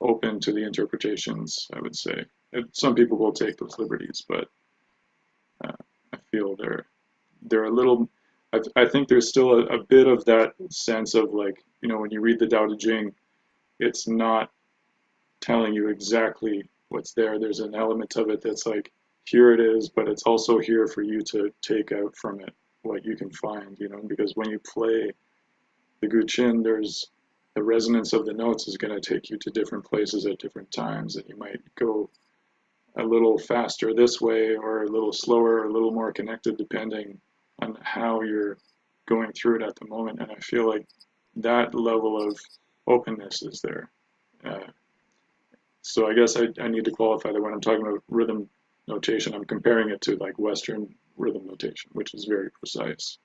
open to the interpretations, I would say. Some people will take those liberties, but I feel they're a little. I think there's still a bit of that sense of, like, when you read the Tao Te Ching, it's not telling you exactly what's there. There's an element of it that's like, here it is, but it's also here for you to take out from it what you can find, because when you play the guqin, there's the resonance of the notes is going to take you to different places at different times, and you might go a little faster this way or a little slower or a little more connected depending on how you're going through it at the moment. And I feel like that level of openness is there. So I guess I need to qualify that when I'm talking about rhythm notation, I'm comparing it to like Western rhythm notation, which is very precise.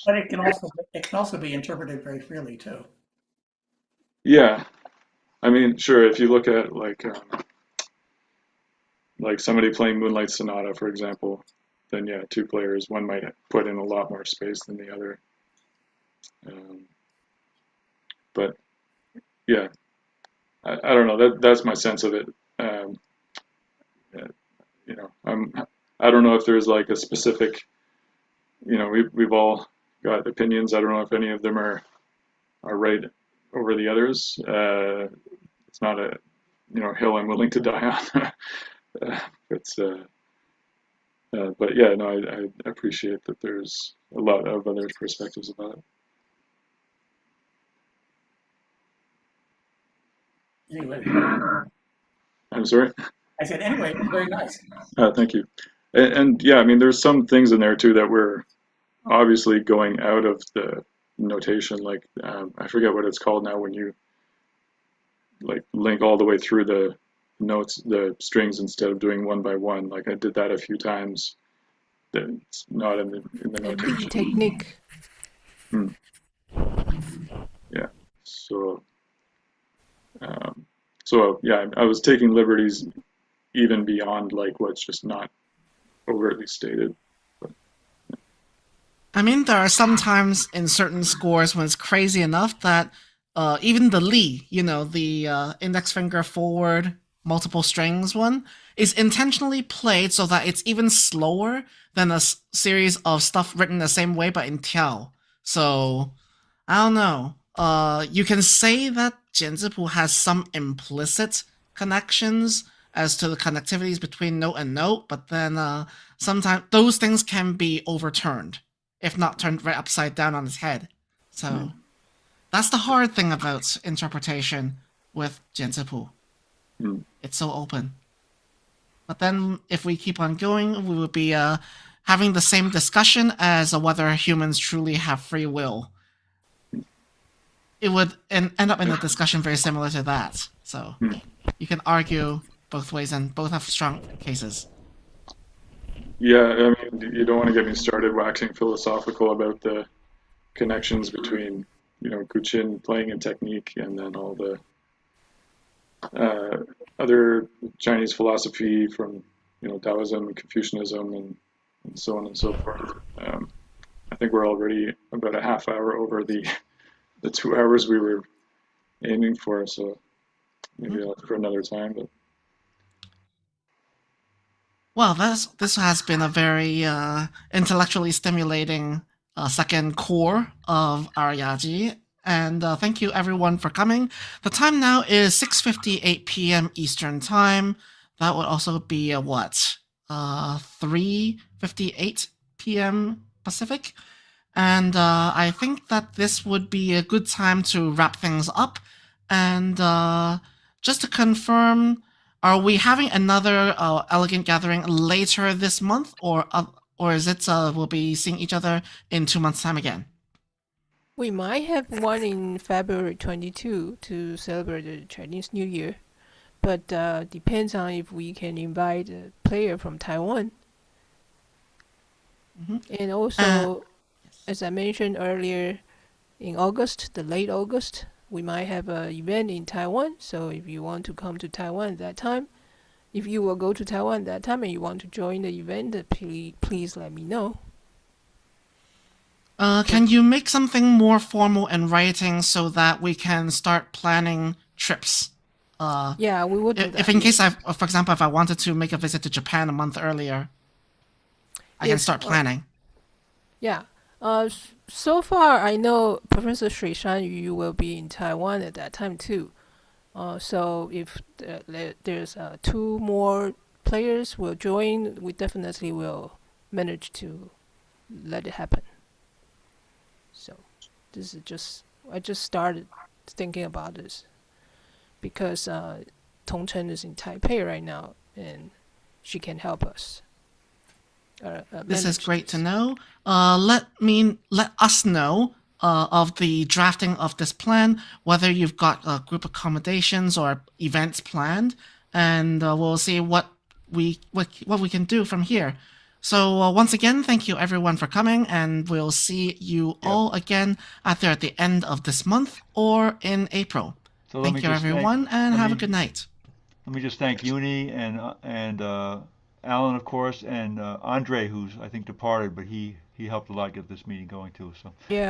But it can also be interpreted very freely too.
Yeah, I mean, sure. If you look at like somebody playing Moonlight Sonata, for example, then yeah, two players, one might put in a lot more space than the other. But yeah, I don't know. That's my sense of it. I don't know if there's like a specific. We've all got opinions. I don't know if any of them are right over the others. It's not a hill I'm willing to die on. But yeah, no, I appreciate that there's a lot of other perspectives about it.
Anyway.
I'm sorry?
I said, anyway, it was very nice.
Thank you. And yeah, I mean, there's some things in there too that were obviously going out of the notation. Like, I forget what it's called now when you like link all the way through the notes, the strings, instead of doing one by one. Like, I did that a few times It's not in the notation.
Technique.
Yeah. So yeah, I was taking liberties even beyond like what's just not overtly stated.
I mean, there are some times in certain scores when it's crazy enough that even the Li, the index finger forward, multiple strings one, is intentionally played so that it's even slower than a series of stuff written the same way but in Tiao. So, I don't know. You can say that Jianzipu has some implicit connections as to the connectivities between note and note, but then sometimes those things can be overturned, if not turned right upside down on its head. So that's the hard thing about interpretation with Jianzipu. It's so open. But then if we keep on going, we would be having the same discussion as whether humans truly have free will. It would end up in a discussion very similar to that. So you can argue both ways, and both have strong cases.
Yeah, I mean, you don't want to get me started waxing philosophical about the connections between, guqin playing and technique, and then all the other Chinese philosophy from, Taoism and Confucianism and so on and so forth. I think we're already about a half hour over the 2 hours we were aiming for, so maybe that's for another time. But
well, this has been a very intellectually stimulating second core of our Yaji, and thank you everyone for coming. The time now is 6:58 p.m. Eastern Time. That would also be 3:58 p.m. Pacific. And I think that this would be a good time to wrap things up. And just to confirm, are we having another elegant gathering later this month, or is it we'll be seeing each other in 2 months' time again?
We might have one in February 22 to celebrate the Chinese New Year, but depends on if we can invite a player from Taiwan. And also, as I mentioned earlier, in August, the late August, we might have an event in Taiwan. So if you want to come to Taiwan at that time, if you will go to Taiwan at that time and you want to join the event, please let me know.
Can you make something more formal in writing so that we can start planning trips?
Yeah, we would do that.
If in case, for example, if I wanted to make a visit to Japan a month earlier, I can start planning.
Yeah. So far, I know Professor Shui Shanyu will be in Taiwan at that time too. So if there's 2 more players will join, we definitely will manage to let it happen. So this is I just started thinking about this because Tongchen is in Taipei right now and she can help us.
This is great to know. Let us know of the drafting of this plan, whether you've got group accommodations or events planned, and we'll see what we can do from here. So once again, thank you everyone for coming, and we'll see you all again either at the end of this month or in April. So thank you everyone, and have a good night.
Let me just thank Uni and Alan, of course, and Andre, who's I think departed, but he helped a lot get this meeting going too. So
yeah.